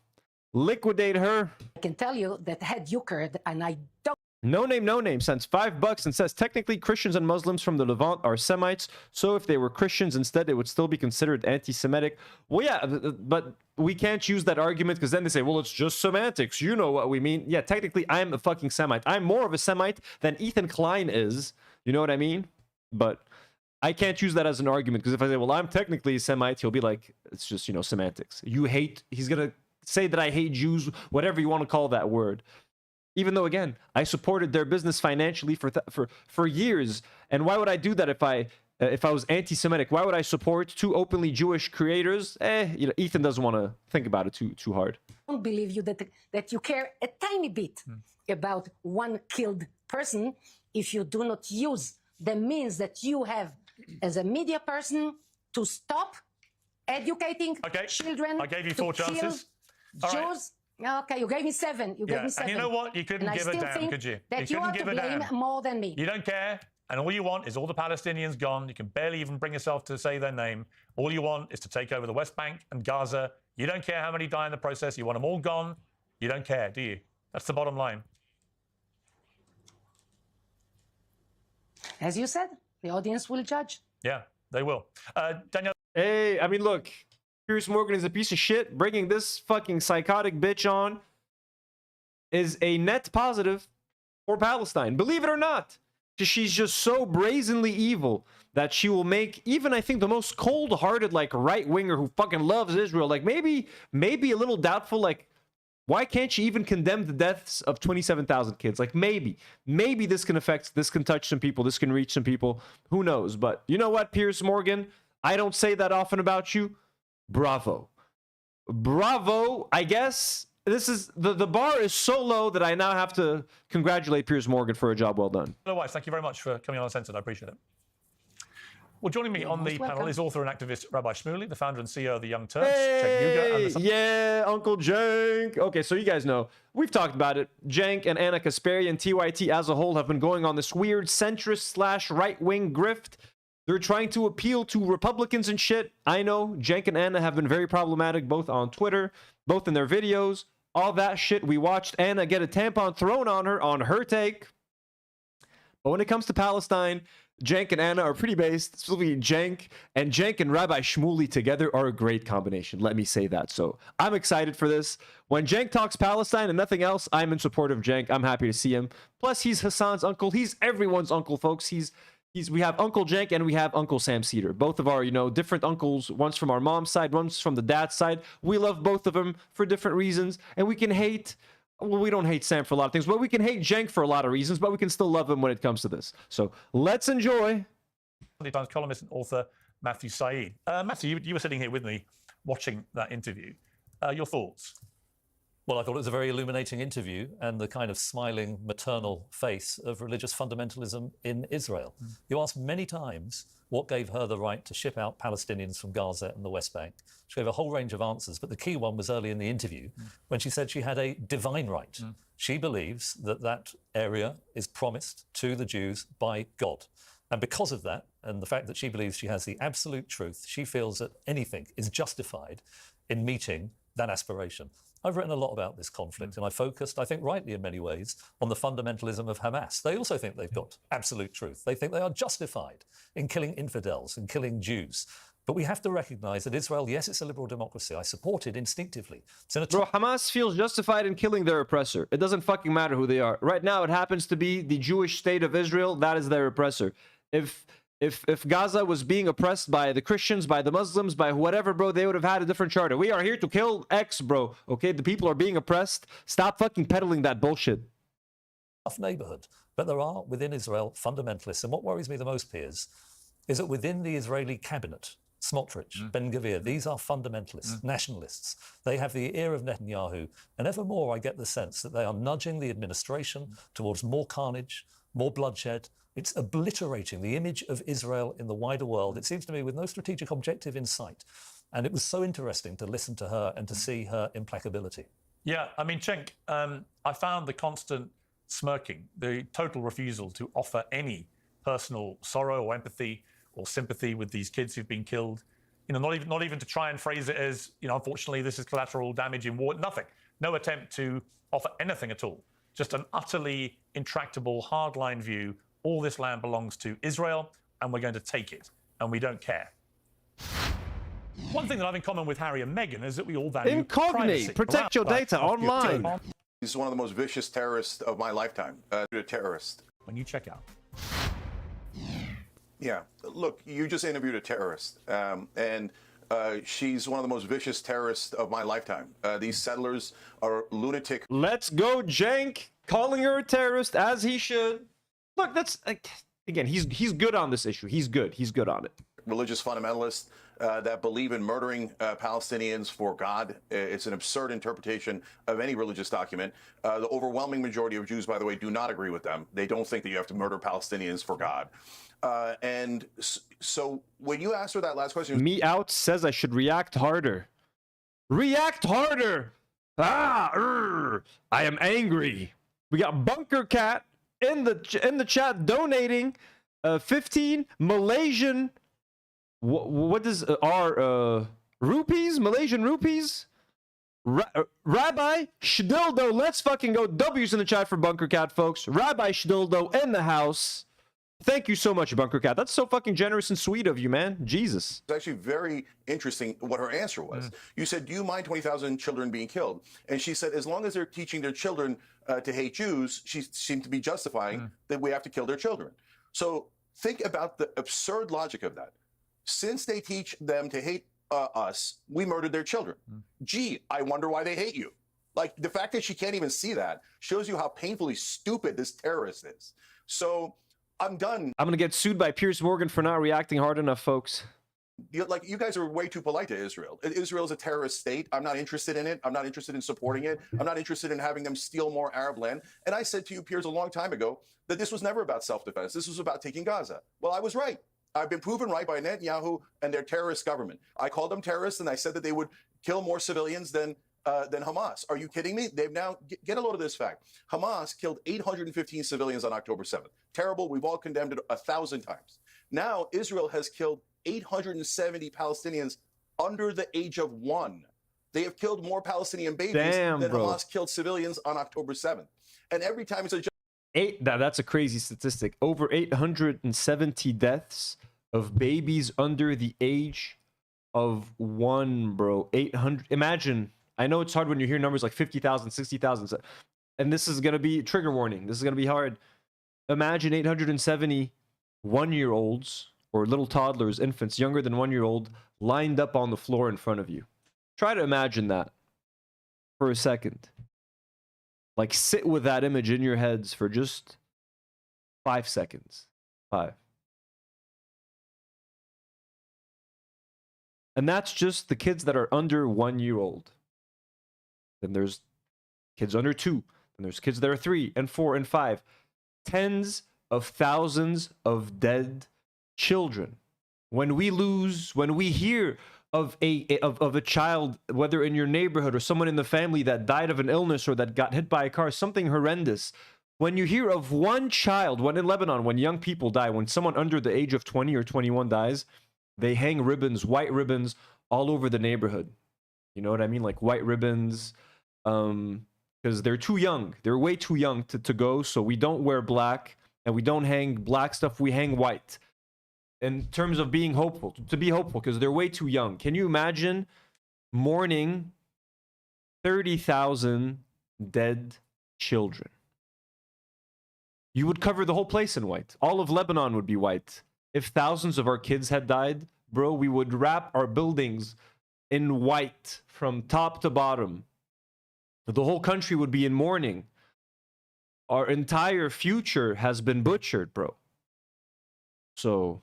Speaker 2: Liquidate her.
Speaker 13: I can tell you that had you occurred, and I don't.
Speaker 2: No Name sends $5 and says technically Christians and Muslims from the Levant are Semites, so if they were Christians instead, it would still be considered anti-Semitic. Well, yeah, but we can't use that argument because then they say, well, it's just semantics. You know what we mean. Yeah, technically, I'm a fucking Semite. I'm more of a Semite than Ethan Klein is. You know what I mean? But I can't use that as an argument because if I say, well, I'm technically a Semite, he'll be like, it's just, you know, semantics. You hate, he's going to say that I hate Jews, whatever you want to call that word. Even though, again, I supported their business financially for years. And why would I do that if I was anti-Semitic? Why would I support 2 openly Jewish creators? You know, Ethan doesn't want to think about it too hard.
Speaker 13: I don't believe you that you care a tiny bit about one killed person if you do not use the means that you have as a media person to stop educating children.
Speaker 14: I gave you 4 chances.
Speaker 13: Jews. Okay, you gave me 7. You gave me 7.
Speaker 14: And you know what? You couldn't give a damn, could you?
Speaker 13: That you are to blame more than me.
Speaker 14: You don't care, and all you want is all the Palestinians gone. You can barely even bring yourself to say their name. All you want is to take over the West Bank and Gaza. You don't care how many die in the process. You want them all gone. You don't care, do you? That's the bottom line.
Speaker 13: As you said, the audience will judge.
Speaker 14: Yeah, they will. Daniel.
Speaker 2: Hey, I mean, look. Piers Morgan is a piece of shit. Bringing this fucking psychotic bitch on is a net positive for Palestine. Believe it or not. She's just so brazenly evil that she will make even, I think, the most cold-hearted, like, right-winger who fucking loves Israel, like, maybe a little doubtful, like, why can't she even condemn the deaths of 27,000 kids? Like, maybe this can touch some people, this can reach some people. Who knows? But you know what, Piers Morgan? I don't say that often about you. Bravo. I guess this is the bar is so low that I now have to congratulate Piers Morgan for a job well done.
Speaker 14: Otherwise, thank you very much for coming on Uncensored. I appreciate it. Well, joining me on the panel is author and activist Rabbi Shmuley, the founder and CEO of the Young Turks.
Speaker 2: Hey, yeah, Uncle Cenk. Okay, so you guys know, we've talked about it. Cenk and Anna Kasparian, TYT as a whole, have been going on this weird centrist/right-wing grift. They're trying to appeal to Republicans and shit. I know Cenk and Anna have been very problematic, both on Twitter, both in their videos, all that shit. We watched Anna get a tampon thrown on her take. But when it comes to Palestine, Cenk and Anna are pretty based. Specifically, Cenk and Rabbi Shmuley together are a great combination. Let me say that. So I'm excited for this. When Cenk talks Palestine and nothing else, I'm in support of Cenk. I'm happy to see him. Plus, he's Hassan's uncle. He's everyone's uncle, folks. We have Uncle Cenk and we have Uncle Sam Cedar. Both of our, different uncles. One's from our mom's side, one's from the dad's side. We love both of them for different reasons. And we can hate, well, we don't hate Sam for a lot of things, but we can hate Cenk for a lot of reasons, but we can still love him when it comes to this. So let's enjoy.
Speaker 14: Sunday Times columnist and author Matthew Saeed. Matthew, you were sitting here with me watching that interview. Your thoughts?
Speaker 12: Well, I thought it was a very illuminating interview and the kind of smiling maternal face of religious fundamentalism in Israel. You asked many times what gave her the right to ship out Palestinians from Gaza and the West Bank. She gave a whole range of answers, but the key one was early in the interview when she said she had a divine right. She believes that that area is promised to the Jews by God. And because of that, and the fact that she believes she has the absolute truth, she feels that anything is justified in meeting that aspiration. I've written a lot about this conflict, and I focused, I think rightly in many ways, on the fundamentalism of Hamas. They also think they've got absolute truth. They think they are justified in killing infidels and killing Jews. But we have to recognize that Israel, yes, it's a liberal democracy. I support it instinctively.
Speaker 2: Bro, Hamas feels justified in killing their oppressor. It doesn't fucking matter who they are. Right now, it happens to be the Jewish state of Israel. That is their oppressor. If Gaza was being oppressed by the Christians, by the Muslims, by whatever, bro, they would have had a different charter. We are here to kill X, bro. Okay, the people are being oppressed. Stop fucking peddling that bullshit.
Speaker 12: Tough neighborhood. But there are, within Israel, fundamentalists. And what worries me the most, Piers, is that within the Israeli cabinet, Smotrich, Ben-Gvir, these are fundamentalists, nationalists. They have the ear of Netanyahu. And ever more, I get the sense that they are nudging the administration towards more carnage, more bloodshed. It's obliterating the image of Israel in the wider world, it seems to me, with no strategic objective in sight. And it was so interesting to listen to her and to see her implacability.
Speaker 14: Yeah, I mean, Cenk, I found the constant smirking, the total refusal to offer any personal sorrow or empathy or sympathy with these kids who've been killed. You know, not even to try and phrase it as, you know, unfortunately, this is collateral damage in war. Nothing. No attempt to offer anything at all. Just an utterly intractable, hardline view. All this land belongs to Israel, and we're going to take it, and we don't care. One thing that I have in common with Harry and Meghan is that we all value privacy.
Speaker 2: Protect your data online.
Speaker 11: He's one of the most vicious terrorists of my lifetime. A terrorist.
Speaker 14: When you check out.
Speaker 11: Yeah, look, you just interviewed a terrorist, and she's one of the most vicious terrorists of my lifetime. These settlers are lunatic.
Speaker 2: Let's go, Cenk. Calling her a terrorist, as he should. Look, that's, again, he's good on this issue. He's good on it.
Speaker 11: Religious fundamentalists that believe in murdering Palestinians for God. It's an absurd interpretation of any religious document. The overwhelming majority of Jews, by the way, do not agree with them. They don't think that you have to murder Palestinians for God. And so when you asked her that last question...
Speaker 2: Me out says I should react harder. React harder! I am angry. We got Bunker Cat in the chat donating 15 Malaysian... What is our rupees? Malaysian rupees? Rabbi Shadildo, let's fucking go. W's in the chat for Bunker Cat, folks. Rabbi Shadildo in the house. Thank you so much, Bunker Cat. That's so fucking generous and sweet of you, man. Jesus.
Speaker 11: It's actually very interesting what her answer was. You said, do you mind 20,000 children being killed? And she said, as long as they're teaching their children to hate Jews, she seemed to be justifying that we have to kill their children. So think about the absurd logic of that. Since they teach them to hate us, we murdered their children. Gee, I wonder why they hate you. Like, the fact that she can't even see that shows you how painfully stupid this terrorist is. So I'm done.
Speaker 2: I'm going to get sued by Piers Morgan for not reacting hard enough, folks.
Speaker 11: Like, you guys are way too polite to Israel. Israel's a terrorist state. I'm not interested in it. I'm not interested in supporting it. I'm not interested in having them steal more Arab land. And I said to you, Piers, a long time ago, that this was never about self-defense. This was about taking Gaza. Well, I was right. I've been proven right by Netanyahu and their terrorist government. I called them terrorists, and I said that they would kill more civilians than Hamas. Are you kidding me? They've now, get a load of this fact. Hamas killed 815 civilians on October 7th. Terrible. We've all condemned it 1,000 times. Now, Israel has killed 870 Palestinians under the age of 1. They have killed more Palestinian babies than Hamas killed civilians on October 7th. And every time it's a
Speaker 2: that's a crazy statistic. Over 870 deaths of babies under the age of 1, bro. 800. Imagine. I know it's hard when you hear numbers like 50,000, 60,000. And this is going to be trigger warning. This is going to be hard. Imagine 870 one-year-olds or little toddlers, infants younger than 1-year-old, lined up on the floor in front of you. Try to imagine that for a second. Like, sit with that image in your heads for just 5 seconds. 5. And that's just the kids that are under 1-year-old. Then there's kids under 2, and there's kids that are 3 and 4 and 5. Tens of thousands of dead children. When we hear of a child, whether in your neighborhood or someone in the family that died of an illness or that got hit by a car, something horrendous. When you hear of one child, when in Lebanon, when young people die, when someone under the age of 20 or 21 dies, they hang ribbons, white ribbons, all over the neighborhood. You know what I mean? Like white ribbons, because they're too young. They're way too young to go, so we don't wear black, and we don't hang black stuff, we hang white. In terms of being hopeful, to be hopeful, because they're way too young. Can you imagine mourning 30,000 dead children? You would cover the whole place in white. All of Lebanon would be white. If thousands of our kids had died, bro, we would wrap our buildings in white from top to bottom. The whole country would be in mourning. Our entire future has been butchered, bro. So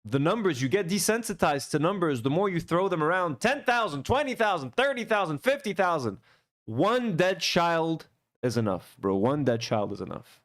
Speaker 2: the numbers, you get desensitized to numbers the more you throw them around. 10,000, 20,000, 30,000, 50,000. One dead child is enough, bro. One dead child is enough.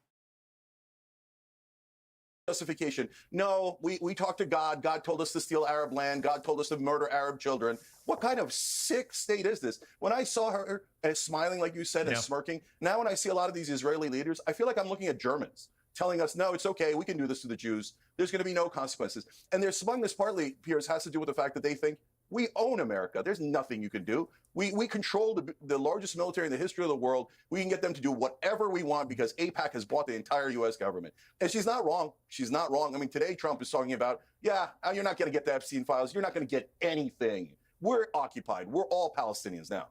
Speaker 11: Justification. No, we talked to God. God told us to steal Arab land. God told us to murder Arab children. What kind of sick state is this? When I saw her and smiling, like you said, and smirking, now when I see a lot of these Israeli leaders, I feel like I'm looking at Germans telling us, no, it's okay. We can do this to the Jews. There's going to be no consequences. And their smugness partly, Piers, has to do with the fact that they think we own America. There's nothing you can do. We control the largest military in the history of the world. We can get them to do whatever we want because AIPAC has bought the entire U.S. government. And she's not wrong. She's not wrong. I mean, today Trump is talking about, yeah, you're not going to get the Epstein files. You're not going to get anything. We're occupied. We're all Palestinians now.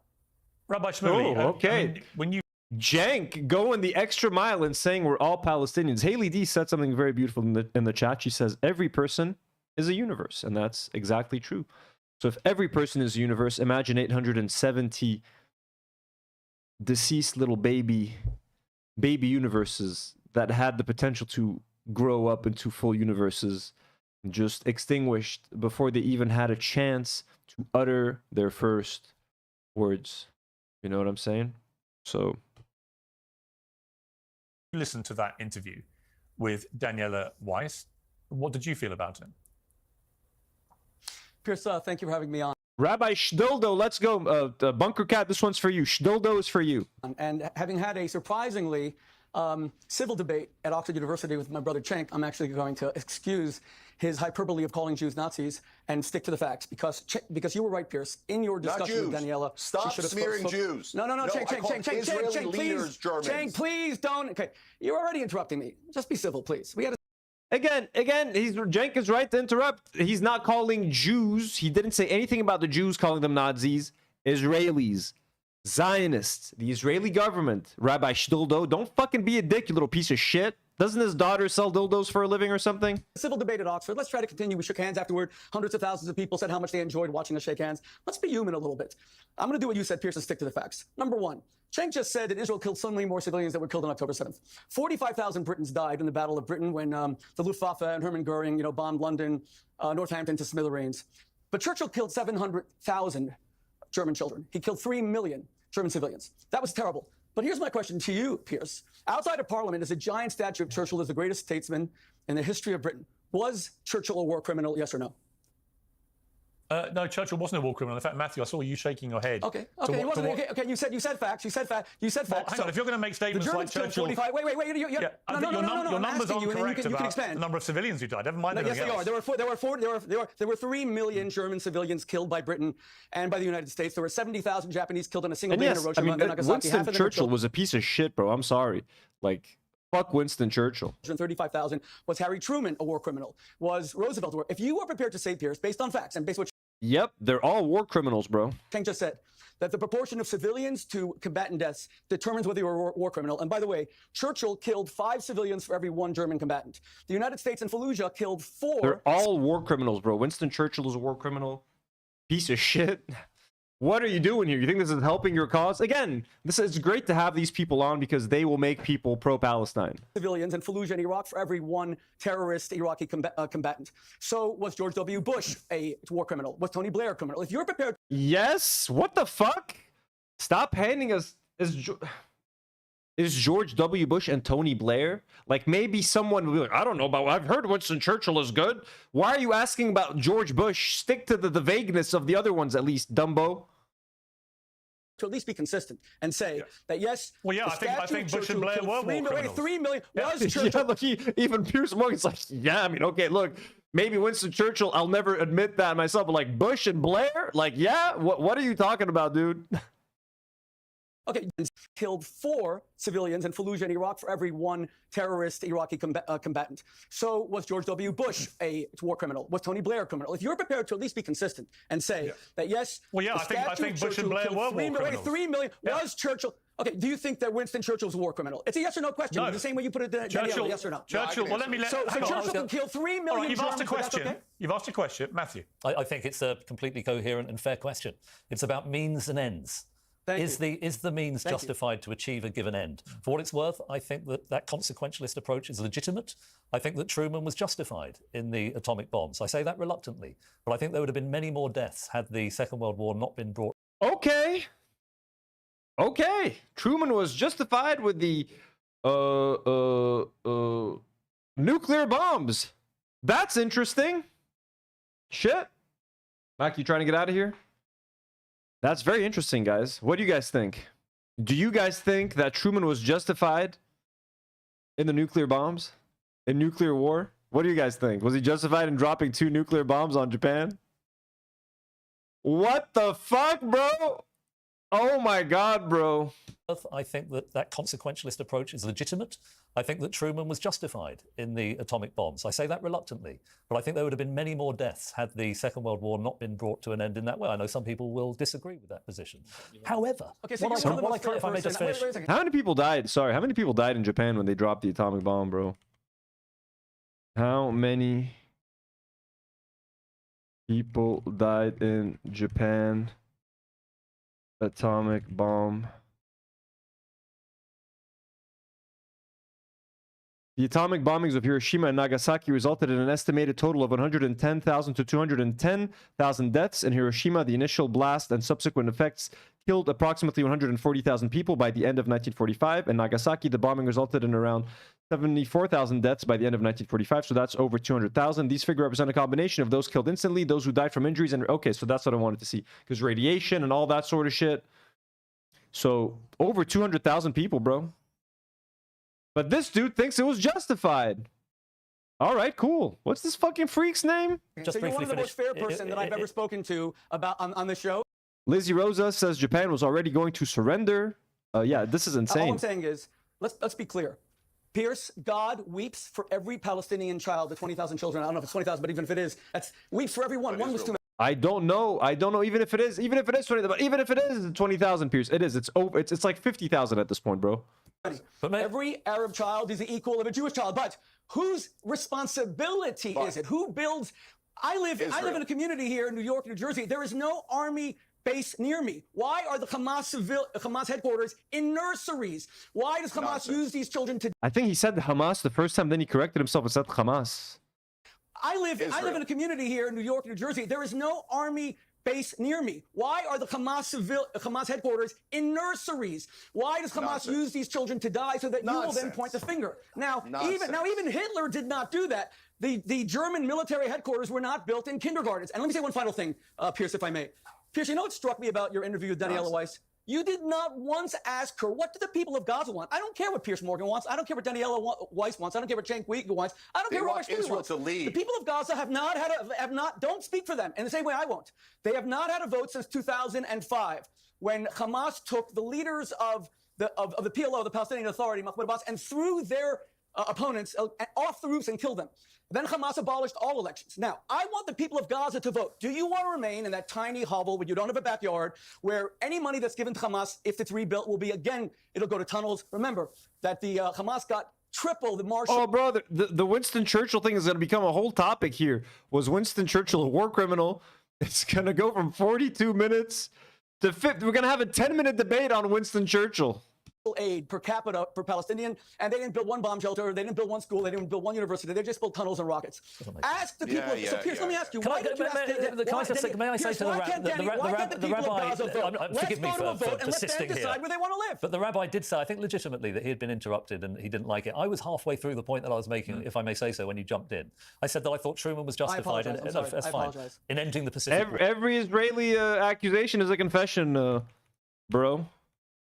Speaker 14: Rabbi Shmuley,
Speaker 2: okay.
Speaker 14: I mean, when you
Speaker 2: Jank going the extra mile and saying we're all Palestinians. Haley D said something very beautiful in the chat. She says every person is a universe, and that's exactly true. So if every person is a universe, imagine 870 deceased little baby universes that had the potential to grow up into full universes, just extinguished before they even had a chance to utter their first words. You know what I'm saying? So
Speaker 14: listened to that interview with Daniela Weiss. What did you feel about it?
Speaker 16: Piers, thank you for having me on.
Speaker 2: Rabbi Shdoldo, let's go. Bunker Cat, this one's for you. Shdoldo is for you.
Speaker 16: And having had a surprisingly civil debate at Oxford University with my brother Cenk, I'm actually going to excuse his hyperbole of calling Jews Nazis and stick to the facts because you were right, Piers. In your discussion with Daniela,
Speaker 11: stop smearing Jews.
Speaker 16: No, Cenk, please. Cenk, please don't. Okay, you're already interrupting me. Just be civil, please. We got to.
Speaker 2: Again, Cenk is right to interrupt. He's not calling Jews. He didn't say anything about the Jews, calling them Nazis. Israelis, Zionists, the Israeli government. Rabbi Shdoldo, don't fucking be a dick, you little piece of shit. Doesn't his daughter sell dildos for a living or something?
Speaker 16: Civil debate at Oxford. Let's try to continue. We shook hands afterward. Hundreds of thousands of people said how much they enjoyed watching us shake hands. Let's be human a little bit. I'm going to do what you said, Piers, and stick to the facts. Number one, Cenk just said that Israel killed so many more civilians that were killed on October 7th. 45,000 Britons died in the Battle of Britain when the Luftwaffe and Hermann Goering, bombed London, Northampton to smithereens. But Churchill killed 700,000 German children. He killed 3 million German civilians. That was terrible. But here's my question to you, Piers. Outside of Parliament is a giant statue of Churchill as the greatest statesman in the history of Britain. Was Churchill a war criminal, yes or no?
Speaker 14: No, Churchill wasn't a war criminal. In fact, Matthew, I saw you shaking your head.
Speaker 16: Okay, you said facts. You said facts.
Speaker 14: Well, hang on, if you're going to make statements like Churchill...
Speaker 16: Wait.
Speaker 14: Your numbers aren't correct about the number of civilians who died. Never mind anything else.
Speaker 16: Yes, they are. There were 3 million German civilians killed by Britain and by the United States. There were 70,000 Japanese killed in a single day in Hiroshima and Nagasaki.
Speaker 2: Winston Churchill was a piece of shit, bro. I'm sorry. Like, fuck Winston Churchill.
Speaker 16: 35,000. Was Harry Truman a war criminal? Was Roosevelt a war? If you are prepared to say, Piers, based on facts and based on what
Speaker 2: Yep, they're all war criminals, bro.
Speaker 16: Cenk just said that the proportion of civilians to combatant deaths determines whether you're a war criminal. And by the way, Churchill killed 5 civilians for every 1 German combatant. The United States and Fallujah killed 4.
Speaker 2: They're all war criminals, bro. Winston Churchill is a war criminal. Piece of shit. What are you doing here? You think this is helping your cause? Again, it's great to have these people on because they will make people pro-Palestine.
Speaker 16: Civilians in Fallujah and Iraq for every 1 terrorist Iraqi combatant. So was George W. Bush a war criminal? Was Tony Blair a criminal? If you're prepared...
Speaker 2: Yes? What the fuck? Stop handing us is George W. Bush and Tony Blair? Like, maybe someone will be like, I don't know about, I've heard Winston Churchill is good. Why are you asking about George Bush? Stick to the vagueness of the other ones at least, Dumbo.
Speaker 16: To at least be consistent and say that yes.
Speaker 14: Well, yeah, I think Bush and Blair were war criminals.
Speaker 16: 3 million was
Speaker 2: Yeah,
Speaker 16: Churchill.
Speaker 2: look, even Piers Morgan's like, yeah, I mean, okay, look, maybe Winston Churchill, I'll never admit that myself, but like Bush and Blair, like, yeah, what are you talking about, dude?
Speaker 16: Okay, killed 4 civilians in Fallujah in Iraq for every 1 terrorist Iraqi combatant. So was George W. Bush a war criminal? Was Tony Blair a criminal? If you're prepared to at least be consistent and say that yes,
Speaker 14: well, yeah, I think Bush and Blair were war criminals.
Speaker 16: 3 million was Churchill. Okay, do you think that Winston Churchill was a war criminal? It's a yes or no question.
Speaker 14: No.
Speaker 16: The same way you put it to Danielle, yes or no?
Speaker 14: Churchill, well, let me let.
Speaker 16: So Churchill can kill 3 million.
Speaker 14: Right, you've asked a
Speaker 16: Germans,
Speaker 14: question.
Speaker 16: okay?
Speaker 14: You've asked a question, Matthew.
Speaker 12: I think it's a completely coherent and fair question. It's about means and ends. Is the means justified to achieve a given end? For what it's worth, I think that consequentialist approach is legitimate. I think that Truman was justified in the atomic bombs. I say that reluctantly, but I think there would have been many more deaths had the Second World War not been brought.
Speaker 2: Okay. Truman was justified with the nuclear bombs. That's interesting. Shit. Mac, you trying to get out of here? That's very interesting, guys. What do you guys think? Do you guys think that Truman was justified in the nuclear bombs? In nuclear war? What do you guys think? Was he justified in dropping 2 nuclear bombs on Japan? What the fuck, bro? Oh my god, bro.
Speaker 12: I think that consequentialist approach is legitimate. I think that Truman was justified in the atomic bombs. I say that reluctantly, but I think there would have been many more deaths had the Second World War not been brought to an end in that way. I know some people will disagree with that position. However, if I may just finish.
Speaker 2: How many people died? Sorry, how many people died in Japan when they dropped the atomic bomb, bro? How many people died in Japan? Atomic bomb. The atomic bombings of Hiroshima and Nagasaki resulted in an estimated total of 110,000 to 210,000 deaths. In Hiroshima, the initial blast and subsequent effects killed approximately 140,000 people by the end of 1945. In Nagasaki, the bombing resulted in around 74,000 deaths by the end of 1945, so that's over 200,000. These figures represent a combination of those killed instantly, those who died from injuries, and okay, so that's what I wanted to see, because radiation and all that sort of shit. So over 200,000 people, bro. But this dude thinks it was justified. All right, cool. What's this fucking freak's name?
Speaker 16: So you're one of the most fair person that I've ever spoken to about on the show.
Speaker 2: Lizzie Rosa says Japan was already going to surrender. Yeah, this is insane.
Speaker 16: All I'm saying is, let's be clear. Pierce, God weeps for every Palestinian child, the 20,000 children. I don't know if it's 20,000, but even if it is, that's weeps for everyone. One was too many.
Speaker 2: I don't know. Even if it is 20,000, but even if it is 20,000, Pierce, it is. It's over. It's like 50,000 at this point, bro.
Speaker 16: But every Arab child is the equal of a Jewish child. But whose responsibility is it? Who builds? I live in a community here in New York, New Jersey. There is no army base near me. Why are the Hamas headquarters in nurseries? Why does Hamas use these children to?
Speaker 2: I think he said Hamas the first time, then he corrected himself and said Hamas.
Speaker 16: I live in a community here in New York, New Jersey. There is no army base near me. Why are the Hamas headquarters in nurseries? Why does Hamas use these children to die so that you will then point the finger? Now, even Hitler did not do that. The German military headquarters were not built in kindergartens. And let me say one final thing, Piers, if I may. Piers, you know what struck me about your interview with Daniela Weiss? You did not once ask her, what do the people of Gaza want? I don't care what Piers Morgan wants. I don't care what Daniela Weiss wants. I don't care what Cenk Uygur wants. I don't care what Robert Stewart wants.
Speaker 11: To leave.
Speaker 16: The people of Gaza don't speak for them in the same way I won't. They have not had a vote since 2005 when Hamas took the leaders of the PLO, the Palestinian Authority, Mahmoud Abbas, and threw their opponents off the roofs and killed them. Then Hamas abolished all elections. Now, I want the people of Gaza to vote. Do you want to remain in that tiny hovel where you don't have a backyard, where any money that's given to Hamas, if it's rebuilt, will be, again, it'll go to tunnels? Remember that the Hamas got triple the Marshall...
Speaker 2: Oh, bro, the Winston Churchill thing is going to become a whole topic here. Was Winston Churchill a war criminal? It's going to go from 42 minutes to 50. We're going to have a 10-minute debate on Winston Churchill.
Speaker 16: aid per capita per Palestinian, and they didn't build one bomb shelter, they didn't build one school, they didn't build one university, they just built tunnels and rockets. Ask the people. So Piers, let me ask you, why did you ask
Speaker 12: May I say to the rabbi, forgive me for persisting here,
Speaker 16: where they want to live.
Speaker 12: but the rabbi did say, I think legitimately, that he had been interrupted and he didn't like it. I was halfway through the point that I was making, if I may say so, when you jumped in. I said that I thought Truman was justified in ending the Pacific War.
Speaker 2: Every Israeli accusation is a confession, bro.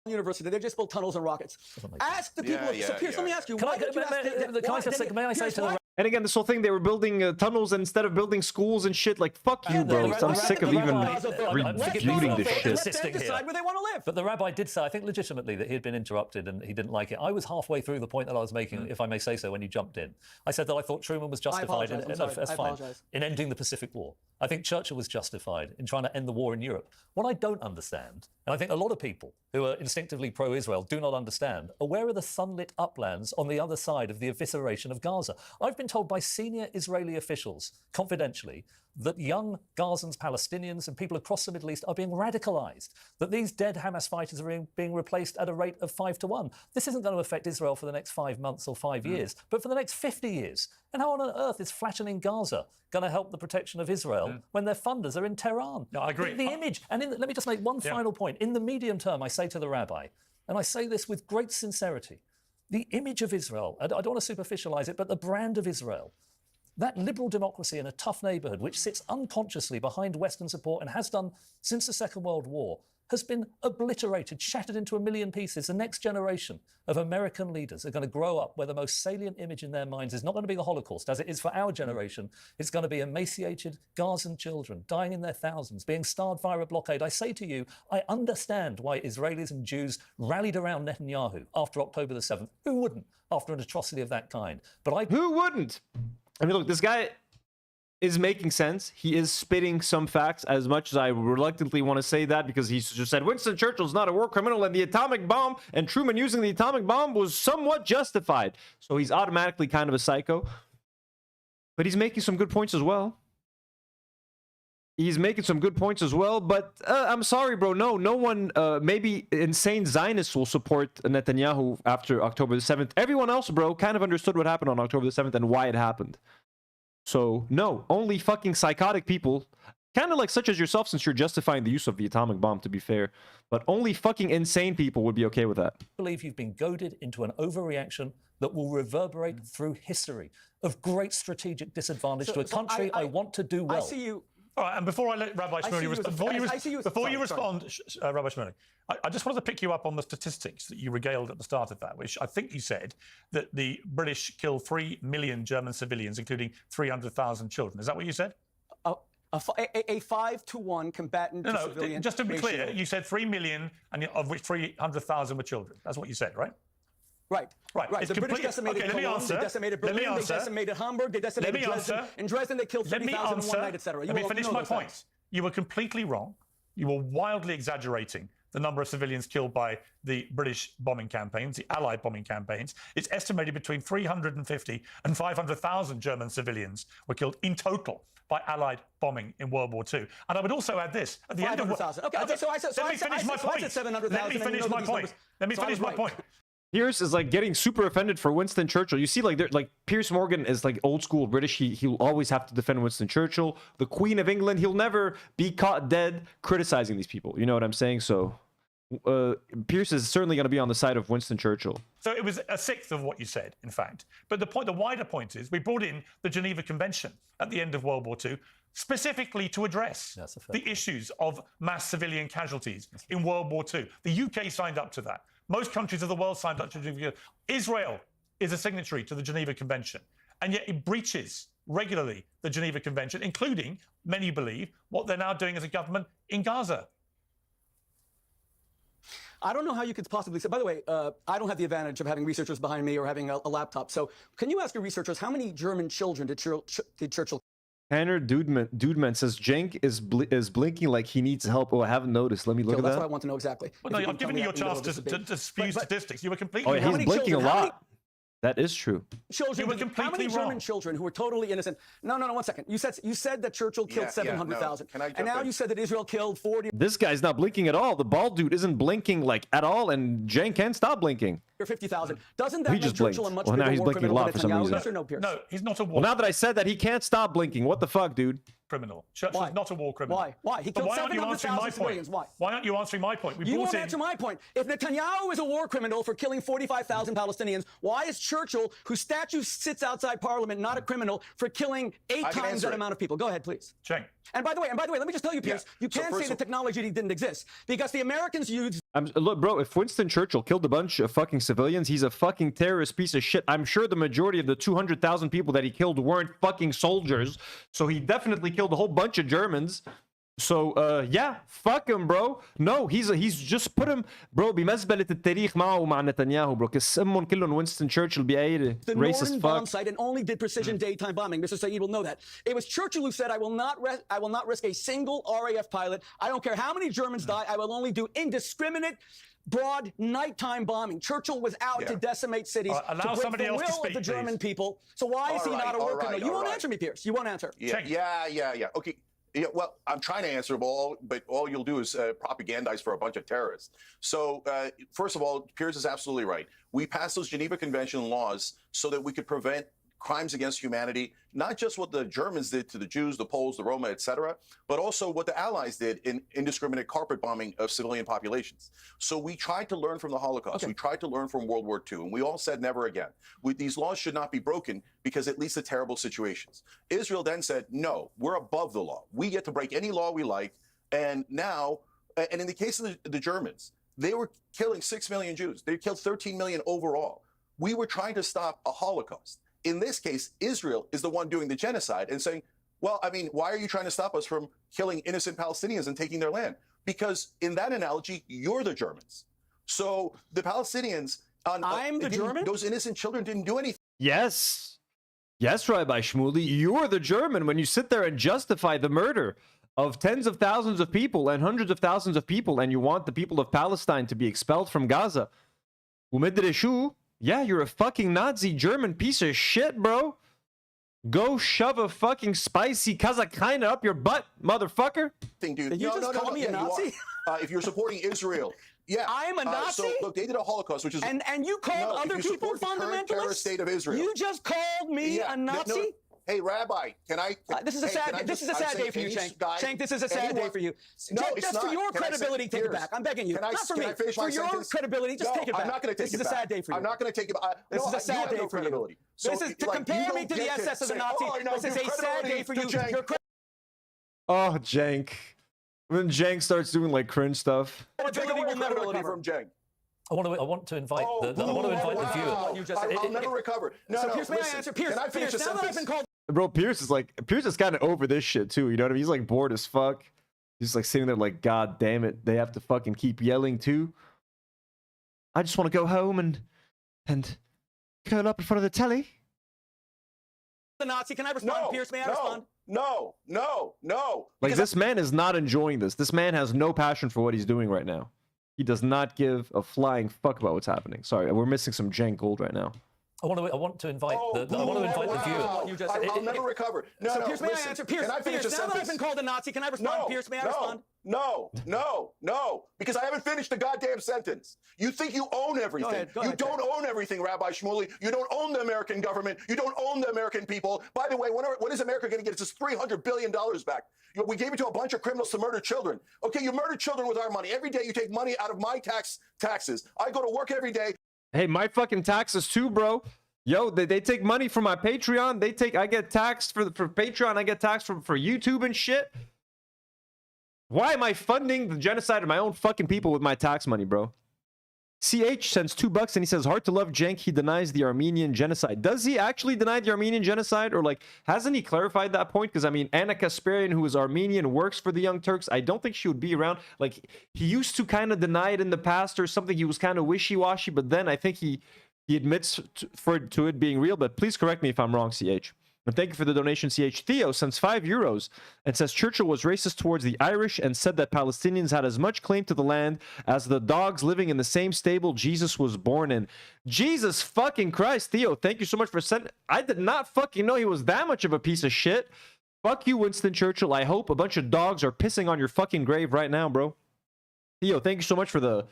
Speaker 16: University, they just built tunnels and rockets. Ask the people. So Piers, let me ask you,
Speaker 12: May I say to the
Speaker 2: And again, this whole thing, they were building tunnels instead of building schools and shit. Like, fuck you, bro. I'm sick of even refuting this shit.
Speaker 16: Decide where they want to live.
Speaker 12: But the rabbi did say, I think legitimately, that he had been interrupted and he didn't like it. I was halfway through the point that I was making, if I may say so, when you jumped in. I said that I thought Truman was justified in ending the Pacific War. I think Churchill was justified in trying to end the war in Europe. What I don't understand, and I think a lot of people who are instinctively pro-Israel do not understand, are where are the sunlit uplands on the other side of the evisceration of Gaza? I've been told by senior Israeli officials, confidentially, that young Gazans, Palestinians, and people across the Middle East are being radicalized, that these dead Hamas fighters are being replaced at a rate of 5 to 1. This isn't going to affect Israel for the next 5 months or 5 years, but for the next 50 years. And how on earth is flattening Gaza going to help the protection of Israel when their funders are in Tehran?
Speaker 14: No, I agree.
Speaker 12: The image, and let me just make one final point. In the medium term, I say to the rabbi, and I say this with great sincerity, the image of Israel, I don't want to superficialize it, but the brand of Israel, that liberal democracy in a tough neighborhood, which sits unconsciously behind Western support and has done since the Second World War, has been obliterated, shattered into a million pieces. The next generation of American leaders are going to grow up where the most salient image in their minds is not going to be the Holocaust, as it is for our generation. It's going to be emaciated Gazan children dying in their thousands, being starved via a blockade. I say to you, I understand why Israelis and Jews rallied around Netanyahu after October the 7th. Who wouldn't, after an atrocity of that kind? But who
Speaker 2: wouldn't? I mean, look, this guy is making sense. He is spitting some facts, as much as I reluctantly want to say that, because he just said Winston Churchill's not a war criminal and the atomic bomb and Truman using the atomic bomb was somewhat justified. So he's automatically kind of a psycho. But he's making some good points as well. But I'm sorry, bro. No one, maybe insane Zionists will support Netanyahu after October the 7th. Everyone else, bro, kind of understood what happened on October the 7th and why it happened. So, no, only fucking psychotic people, kind of like such as yourself, since you're justifying the use of the atomic bomb, to be fair, but only fucking insane people would be okay with that.
Speaker 12: I believe you've been goaded into an overreaction that will reverberate through history of great strategic disadvantage to a country I want to do well.
Speaker 16: I see you.
Speaker 14: All right, and before I let Rabbi Shmuley respond, Rabbi Shmuley, I just wanted to pick you up on the statistics that you regaled at the start of that, which I think you said that the British killed 3 million German civilians, including 300,000 children. Is that what you said?
Speaker 16: A 5-to-1 combatant to civilian.
Speaker 14: No, just to be clear, you said 3 million, and of which 300,000 were children. That's what you said, right?
Speaker 16: Right. The British decimated Cologne, they decimated Berlin, they decimated Hamburg, they decimated Dresden. In Dresden, they killed 30,000 in one night, etc.
Speaker 14: Let me finish my point. You were completely wrong. You were wildly exaggerating the number of civilians killed by the British bombing campaigns, the Allied bombing campaigns. It's estimated between 350 and 500,000 German civilians were killed in total by Allied bombing in World War II. And I would also add this. At the end of let me finish my point.
Speaker 2: Piers is like getting super offended for Winston Churchill. You see, like Piers Morgan is like old school British. He'll always have to defend Winston Churchill. The Queen of England, he'll never be caught dead criticizing these people. You know what I'm saying? So Piers is certainly going to be on the side of Winston Churchill.
Speaker 14: So it was a sixth of what you said, in fact. But the wider point is we brought in the Geneva Convention at the end of World War II, specifically to address the issues of mass civilian casualties in World War II. The UK signed up to that. Most countries of the world signed up to Geneva. Israel is a signatory to the Geneva Convention, and yet it breaches regularly the Geneva Convention, including, many believe, what they're now doing as a government in Gaza.
Speaker 16: I don't know how you could possibly say, by the way, I don't have the advantage of having researchers behind me or having a laptop. So can you ask your researchers, how many German children did Churchill?
Speaker 2: Tanner Dudeman says Cenk is blinking like he needs help. Oh, I haven't noticed. Let me look at that.
Speaker 16: That's what I want to know exactly.
Speaker 14: Well, no, I've given you your chance to spew statistics. You were completely
Speaker 2: wrong. He's blinking a lot. That is true.
Speaker 16: Children,
Speaker 14: You were
Speaker 16: how many
Speaker 14: completely
Speaker 16: German
Speaker 14: wrong.
Speaker 16: children who were totally innocent? No, 1 second. You said that Churchill killed 700,000, and now you said that Israel killed 40
Speaker 2: This guy's not blinking at all. The bald dude isn't blinking like at all, and Jen can't stop blinking.
Speaker 16: or 50,000. Doesn't that
Speaker 2: He
Speaker 16: make
Speaker 2: just
Speaker 16: Churchill a
Speaker 2: blinked.
Speaker 16: much
Speaker 2: Well, now
Speaker 16: bigger
Speaker 2: he's
Speaker 16: war
Speaker 2: blinking a
Speaker 16: criminal
Speaker 2: lot
Speaker 16: than
Speaker 2: for some
Speaker 16: Netanyahu?
Speaker 2: reason.
Speaker 16: Yes or no, Piers?
Speaker 14: No, he's not a war
Speaker 2: Well, now that I said that, he can't stop blinking. What the fuck, dude?
Speaker 14: criminal. Churchill's not a war criminal.
Speaker 16: Why? Why? He
Speaker 14: But
Speaker 16: killed
Speaker 14: why aren't you answering
Speaker 16: 700,000
Speaker 14: my
Speaker 16: civilians.
Speaker 14: point?
Speaker 16: Why?
Speaker 14: Why aren't you answering my point? We
Speaker 16: You
Speaker 14: brought
Speaker 16: won't
Speaker 14: in...
Speaker 16: answer my point. If Netanyahu is a war criminal for killing 45,000 Palestinians, why is Churchill, whose statue sits outside Parliament, not a criminal for killing 8
Speaker 11: can
Speaker 16: times
Speaker 11: answer
Speaker 16: that
Speaker 11: it.
Speaker 16: amount of people? Go ahead, please.
Speaker 14: Cenk.
Speaker 16: And by the way, let me just tell you, Piers, you
Speaker 11: So
Speaker 16: can't
Speaker 11: first
Speaker 16: say the
Speaker 11: of-
Speaker 16: technology didn't exist because the Americans used
Speaker 2: Look, bro, if Winston Churchill killed a bunch of fucking civilians, he's a fucking terrorist piece of shit. I'm sure the majority of the 200,000 people that he killed weren't fucking soldiers. So he definitely killed a whole bunch of Germans. So yeah, fuck him, bro. No, he's just put him, bro. بمزبلة التاريخ معه ومع نتنياهو, bro. كسمهم كلهم Winston Churchill بأي
Speaker 16: the
Speaker 2: racist
Speaker 16: Nour bomb
Speaker 2: fuck.
Speaker 16: site and only did precision daytime bombing. Mr. Saeed will know that. It was Churchill who said, I will not risk a single RAF pilot. I don't care how many Germans die. I will only do indiscriminate broad nighttime bombing. Churchill was out to decimate cities
Speaker 14: Allow
Speaker 16: to break
Speaker 14: somebody
Speaker 16: the
Speaker 14: else
Speaker 16: will
Speaker 14: to speak,
Speaker 16: of the German
Speaker 14: please.
Speaker 16: people. So why is he not a war criminal? You won't
Speaker 11: right.
Speaker 16: answer me, Piers. You won't answer.
Speaker 11: Yeah. Okay. Yeah, well, I'm trying to answer, but all you'll do is propagandize for a bunch of terrorists. So, first of all, Piers is absolutely right. We passed those Geneva Convention laws so that we could prevent crimes against humanity, not just what the Germans did to the Jews, the Poles, the Roma, etc., but also what the Allies did in indiscriminate carpet bombing of civilian populations. So we tried to learn from the Holocaust. We tried to learn from World War II, and we all said never again. These laws should not be broken because it leads to terrible situations. Israel then said, no, we're above the law. We get to break any law we like. And now, and in the case of the Germans, they were killing 6 million Jews. They killed 13 million overall. We were trying to stop a Holocaust. In this case, Israel is the one doing the genocide and saying, well, I mean, why are you trying to stop us from killing innocent Palestinians and taking their land? Because in that analogy, you're the Germans. So the Palestinians,
Speaker 16: I'm the German?
Speaker 11: Those innocent children didn't do anything.
Speaker 2: Yes, Rabbi Shmuley, you're the German when you sit there and justify the murder of tens of thousands of people and hundreds of thousands of people, and you want the people of Palestine to be expelled from Gaza. Yeah, you're a fucking Nazi German piece of shit, bro. Go shove a fucking spicy Kazakhina up your butt, motherfucker.
Speaker 11: Dude.
Speaker 16: Did you just call me a Nazi?
Speaker 11: If you're supporting Israel, yeah.
Speaker 16: I'm a Nazi?
Speaker 11: So, look, they did a Holocaust, which is...
Speaker 16: And you called other people fundamentalists?
Speaker 11: Terrorist state of Israel.
Speaker 16: You just called me a Nazi?
Speaker 11: Hey, Rabbi, can I...
Speaker 16: This is a sad day. This is a sad day for you, Cenk. Cenk, this is a sad day for you.
Speaker 11: No, it's
Speaker 16: just
Speaker 11: not.
Speaker 16: for your credibility, take it back. I'm begging you. Not for me. For your credibility, just take it back.
Speaker 11: I'm not going to take it back.
Speaker 16: This is a sad day for you.
Speaker 11: I'm not going to take it back.
Speaker 16: This is a sad day for you. This is to compare me to the SS as a Nazi. This is a sad day for you.
Speaker 2: Oh, Jank. When Jank starts doing like cringe stuff.
Speaker 16: Credibility will never recover
Speaker 11: from Jank.
Speaker 12: I want to invite the viewer.
Speaker 11: I'll never recover. No,
Speaker 16: Pierce, may I answer? Pierce,
Speaker 11: can I finish a
Speaker 16: now that I've been called...
Speaker 2: Bro, Piers is kind of over this shit too. You know what I mean? He's like bored as fuck. He's like sitting there like, God damn it, they have to fucking keep yelling too. I just want to go home and curl up in front of the telly.
Speaker 16: The Nazi, can I respond? Pierce, may I respond?
Speaker 11: No.
Speaker 2: Like, this man is not enjoying this. This man has no passion for what he's doing right now. He does not give a flying fuck about what's happening. Sorry, we're missing some Jank Gold right now.
Speaker 12: I want to invite the viewer.
Speaker 11: I'll never recover. No,
Speaker 16: Pierce, may I answer? Pierce,
Speaker 11: can I finish a
Speaker 16: now that I've been called a Nazi, can I respond? Pierce, may I respond?
Speaker 11: No, because I haven't finished the goddamn sentence. You think you own everything.
Speaker 16: Go ahead,
Speaker 11: you don't own everything, Rabbi Shmuley. You don't own the American government. You don't own the American people. By the way, when is America going to get its $300 billion back? We gave it to a bunch of criminals to murder children. Okay, you murder children with our money. Every day you take money out of my taxes. I go to work every day.
Speaker 2: Hey, my fucking taxes too, bro. Yo, they take money from my Patreon. I get taxed for Patreon. I get taxed for YouTube and shit. Why am I funding the genocide of my own fucking people with my tax money, bro? CH sends $2 and he says, hard to love Jank. He denies the Armenian genocide. Does he actually deny the Armenian genocide? Or like, hasn't he clarified that point? Because I mean, Anna Kasparian, who is Armenian, works for the Young Turks. I don't think she would be around. Like, he used to kind of deny it in the past or something. He was kind of wishy-washy, but then I think he admits to it being real. But please correct me if I'm wrong, CH. And thank you for the donation, CH. Theo sends €5 and says Churchill was racist towards the Irish and said that Palestinians had as much claim to the land as the dogs living in the same stable Jesus was born in. Jesus fucking Christ, Theo, thank you so much for sending. I did not fucking know he was that much of a piece of shit. Fuck you, Winston Churchill. I hope a bunch of dogs are pissing on your fucking grave right now, bro. Theo, thank you so much for the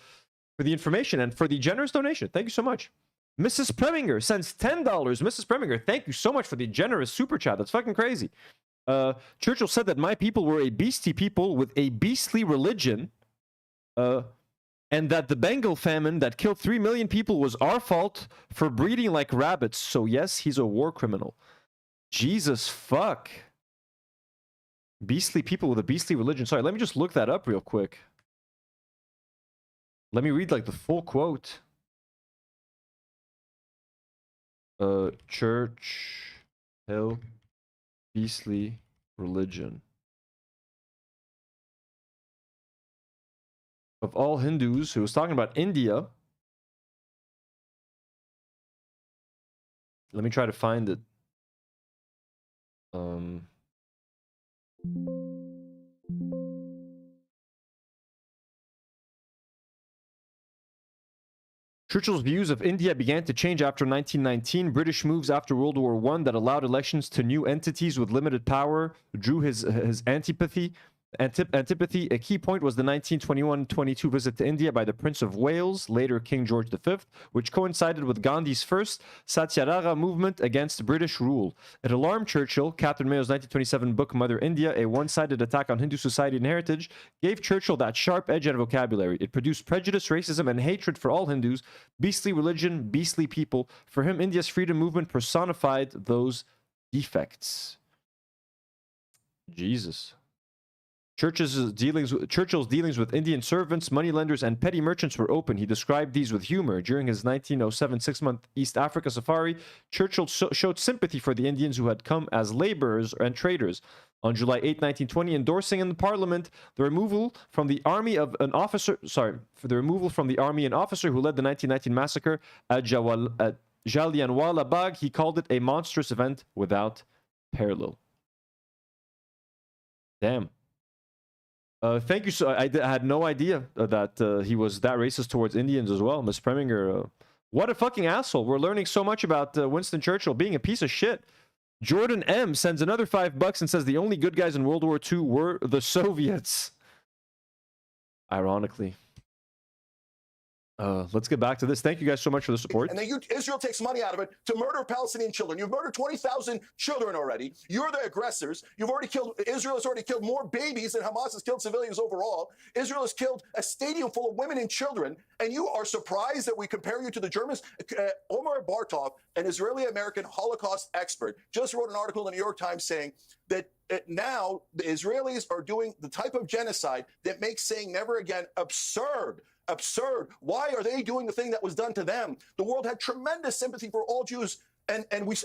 Speaker 2: information and for the generous donation. Thank you so much. Mrs. Preminger sends $10. Mrs. Preminger, thank you so much for the generous super chat. That's fucking crazy. Churchill said that my people were a beastie people with a beastly religion, and that the Bengal famine that killed 3 million people was our fault for breeding like rabbits. So yes, he's a war criminal. Jesus fuck. Beastly people with a beastly religion. Sorry, let me just look that up real quick. Let me read like the full quote. Church, hell, beastly religion. Of all Hindus, who was talking about India. Let me try to find it. Churchill's views of India began to change after 1919. British moves after World War I that allowed elections to new entities with limited power drew his antipathy. A key point was the 1921-22 visit to India by the Prince of Wales, later King George V, which coincided with Gandhi's first Satyagraha movement against British rule. It alarmed Churchill. Catherine Mayo's 1927 book Mother India, a one-sided attack on Hindu society and heritage, gave Churchill that sharp edge and vocabulary. It produced prejudice, racism, and hatred for all Hindus, beastly religion, beastly people. For him, India's freedom movement personified those defects. Jesus. Churchill's dealings with Indian servants, moneylenders, and petty merchants were open. He described these with humor. During his 1907 6-month East Africa safari, Churchill showed sympathy for the Indians who had come as laborers and traders. On July 8, 1920, endorsing in the Parliament the removal from the army of an officer, an officer who led the 1919 massacre at Jallianwala Bagh, he called it a monstrous event without parallel. Damn. Thank you. So I had no idea that he was that racist towards Indians as well. Miss Preminger, what a fucking asshole. We're learning so much about Winston Churchill being a piece of shit. Jordan M sends another $5 and says the only good guys in World War II were the Soviets. Ironically. Let's get back to this. Thank you guys so much for the support.
Speaker 11: And then Israel takes money out of it to murder Palestinian children. You've murdered 20,000 children already. You're the aggressors. Israel has already killed more babies than Hamas has killed civilians overall. Israel has killed a stadium full of women and children. And you are surprised that we compare you to the Germans? Omar Bartov, an Israeli-American Holocaust expert, just wrote an article in the New York Times saying that now the Israelis are doing the type of genocide that makes saying never again absurd. Absurd. Why are they doing the thing that was done to them? The world had tremendous sympathy for all Jews, and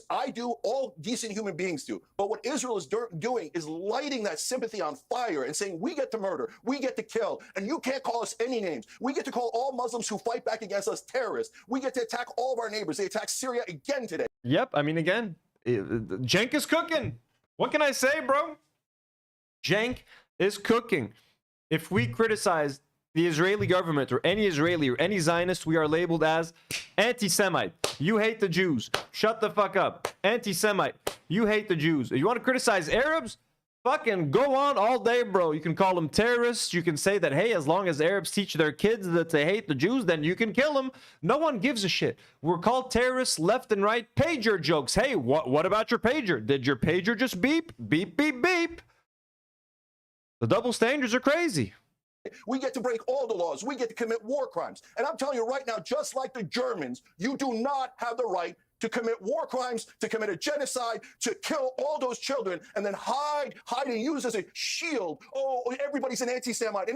Speaker 11: I do, all decent human beings do. But what Israel is doing is lighting that sympathy on fire and saying, we get to murder, we get to kill, and you can't call us any names. We get to call all Muslims who fight back against us terrorists. We get to attack all of our neighbors. They attacked Syria again today.
Speaker 2: Yep, I mean, again, Cenk is cooking. What can I say, bro? Cenk is cooking. If we criticize the Israeli government or any Israeli or any Zionist, we are labeled as anti-Semite. You hate the Jews. Shut the fuck up. Anti-Semite. You hate the Jews. If you want to criticize Arabs, fucking go on all day, bro. You can call them terrorists. You can say that, hey, as long as Arabs teach their kids that they hate the Jews, then you can kill them. No one gives a shit. We're called terrorists left and right. Pager jokes. Hey, what about your pager? Did your pager just beep? Beep, beep, beep. The double standards are crazy.
Speaker 11: We get to break all the laws. We get to commit war crimes. And I'm telling you right now, just like the Germans, you do not have the right to commit war crimes, to commit a genocide, to kill all those children, and then hide and use as a shield. Oh, everybody's an anti-Semite,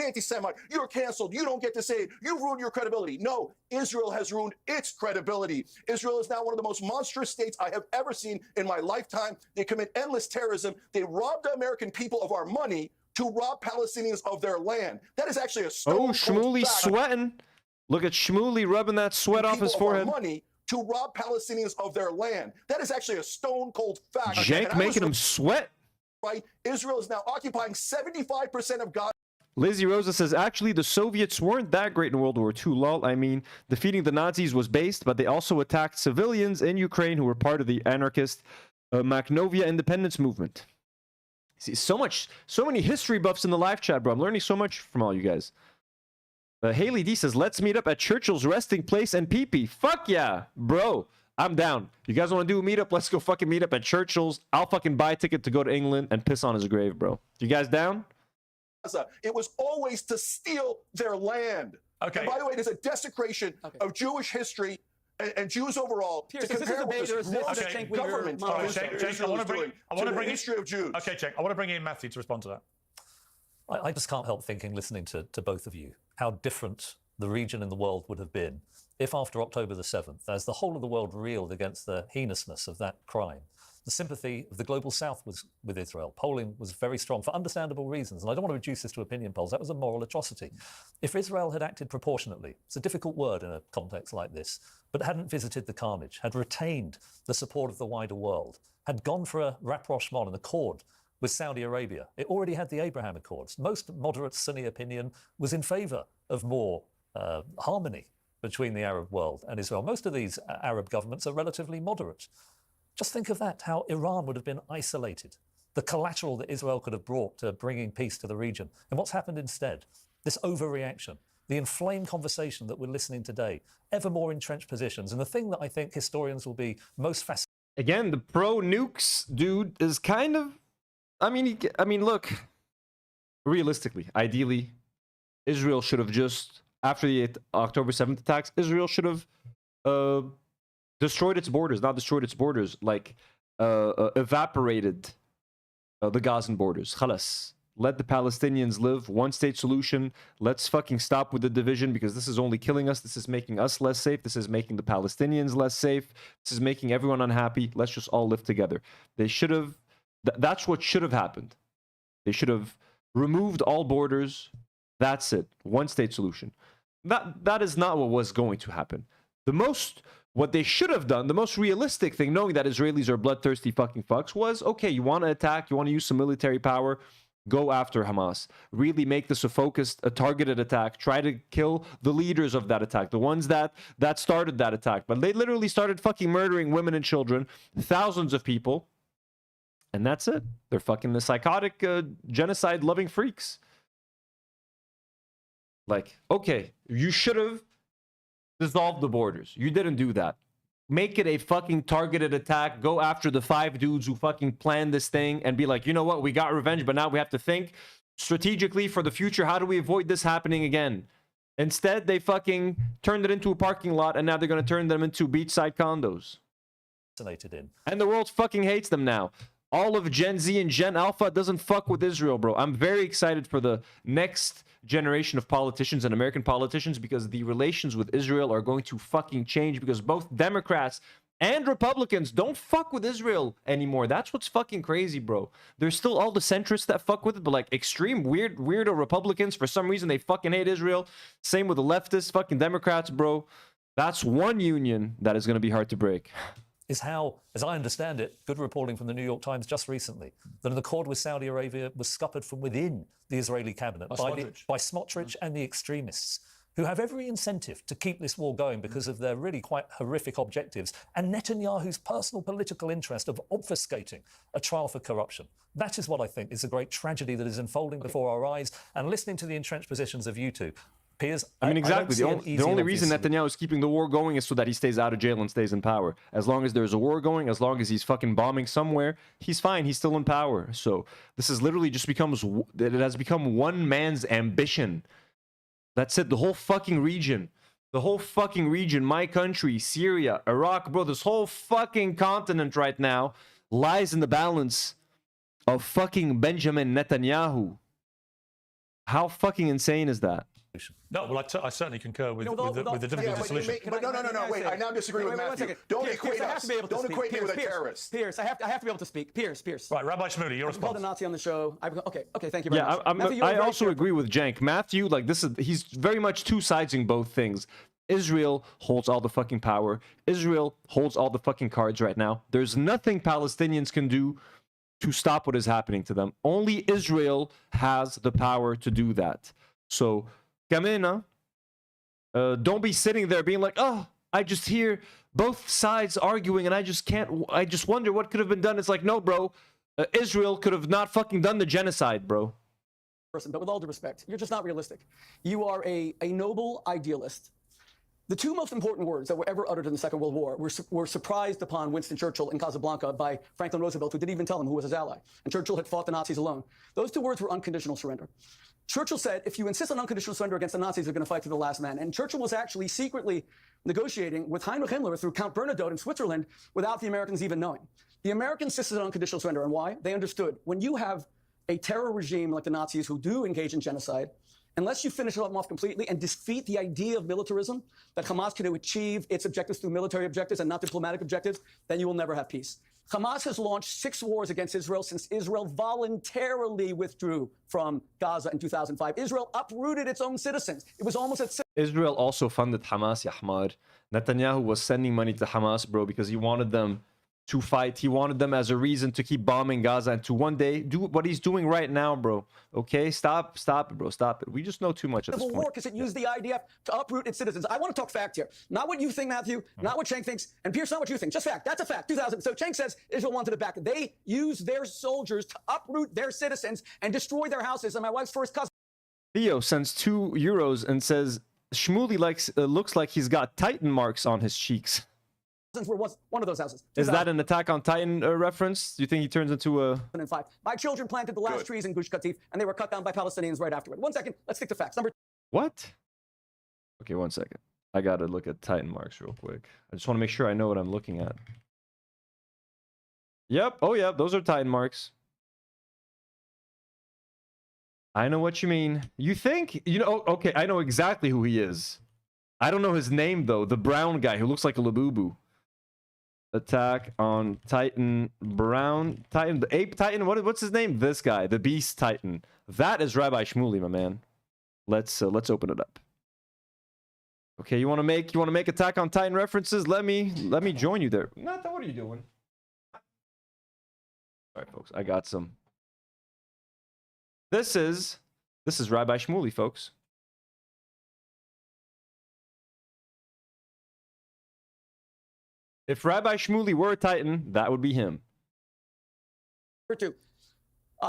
Speaker 11: You're canceled. You don't get to say it. You've ruined your credibility. No, Israel has ruined its credibility. Israel is now one of the most monstrous states I have ever seen in my lifetime. They commit endless terrorism. They rob the American people of our money to rob Palestinians of their land. That is actually a stone cold
Speaker 2: Shmuley
Speaker 11: fact.
Speaker 2: sweating. Look at Shmuley rubbing that sweat off his forehead.
Speaker 11: Money to rob Palestinians of their land. That is actually a stone cold fact.
Speaker 2: Jank making him sweat.
Speaker 11: Right? Israel is now occupying 75% of Gaza.
Speaker 2: Lizzie Rosa says, actually, the Soviets weren't that great in World War II, lol. I mean, defeating the Nazis was based, but they also attacked civilians in Ukraine who were part of the anarchist Makhnovia independence movement. See, so many history buffs in the live chat, bro. I'm learning so much from all you guys. Haley D says, let's meet up at Churchill's resting place and pee-pee. Fuck yeah, bro. I'm down. You guys want to do a meetup? Let's go fucking meet up at Churchill's. I'll fucking buy a ticket to go to England and piss on his grave, bro. You guys down?
Speaker 11: It was always to steal their land.
Speaker 14: Okay.
Speaker 11: And by the way, there's a desecration of Jewish history and Jews overall
Speaker 16: Piers,
Speaker 11: to compare with this government
Speaker 14: I want to bring
Speaker 11: history of Jews.
Speaker 14: Okay, Cenk, I want to bring in Matthew to respond to that.
Speaker 12: I just can't help thinking, listening to both of you, how different the region and the world would have been if after October the 7th, as the whole of the world reeled against the heinousness of that crime, the sympathy of the global south was with Israel. Polling was very strong for understandable reasons. And I don't want to reduce this to opinion polls. That was a moral atrocity. If Israel had acted proportionately, it's a difficult word in a context like this, but hadn't visited the carnage, had retained the support of the wider world, had gone for a rapprochement, an accord with Saudi Arabia. It already had the Abraham Accords. Most moderate Sunni opinion was in favor of more harmony between the Arab world and Israel. Most of these Arab governments are relatively moderate. Just think of that, how Iran would have been isolated, the collateral that Israel could have brought to bringing peace to the region. And what's happened instead? This overreaction, the inflamed conversation that we're listening today, ever more entrenched positions. And the thing that I think historians will be most fascinated.
Speaker 2: Again, the pro-nukes dude is kind of... I mean, look, realistically, ideally, Israel should have just, after the October 7th attacks, Israel should have destroyed its borders, not destroyed its borders, like evaporated the Gazan borders. Khalas. Let the Palestinians live. One-state solution. Let's fucking stop with the division because this is only killing us. This is making us less safe. This is making the Palestinians less safe. This is making everyone unhappy. Let's just all live together. They should have... That's what should have happened. They should have removed all borders. That's it. One-state solution. That is not what was going to happen. What they should have done, the most realistic thing, knowing that Israelis are bloodthirsty fucking fucks, was, okay, you want to attack, you want to use some military power, go after Hamas. Really make this a targeted attack. Try to kill the leaders of that attack, the ones that started that attack. But they literally started fucking murdering women and children, thousands of people. And that's it. They're fucking the psychotic, genocide-loving freaks. Like, okay, you should have dissolved the borders. You didn't do that. Make it a fucking targeted attack. Go after the 5 dudes who fucking planned this thing and be like, you know what? We got revenge, but now we have to think strategically for the future. How do we avoid this happening again? Instead, they fucking turned it into a parking lot, and now they're going to turn them into beachside condos. And the world fucking hates them now. All of Gen Z and Gen Alpha doesn't fuck with Israel, bro. I'm very excited for the next generation of politicians and American politicians because the relations with Israel are going to fucking change because both Democrats and Republicans don't fuck with Israel anymore. That's what's fucking crazy, bro. There's still all the centrists that fuck with it, but like extreme weirdo Republicans, for some reason, they fucking hate Israel. Same with the leftist fucking Democrats, bro. That's one union that is going to be hard to break.
Speaker 12: Is how, as I understand it, good reporting from the New York Times just recently, that an accord with Saudi Arabia was scuppered from within the Israeli cabinet by Smotrich and the extremists, who have every incentive to keep this war going because of their really quite horrific objectives, and Netanyahu's personal political interest of obfuscating a trial for corruption. That is what I think is a great tragedy that is unfolding before our eyes, and listening to the entrenched positions of you two. Piers,
Speaker 2: I mean, exactly. The only reason Netanyahu is keeping the war going is so that he stays out of jail and stays in power. As long as there's a war going, as long as he's fucking bombing somewhere, he's fine. He's still in power. So this is literally just it has become one man's ambition. That's it. The whole fucking region, my country, Syria, Iraq, bro, this whole fucking continent right now lies in the balance of fucking Benjamin Netanyahu. How fucking insane is that?
Speaker 14: No, well, I certainly concur with the difficult solution.
Speaker 11: But no, wait, I now disagree with Matthew. Don't equate us. Don't equate me with a terrorist.
Speaker 16: Piers, I have to be able to speak. Piers.
Speaker 14: Right, Rabbi Shmuley, your response.
Speaker 16: I've called a Nazi on the show. Okay, thank you very much.
Speaker 2: I also agree with Jank. Matthew, like he's very much two-siding both things. Israel holds all the fucking power. Israel holds all the fucking cards right now. There's nothing Palestinians can do to stop what is happening to them. Only Israel has the power to do that. So, Kamena, don't be sitting there being like, oh, I just hear both sides arguing and I just wonder what could have been done. It's like, no, bro, Israel could have not fucking done the genocide, bro.
Speaker 16: But with all due respect, you're just not realistic. You are a noble idealist. The two most important words that were ever uttered in the Second World War were surprised upon Winston Churchill in Casablanca by Franklin Roosevelt, who didn't even tell him who was his ally. And Churchill had fought the Nazis alone. Those two words were unconditional surrender. Churchill said, if you insist on unconditional surrender against the Nazis, you're going to fight to the last man. And Churchill was actually secretly negotiating with Heinrich Himmler through Count Bernadotte in Switzerland without the Americans even knowing. The Americans insisted on unconditional surrender. And why? They understood when you have a terror regime like the Nazis who do engage in genocide, unless you finish them off completely and defeat the idea of militarism, that Hamas can achieve its objectives through military objectives and not diplomatic objectives, then you will never have peace. Hamas has launched 6 wars against Israel since Israel voluntarily withdrew from Gaza in 2005. Israel uprooted its own citizens. It was almost at...
Speaker 2: Israel also funded Hamas, ya Ahmad. Netanyahu was sending money to Hamas, bro, because he wanted them to fight. He wanted them as a reason to keep bombing Gaza and to one day do what he's doing right now, bro. Okay, stop it, bro, stop it. We just know too much at this point.
Speaker 16: War because it used the IDF to uproot its citizens. I want to talk fact here. Not what you think, Matthew, not what Cenk thinks, and Piers, not what you think. Just fact. That's a fact. 2000. So Cenk says Israel wanted it back. They used their soldiers to uproot their citizens and destroy their houses. And my wife's first cousin
Speaker 2: Theo sends €2 and says Shmuley looks like he's got Titan marks on his cheeks.
Speaker 16: were one of those houses.
Speaker 2: Is that an Attack on Titan reference? Do you think he turns into a...
Speaker 16: 2005. My children planted the last trees in Gush Katif, and they were cut down by Palestinians right afterward. 1 second. Let's stick to facts.
Speaker 2: What? Okay, 1 second. I gotta look at Titan marks real quick. I just want to make sure I know what I'm looking at. Yep. Oh, yeah. Those are Titan marks. I know what you mean. You think? You know, okay, I know exactly who he is. I don't know his name, though. The brown guy who looks like a Labubu. Attack on Titan. Brown Titan. The Ape Titan. What's his name? This guy. The Beast Titan. That is Rabbi Shmuley, my man. Let's open it up. Okay, you want to make Attack on Titan references? Let me join you there. Nata, what are you doing? All right, folks. I got some. This is Rabbi Shmuley, folks. If Rabbi Shmuley were a Titan, that would be him.
Speaker 16: Two.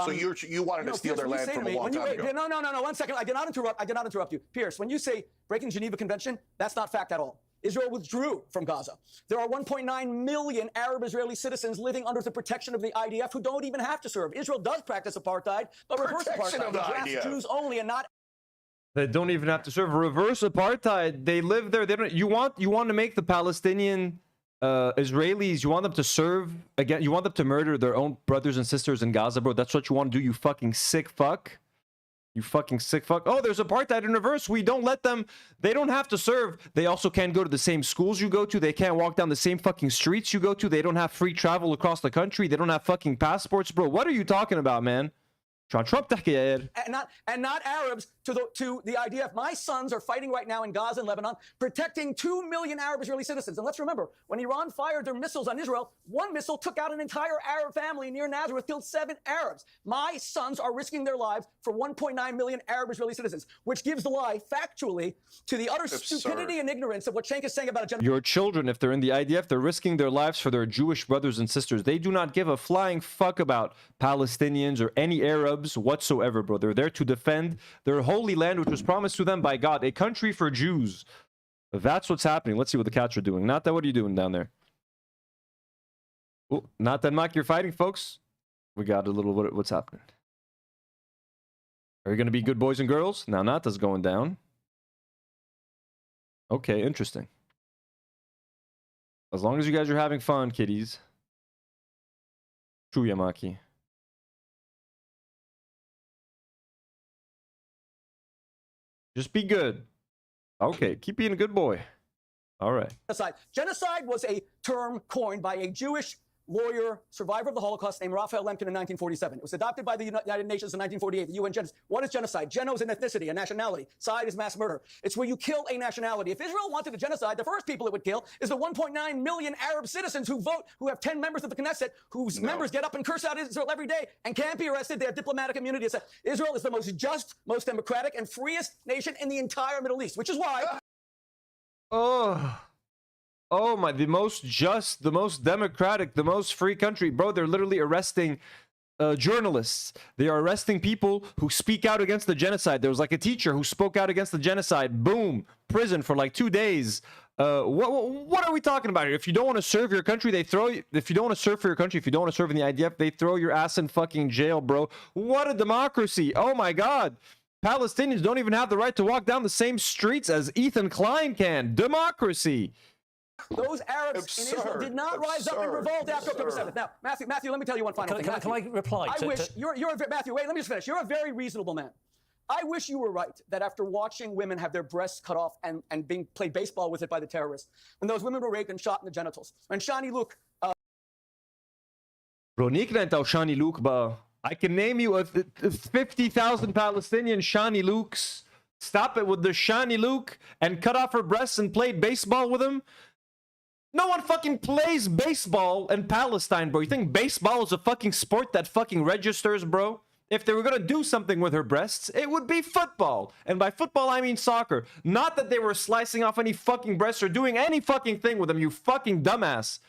Speaker 11: So you wanted to steal their land from a long time ago.
Speaker 16: No. 1 second. I did not interrupt you. Pierce, when you say breaking the Geneva Convention, that's not fact at all. Israel withdrew from Gaza. There are 1.9 million Arab Israeli citizens living under the protection of the IDF who don't even have to serve. Israel does practice apartheid, but reverse apartheid. Drafts Jews only and not...
Speaker 2: They don't even have to serve. Reverse apartheid. They live there. They don't. You want to make the Palestinian Israelis, you want them to serve again? You want them to murder their own brothers and sisters in Gaza, bro? That's what you want to do, you fucking sick fuck. You fucking sick fuck. Oh, there's apartheid in reverse. We don't let them. They don't have to serve. They also can't go to the same schools you go to. They can't walk down the same fucking streets you go to. They don't have free travel across the country. They don't have fucking passports, bro. What are you talking about, man? Trump and
Speaker 16: not Arabs to the IDF. My sons are fighting right now in Gaza and Lebanon, protecting 2 million Arab Israeli citizens. And let's remember, when Iran fired their missiles on Israel, one missile took out an entire Arab family near Nazareth, killed 7 Arabs. My sons are risking their lives for 1.9 million Arab Israeli citizens, which gives the lie factually to the utter stupidity and ignorance of what Cenk is saying about a general.
Speaker 2: Your children, if they're in the IDF, they're risking their lives for their Jewish brothers and sisters. They do not give a flying fuck about Palestinians or any Arabs whatsoever, bro. They're there to defend their holy land, which was promised to them by God, a country for Jews. That's what's happening. Let's see what the cats are doing. Nata, what are you doing down there? Oh, Nata and Mike, you're fighting, folks. We got a little what's happening. Are you going to be good boys and girls? Now Nata's going down. Okay, interesting. As long as you guys are having fun, kiddies. True, Yamaki. Just be good. Okay, keep being a good boy. All right.
Speaker 16: Genocide was a term coined by a Jewish lawyer, survivor of the Holocaust named Raphael Lemkin in 1947. It was adopted by the United Nations in 1948, the UN genocide. What is genocide? Geno is an ethnicity, a nationality. Side is mass murder. It's where you kill a nationality. If Israel wanted a genocide, the first people it would kill is the 1.9 million Arab citizens who vote, who have 10 members of the Knesset, whose members get up and curse out Israel every day and can't be arrested. They have diplomatic immunity. Israel is the most just, most democratic, and freest nation in the entire Middle East, which is why...
Speaker 2: Oh my, the most just, the most democratic, the most free country. Bro, they're literally arresting journalists. They are arresting people who speak out against the genocide. There was like a teacher who spoke out against the genocide. Boom, prison for like 2 days. What are we talking about here? If you don't want to serve your country, they throw you. If you don't want to serve for your country, if you don't want to serve in the IDF, they throw your ass in fucking jail, bro. What a democracy. Oh my God. Palestinians don't even have the right to walk down the same streets as Ethan Klein can. Democracy.
Speaker 16: Those Arabs in Israel did not rise up in revolt after October 7th. Now, Matthew, let me tell you one final thing.
Speaker 12: Can I reply?
Speaker 16: Matthew, wait, let me just finish. You're a very reasonable man. I wish you were right that after watching women have their breasts cut off and being played baseball with it by the terrorists, when those women were raped and shot in the genitals, when Shani Luke...
Speaker 2: Shani Luke, I can name you 50,000 Palestinian Shani Lukes. Stop it with the Shani Luke and cut off her breasts and play baseball with him. No one fucking plays baseball in Palestine, bro. You think baseball is a fucking sport that fucking registers, bro? If they were gonna do something with her breasts, it would be football. And by football, I mean soccer. Not that they were slicing off any fucking breasts or doing any fucking thing with them, you fucking dumbass.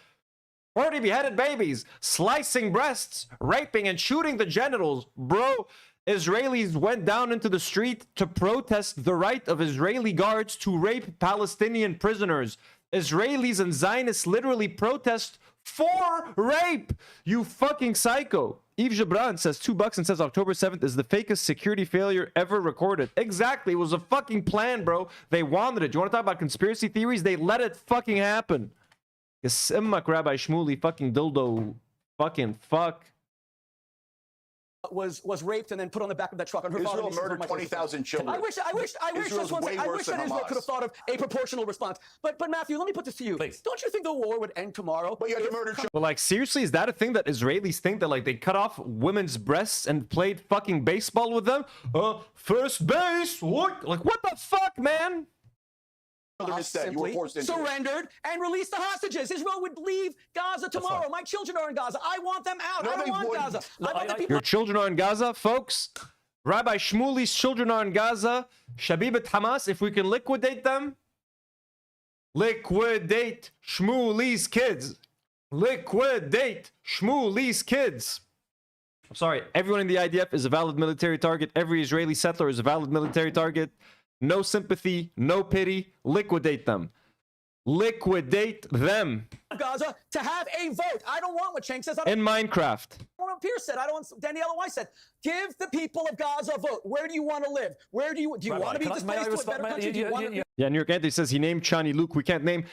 Speaker 2: 40 beheaded babies, slicing breasts, raping and shooting the genitals. Bro, Israelis went down into the street to protest the right of Israeli guards to rape Palestinian prisoners. Israelis and Zionists literally protest for rape. You fucking psycho. Yves Gibran says $2 and says October 7th is the fakest security failure ever recorded. Exactly. It was a fucking plan, bro. They wanted it. You want to talk about conspiracy theories? They let it fucking happen. Yassimmak Rabbi Shmuley fucking dildo fucking fuck.
Speaker 16: Was raped and then put on the back of that truck. And her
Speaker 11: Israel murdered 20,000 children.
Speaker 16: I wish that Israel could have thought of a proportional response. But Matthew, let me put this to you.
Speaker 12: Please.
Speaker 16: Don't you think the war would end tomorrow?
Speaker 11: But you had to murder children.
Speaker 2: Well, like, seriously, is that a thing that Israelis think, that like they cut off women's breasts and played fucking baseball with them? First base, what? Like, what the fuck, man?
Speaker 16: Simply surrendered and released the hostages. Israel would leave Gaza tomorrow. My children are in Gaza. I want them out. I don't want Gaza. I want the people.
Speaker 2: Your children are in Gaza, folks. Rabbi Shmuley's children are in Gaza. Shabibat Hamas, if we can liquidate them. Liquidate Shmuley's kids. Liquidate Shmuley's kids. I'm sorry, everyone in the IDF is a valid military target. Every Israeli settler is a valid military target. No sympathy, no pity. Liquidate them. Liquidate them.
Speaker 16: Gaza to have a vote. I don't want what Cenk says.
Speaker 2: In Minecraft.
Speaker 16: I don't want what Piers said. I don't want Daniela Weiss said. Give the people of Gaza a vote. Where do you want to live? Do you want to be displaced to a better country?
Speaker 2: Yeah, New York Anthony says he named Shani Luke. We can't name.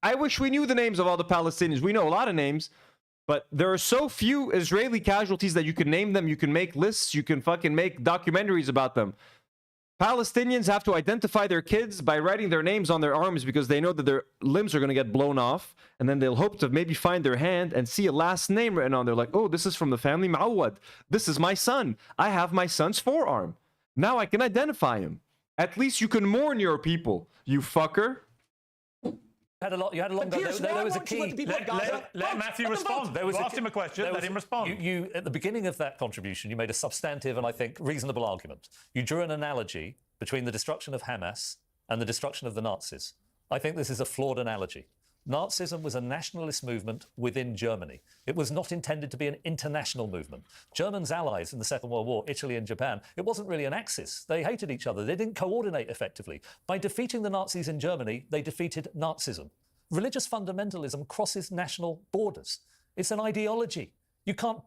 Speaker 2: I wish we knew the names of all the Palestinians. We know a lot of names, but there are so few Israeli casualties that you can name them. You can make lists. You can fucking make documentaries about them. Palestinians have to identify their kids by writing their names on their arms because they know that their limbs are going to get blown off, and then they'll hope to maybe find their hand and see a last name written on there, like, oh, this is from the family Ma'awad. This is my son. I have my son's forearm. Now I can identify him. At least you can mourn your people, you fucker.
Speaker 12: You had a long. There was a key.
Speaker 14: Let Matthew respond. You asked him a question. Let him respond.
Speaker 12: You at the beginning of that contribution, you made a substantive and I think reasonable argument. You drew an analogy between the destruction of Hamas and the destruction of the Nazis. I think this is a flawed analogy. Nazism was a nationalist movement within Germany. It was not intended to be an international movement. Germans' allies in the Second World War, Italy and Japan, it wasn't really an axis. They hated each other. They didn't coordinate effectively. By defeating the Nazis in Germany, they defeated Nazism. Religious fundamentalism crosses national borders. It's an ideology. You can't,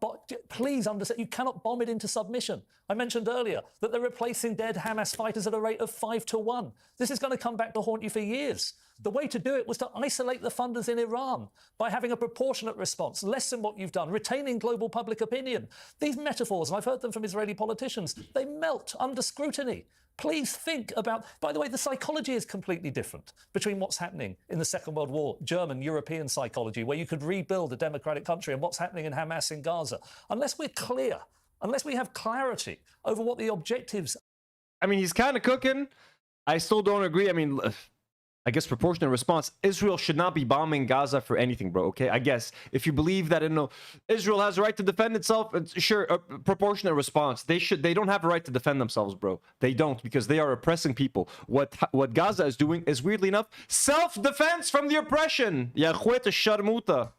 Speaker 12: please understand, you cannot bomb it into submission. I mentioned earlier that they're replacing dead Hamas fighters at a rate of 5 to 1. This is going to come back to haunt you for years. The way to do it was to isolate the funders in Iran by having a proportionate response, less than what you've done, retaining global public opinion. These metaphors, and I've heard them from Israeli politicians, they melt under scrutiny. Please think about, by the way, the psychology is completely different between what's happening in the Second World War, German, European psychology, where you could rebuild a democratic country, and what's happening in Hamas in Gaza. Unless we're clear, unless we have clarity over what the objectives.
Speaker 2: I mean, he's kind of cooking. I still don't agree. I mean, I guess proportionate response. Israel should not be bombing Gaza for anything, bro. Okay, I guess if you believe that Israel has a right to defend itself, sure, a proportionate response. They don't have a right to defend themselves, bro. They don't, because they are oppressing people. What Gaza is doing is, weirdly enough, self-defense from the oppression. Ya khweta sharmuta.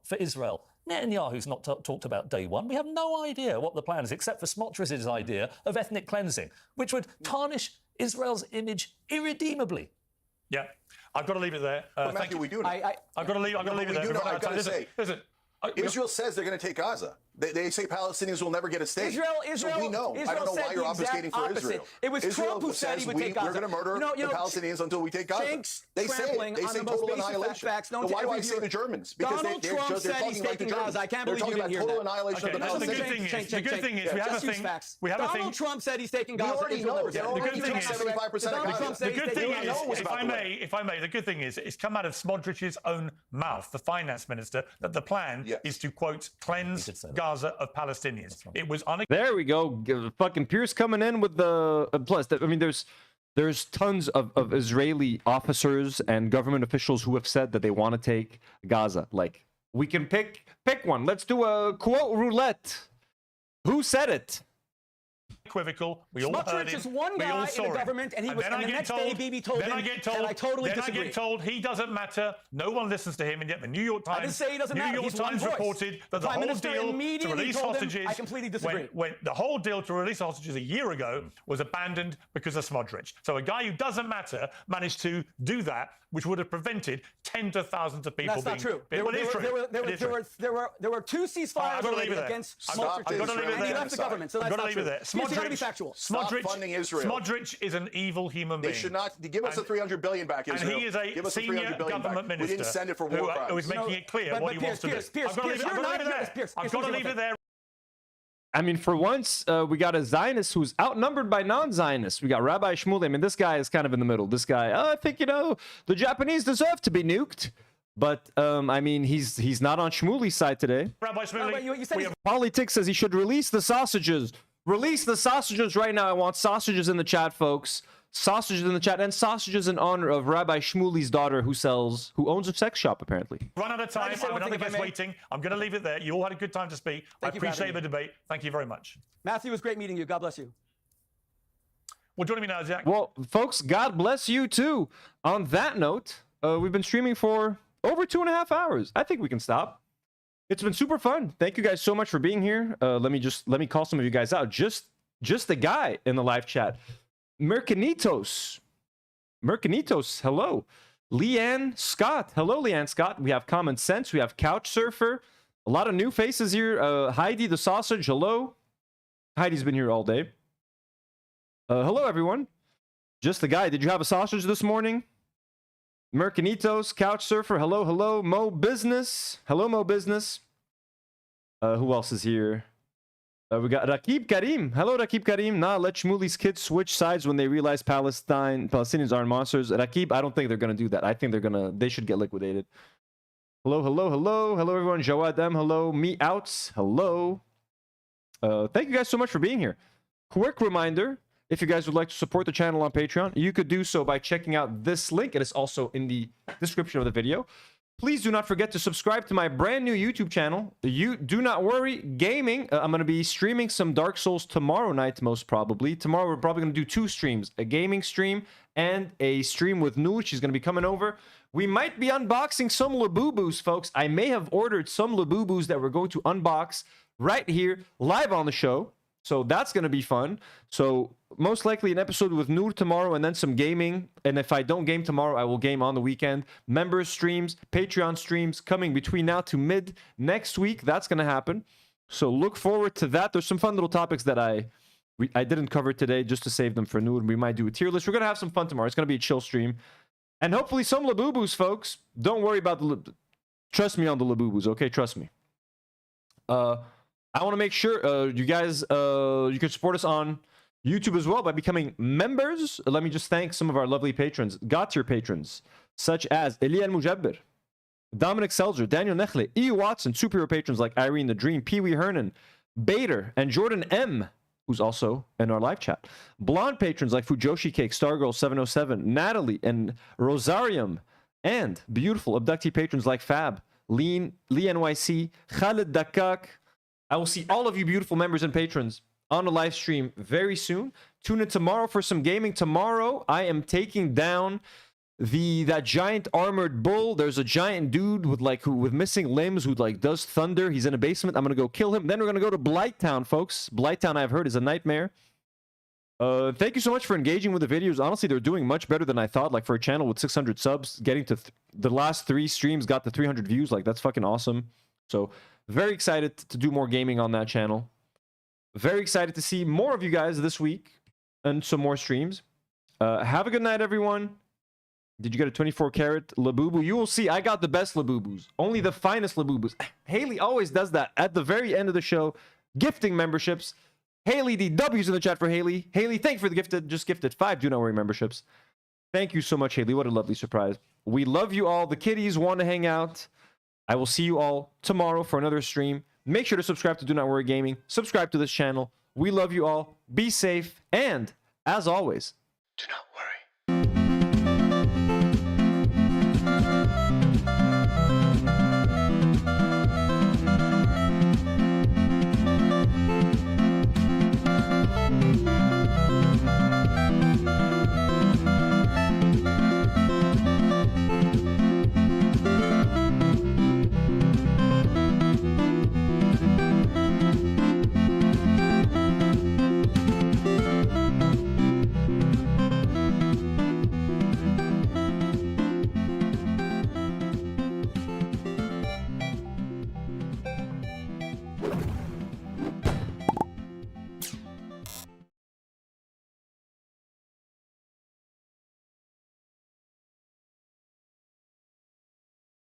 Speaker 12: For Israel. Netanyahu's not talked about day one. We have no idea what the plan is, except for Smotrich's idea of ethnic cleansing, which would tarnish Israel's image irredeemably.
Speaker 14: Yeah, I've got to leave it there.
Speaker 11: Matthew,
Speaker 14: you.
Speaker 11: we do.
Speaker 14: I've got to leave it there.
Speaker 11: I've got to say,
Speaker 14: listen.
Speaker 11: Israel says they're going to take Gaza. They say Palestinians will never get a state.
Speaker 16: Israel,
Speaker 11: so we know. I don't know why you're obfuscating for Israel.
Speaker 16: It was Trump who said he would take Gaza.
Speaker 11: We're going to murder the Palestinians until we take Gaza. They say total annihilation. So why do I say the Germans? Because
Speaker 16: Donald Trump said he's taking Gaza. I can't believe you didn't hear that.
Speaker 11: Total annihilation of the Palestinians.
Speaker 14: The good thing is we have a thing.
Speaker 16: Donald Trump said he's taking Gaza.
Speaker 11: The good thing is, 75% of Gaza.
Speaker 14: If I may, the good thing is it's come out of Smotrich's own mouth, the finance minister, that the plan is to, quote, cleanse Gaza of Palestinians. It was
Speaker 2: there we go. Fucking Piers coming in with the plus. I mean, there's tons of Israeli officers and government officials who have said that they want to take Gaza. Like, we can pick one. Let's do a quote roulette. Who said it?
Speaker 14: Equivocal. We all heard
Speaker 16: Smotrich
Speaker 14: him.
Speaker 16: is one guy in the government, and he was. And the next day, Bibi told him. And I totally disagree.
Speaker 14: I get told he doesn't matter. No one listens to him, and yet the New York Times.
Speaker 16: I didn't say he doesn't matter.
Speaker 14: New York Times reported that the whole deal to release hostages.
Speaker 16: I completely disagree.
Speaker 14: When the whole deal to release hostages a year ago was abandoned because of Smotrich. So a guy who doesn't matter managed to do that, which would have prevented tens of thousands of people.
Speaker 16: That's not true.
Speaker 14: There
Speaker 16: were two ceasefires against Smotrich, and he left the government. So that's not true. You got to be factual.
Speaker 14: Smotrich is an evil human being.
Speaker 11: They should not give us the $300 billion back, Israel.
Speaker 14: And he is a senior government minister.
Speaker 11: We didn't send it for war crimes.
Speaker 14: Who is making it clear what he wants to do. I've got to leave it there.
Speaker 2: I mean, for once, we got a Zionist who's outnumbered by non-Zionists. We got Rabbi Shmuel. I mean, this guy is kind of in the middle. This guy, I think, the Japanese deserve to be nuked. But, I mean, he's not on Shmueli's side today.
Speaker 14: Rabbi Shmueli,
Speaker 2: Politics says he should release the sausages. Release the sausages right now. I want sausages in the chat, folks. Sausages in the chat, and sausages in honor of Rabbi Shmueli's daughter who owns a sex shop, apparently.
Speaker 14: Run out of time. I have another guest waiting. I'm going to leave it there. You all had a good time to speak. I appreciate the debate. Thank you very much.
Speaker 16: Matthew, it was great meeting you. God bless you.
Speaker 14: Well, joining me now, Jack.
Speaker 2: Well, folks, God bless you too. On that note, we've been streaming for over 2.5 hours. I think we can stop. It's been super fun. Thank you guys so much for being here. Let me call some of you guys out. Just the guy in the live chat. Mercanitos, hello. Leanne Scott, hello, Leanne Scott. We have Common Sense. We have Couch Surfer. A lot of new faces here. Heidi the Sausage, hello. Heidi's been here all day. Hello, everyone. Just the guy. Did you have a sausage this morning? Mercanitos, Couch Surfer, hello. Mo Business, hello, Mo Business. Who else is here? We got Rakib Karim. Hello, Rakib Karim. Nah, let Shmueli's kids switch sides when they realize Palestinians aren't monsters. Rakib, I don't think they're going to do that. I think they should get liquidated. Hello, everyone. Jawad M, hello. Me Outs, hello. Thank you guys so much for being here. Quick reminder, if you guys would like to support the channel on Patreon, you could do so by checking out this link. It is also in the description of the video. Please do not forget to subscribe to my brand new YouTube channel, Do Not Worry Gaming. I'm going to be streaming some Dark Souls tomorrow night, most probably. Tomorrow, we're probably going to do 2 streams, a gaming stream and a stream with Nour. She's going to be coming over. We might be unboxing some Labubu's, folks. I may have ordered some Labubu's that we're going to unbox right here, live on the show. So that's going to be fun. So most likely an episode with Nour tomorrow and then some gaming. And if I don't game tomorrow, I will game on the weekend. Members streams, Patreon streams coming between now to mid next week. That's going to happen. So look forward to that. There's some fun little topics that I didn't cover today just to save them for Nour. We might do a tier list. We're going to have some fun tomorrow. It's going to be a chill stream. And hopefully some Labubus, folks. Don't worry about the... Trust me on the Labubus, okay? Trust me. I want to make sure you guys, you can support us on YouTube as well by becoming members. Let me just thank some of our lovely patrons, God-tier patrons, such as Elian Mujabber, Dominic Selzer, Daniel Nechle, E. Watson, superhero patrons like Irene the Dream, Pee Wee Hernan, Bader, and Jordan M., who's also in our live chat. Blonde patrons like Fujoshi Cake, Stargirl707, Natalie, and Rosarium, and beautiful abductee patrons like Fab, Lee NYC, Khalid Dakak. I will see all of you beautiful members and patrons on a live stream very soon. Tune in tomorrow for some gaming. Tomorrow, I am taking down that giant armored bull. There's a giant dude with missing limbs who does thunder. He's in a basement. I'm gonna go kill him. Then we're gonna go to Blighttown, folks. Blighttown, I've heard, is a nightmare. Thank you so much for engaging with the videos. Honestly, they're doing much better than I thought. Like, for a channel with 600 subs, getting to the last 3 streams got to 300 views. Like, that's fucking awesome. So very excited to do more gaming on that channel. Very excited to see more of you guys this week and some more streams. Have a good night, everyone. Did you get a 24 karat Labubu? You will see I got the best Labubus. Only the finest Labubus. Haley always does that at the very end of the show. Gifting memberships. Haley D. W's in the chat for Haley. Haley, thank you for the gifted. Just gifted 5 Do Not Worry memberships. Thank you so much, Haley. What a lovely surprise. We love you all. The kitties want to hang out. I will see you all tomorrow for another stream. Make sure to subscribe to Do Not Worry Gaming. Subscribe to this channel. We love you all. Be safe. And, as always, do not